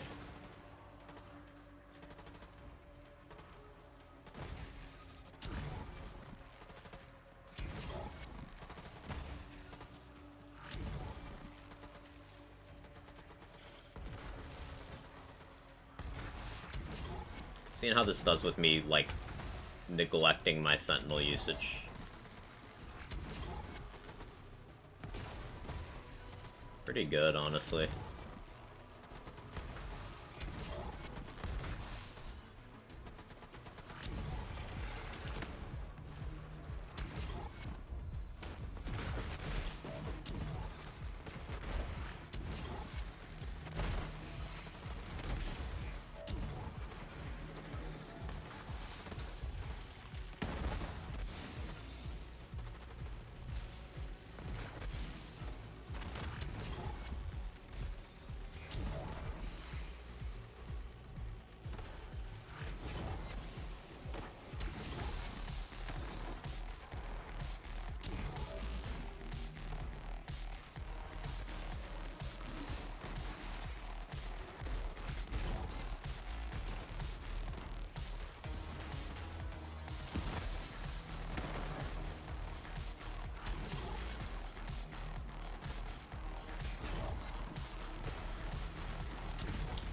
Seeing how this does with me, like, neglecting my sentinel usage. Pretty good, honestly.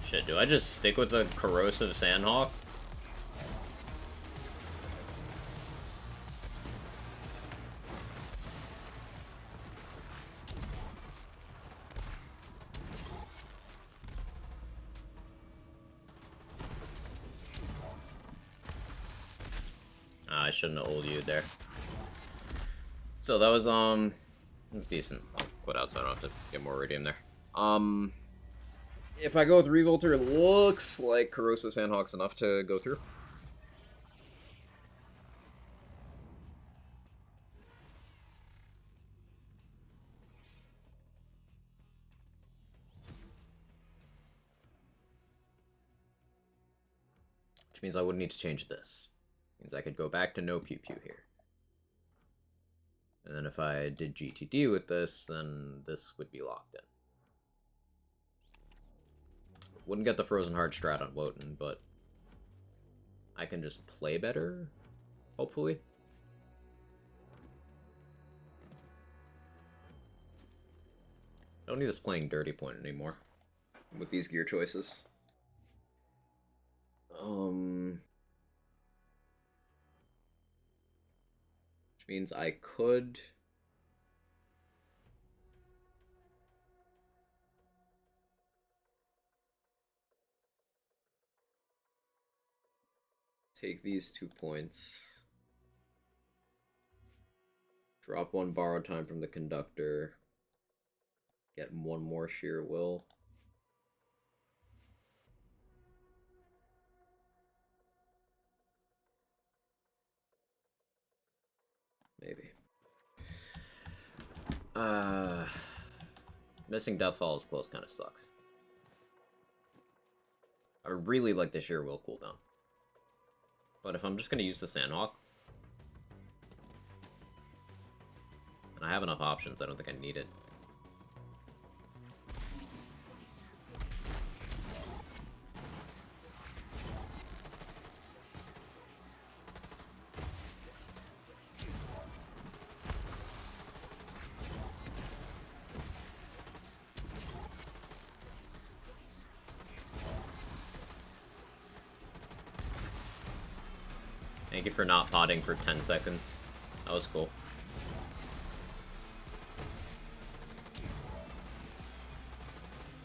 Shit, do I just stick with the corrosive Sandhawk? I shouldn't have ult you there. So that was that's decent. I'll quit out so I don't have to get more iridium there. If I go with Revolter, it looks like Corrosive Sandhawk's enough to go through. Which means I wouldn't need to change this. Means I could go back to no pew pew here. And then if I did GTD with this, then this would be locked in. Wouldn't get the Frozen Heart strat on Wotan, but I can just play better, hopefully. I don't need this playing Dirty Point anymore with these gear choices. Which means I could take these 2 points, drop 1 borrowed time from the conductor, get 1 more sheer will. Maybe. Missing Deathfall is close kind of sucks. I really like the sheer will cooldown. But if I'm just going to use the Sandhawk, and I have enough options, I don't think I need it. Thank you for not potting for 10 seconds. That was cool.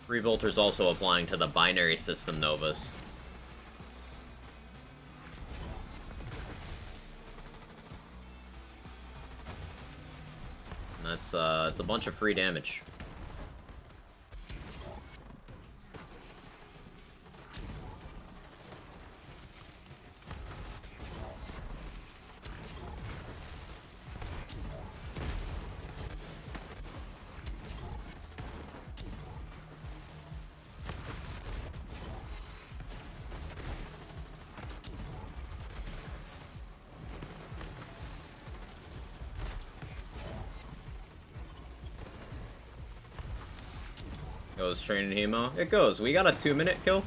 Revolter's also applying to the binary system Novus. And that's it's a bunch of free damage. Goes training Hemo. It goes. We got a 2-minute kill.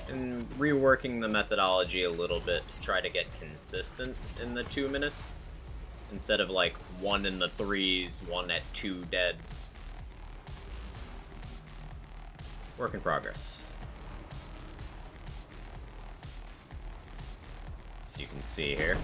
And reworking the methodology a little bit to try to get consistent in the 2 minutes. Instead of like 1 in the 3s, 1 at 2 dead. Work in progress. So you can see here.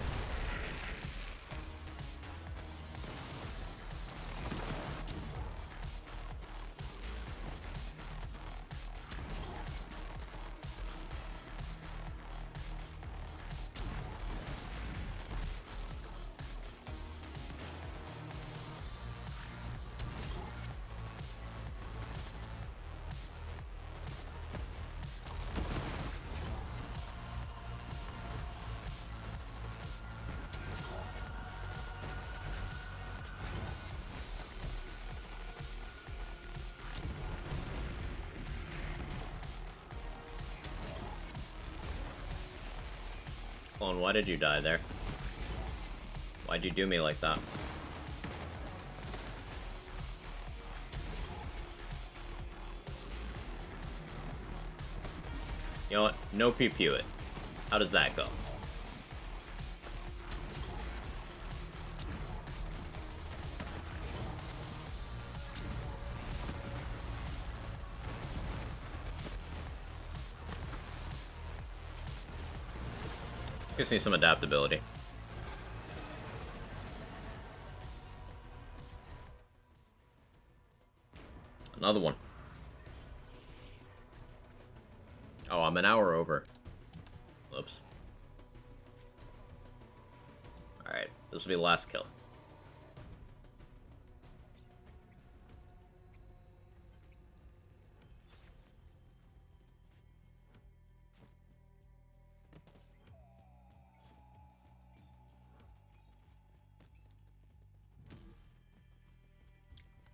Clone, why did you die there? Why'd you do me like that? You know what? No pew-pew it. How does that go? Gives me some adaptability. Another one. Oh, I'm an hour over. Oops. Alright, this will be the last kill.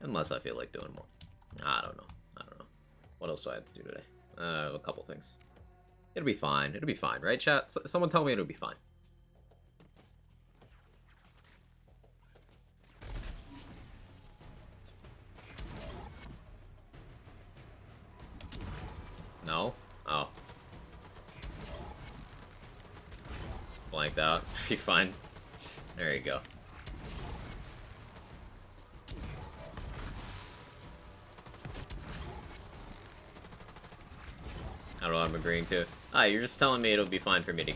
Unless I feel like doing more. I don't know. What else do I have to do today? A couple things. It'll be fine. It'll be fine, right, chat? Someone tell me it'll be fine. No? Oh. Blanked out. Be fine. There you go. I don't know what I'm agreeing to. Ah, you're just telling me it'll be fine for me to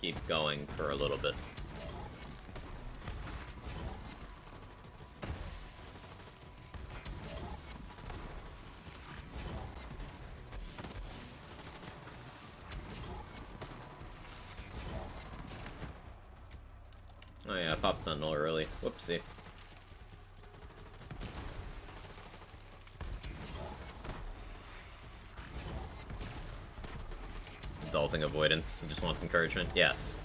keep going for a little bit. Oh yeah, I popped Sentinel early. Whoopsie. Adulting avoidance. Just wants encouragement. Yes.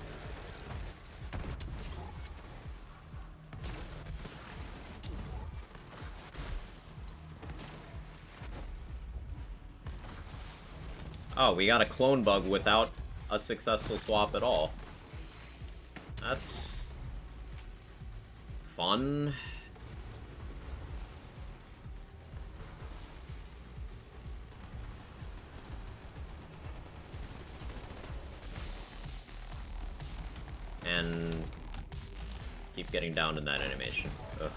Oh, we got a clone bug without a successful swap at all. That's fun. And keep getting down in that animation. Ugh.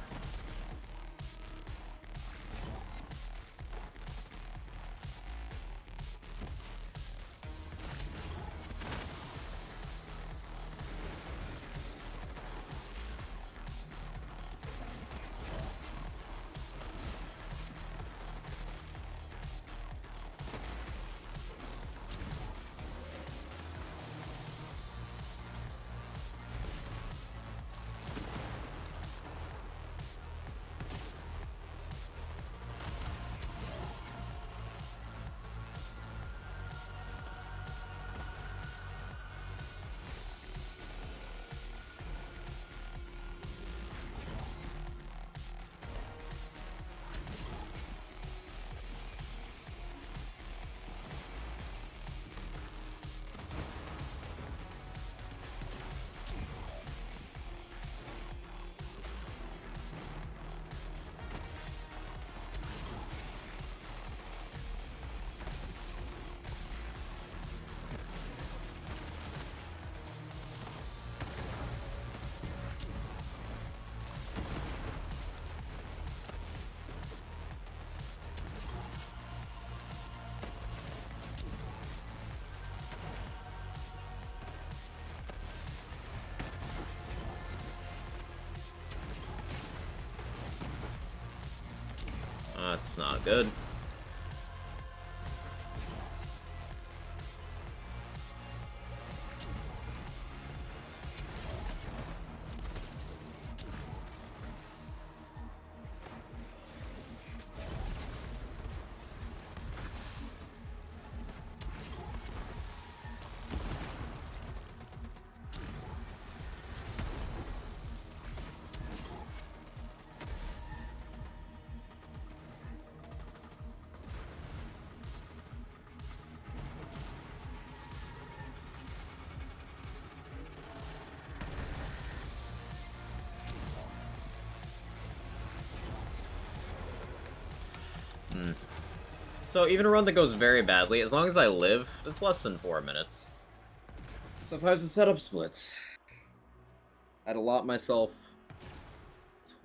That's not good. So even a run that goes very badly, as long as I live, it's less than 4 minutes. Sometimes the setup splits. I'd allot myself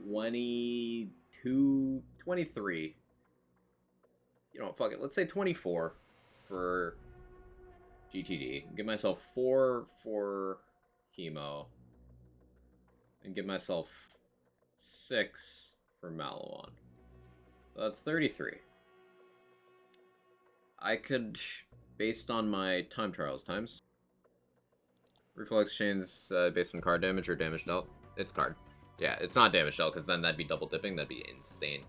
22, 23. You know, fuck it, let's say 24 for GTD. Give myself 4 for chemo. And give myself 6 for Malawan. So that's 33. I could, based on my time trials times. Reflex chains based on card damage or damage dealt? It's card. Yeah, it's not damage dealt, because then that'd be double dipping. That'd be insane.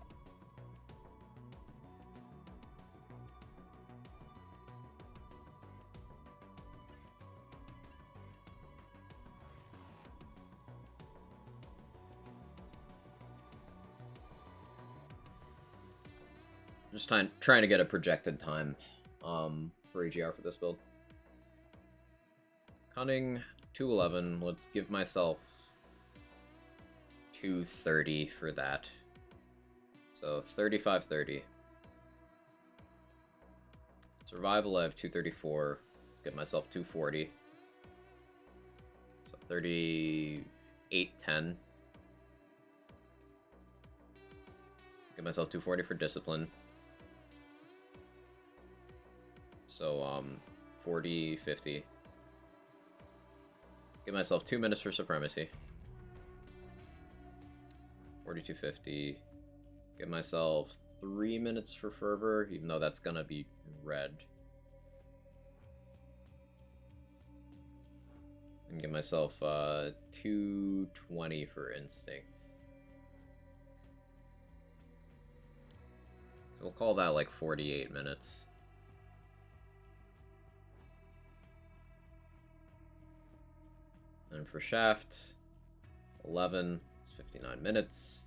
Just trying to get a projected time for EGR for this build. Cunning 211. Let's give myself 230 for that. So 3530. Survival I have 234. Get myself 240. So 3810. Get myself 240 for discipline. So 40, 50. Give myself 2 minutes for supremacy. 4250. Give myself 3 minutes for fervor, even though that's gonna be red. And give myself 220 for instincts. So we'll call that like 48 minutes. And for shaft, 11, it's 59 minutes.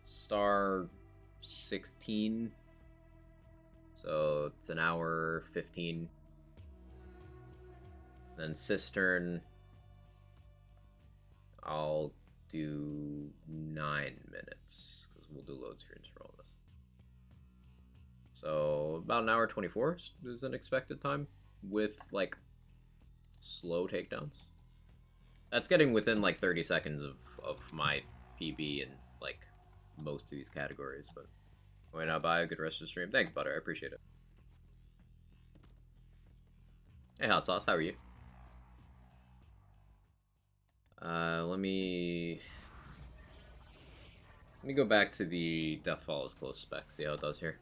Star, 16. So it's an hour 15. Then cistern, I'll do 9 minutes because we'll do load screens for all this. So about an hour 24 is an expected time with like slow takedowns. That's getting within like 30 seconds of my PB in like most of these categories, but why not buy a good rest of the stream? Thanks, Butter. I appreciate it. Hey, Hot Sauce. How are you? Let me go back to the Death Follows Close spec, see how it does here.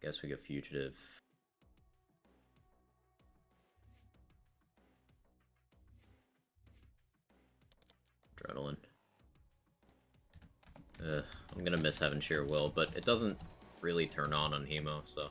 I guess we go fugitive. Adrenaline. I'm gonna miss having sheer will, but it doesn't really turn on Hemo, so.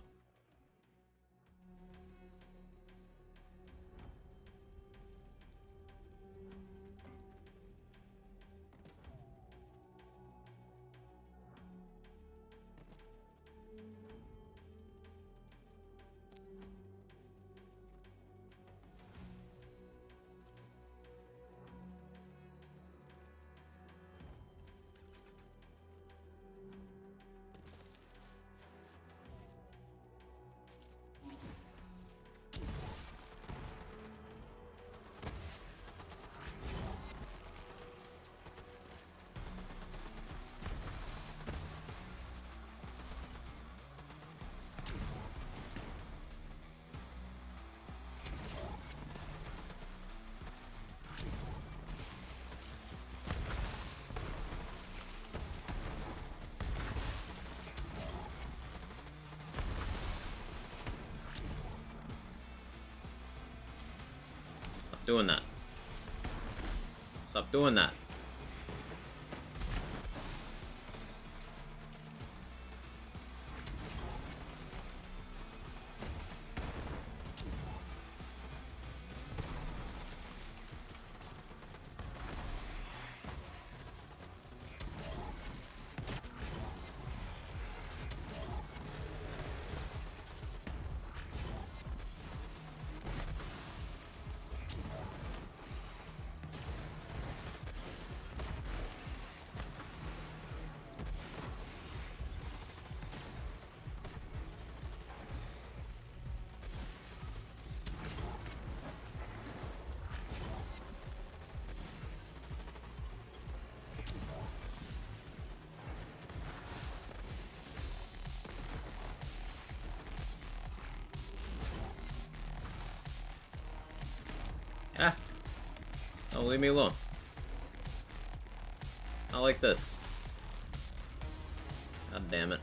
Stop doing that. Stop doing that. Oh, leave me alone. I like this. God damn it.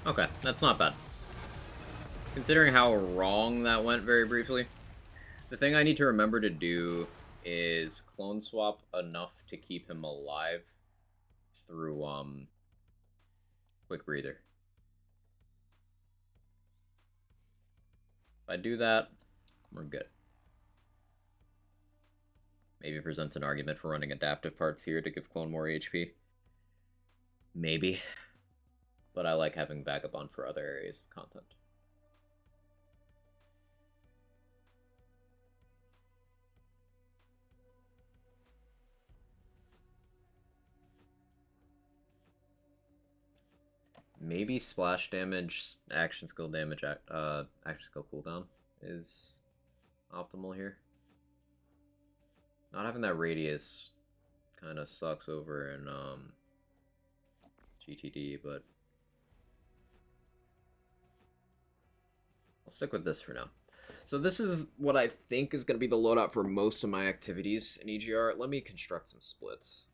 Okay, that's not bad. Considering how wrong that went very briefly. The thing I need to remember to do is clone swap enough to keep him alive through, Quick Breather. If I do that, we're good. Maybe presents an argument for running adaptive parts here to give clone more HP. Maybe. But I like having Vagabond for other areas of content. Maybe splash damage, action skill damage, action skill cooldown is optimal here. Not having that radius kind of sucks over in GTD, but I'll stick with this for now. So this is what I think is going to be the loadout for most of my activities in EGR. Let me construct some splits.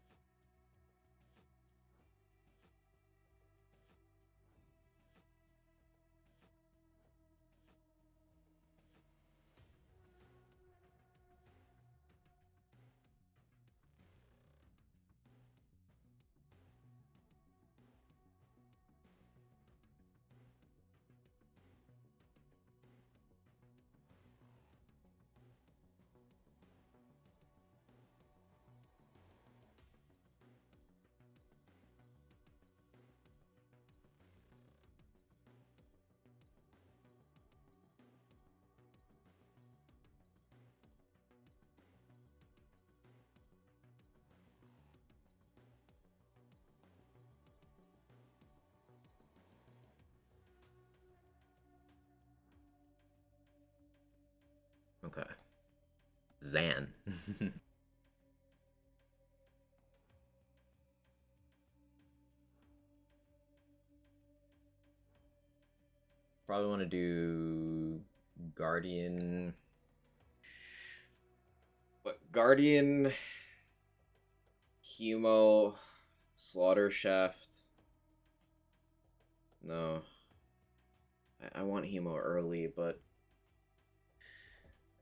Okay. Zan. Probably want to do Guardian. But Guardian, Humo, Slaughter Shaft. No. I want Humo early, but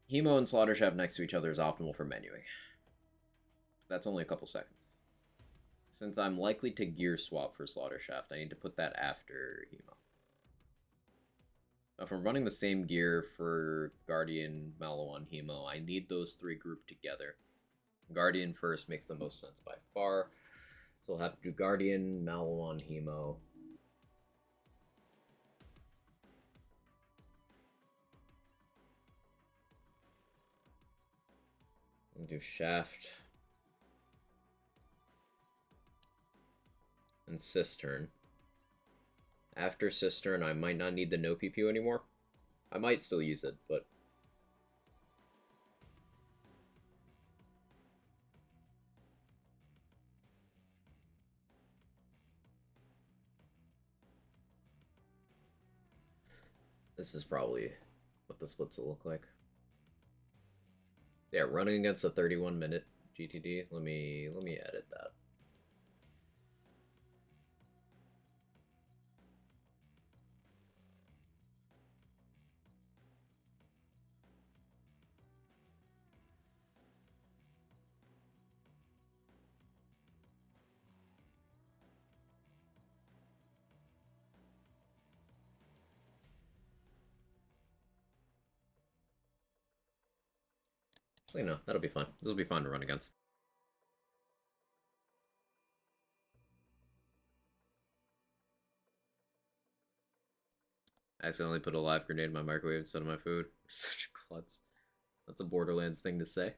Humo and Slaughter Shaft next to each other is optimal for menuing. That's only a couple seconds. Since I'm likely to gear swap for Slaughter Shaft, I need to put that after Humo. If I'm running the same gear for Guardian, Malawon, Hemo, I need those three grouped together. Guardian first makes the most sense by far. So I'll have to do Guardian, Malawon, Hemo. I'll do Shaft. And Cistern. After Cistern, I might not need the no PPU anymore. I might still use it, but this is probably what the splits will look like. Yeah, running against a 31-minute GTD. Let me edit that. Actually, no, that'll be fun. This will be fun to run against. I accidentally put a live grenade in my microwave instead of my food. Such a klutz. That's a Borderlands thing to say.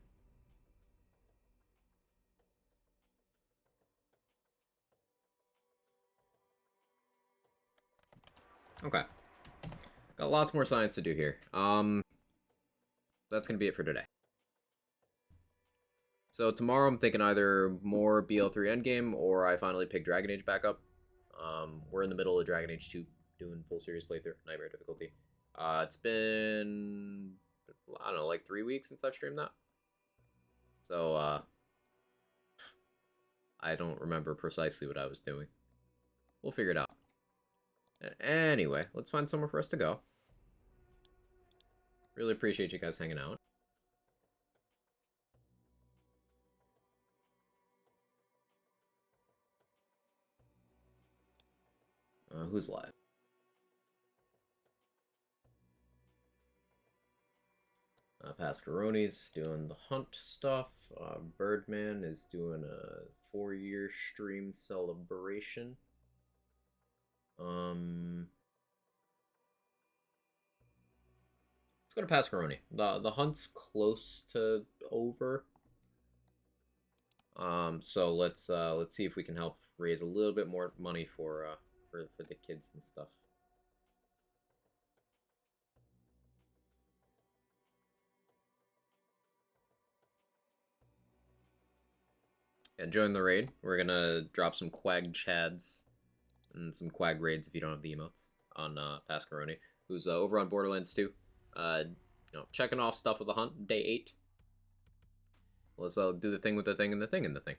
Okay. Got lots more science to do here. That's gonna be it for today. So tomorrow I'm thinking either more BL3 endgame or I finally pick Dragon Age back up. We're in the middle of Dragon Age 2 doing full series playthrough, Nightmare difficulty. It's been, I don't know, like 3 weeks since I've streamed that. So, I don't remember precisely what I was doing. We'll figure it out. Anyway, let's find somewhere for us to go. Really appreciate you guys hanging out. Who's live? Pascaroni's doing the hunt stuff. Birdman is doing a 4-year stream celebration. Let's go to Pascaroni. The hunt's close to over. So let's see if we can help raise a little bit more money for the kids and stuff. And join the raid. We're gonna drop some Quag Chads and some Quag raids if you don't have the emotes on Pascaroni, who's over on Borderlands 2. Checking off stuff with the hunt, day 8. Let's do the thing with the thing and the thing and the thing.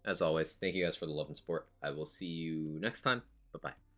As always, thank you guys for the love and support. I will see you next time. Bye-bye.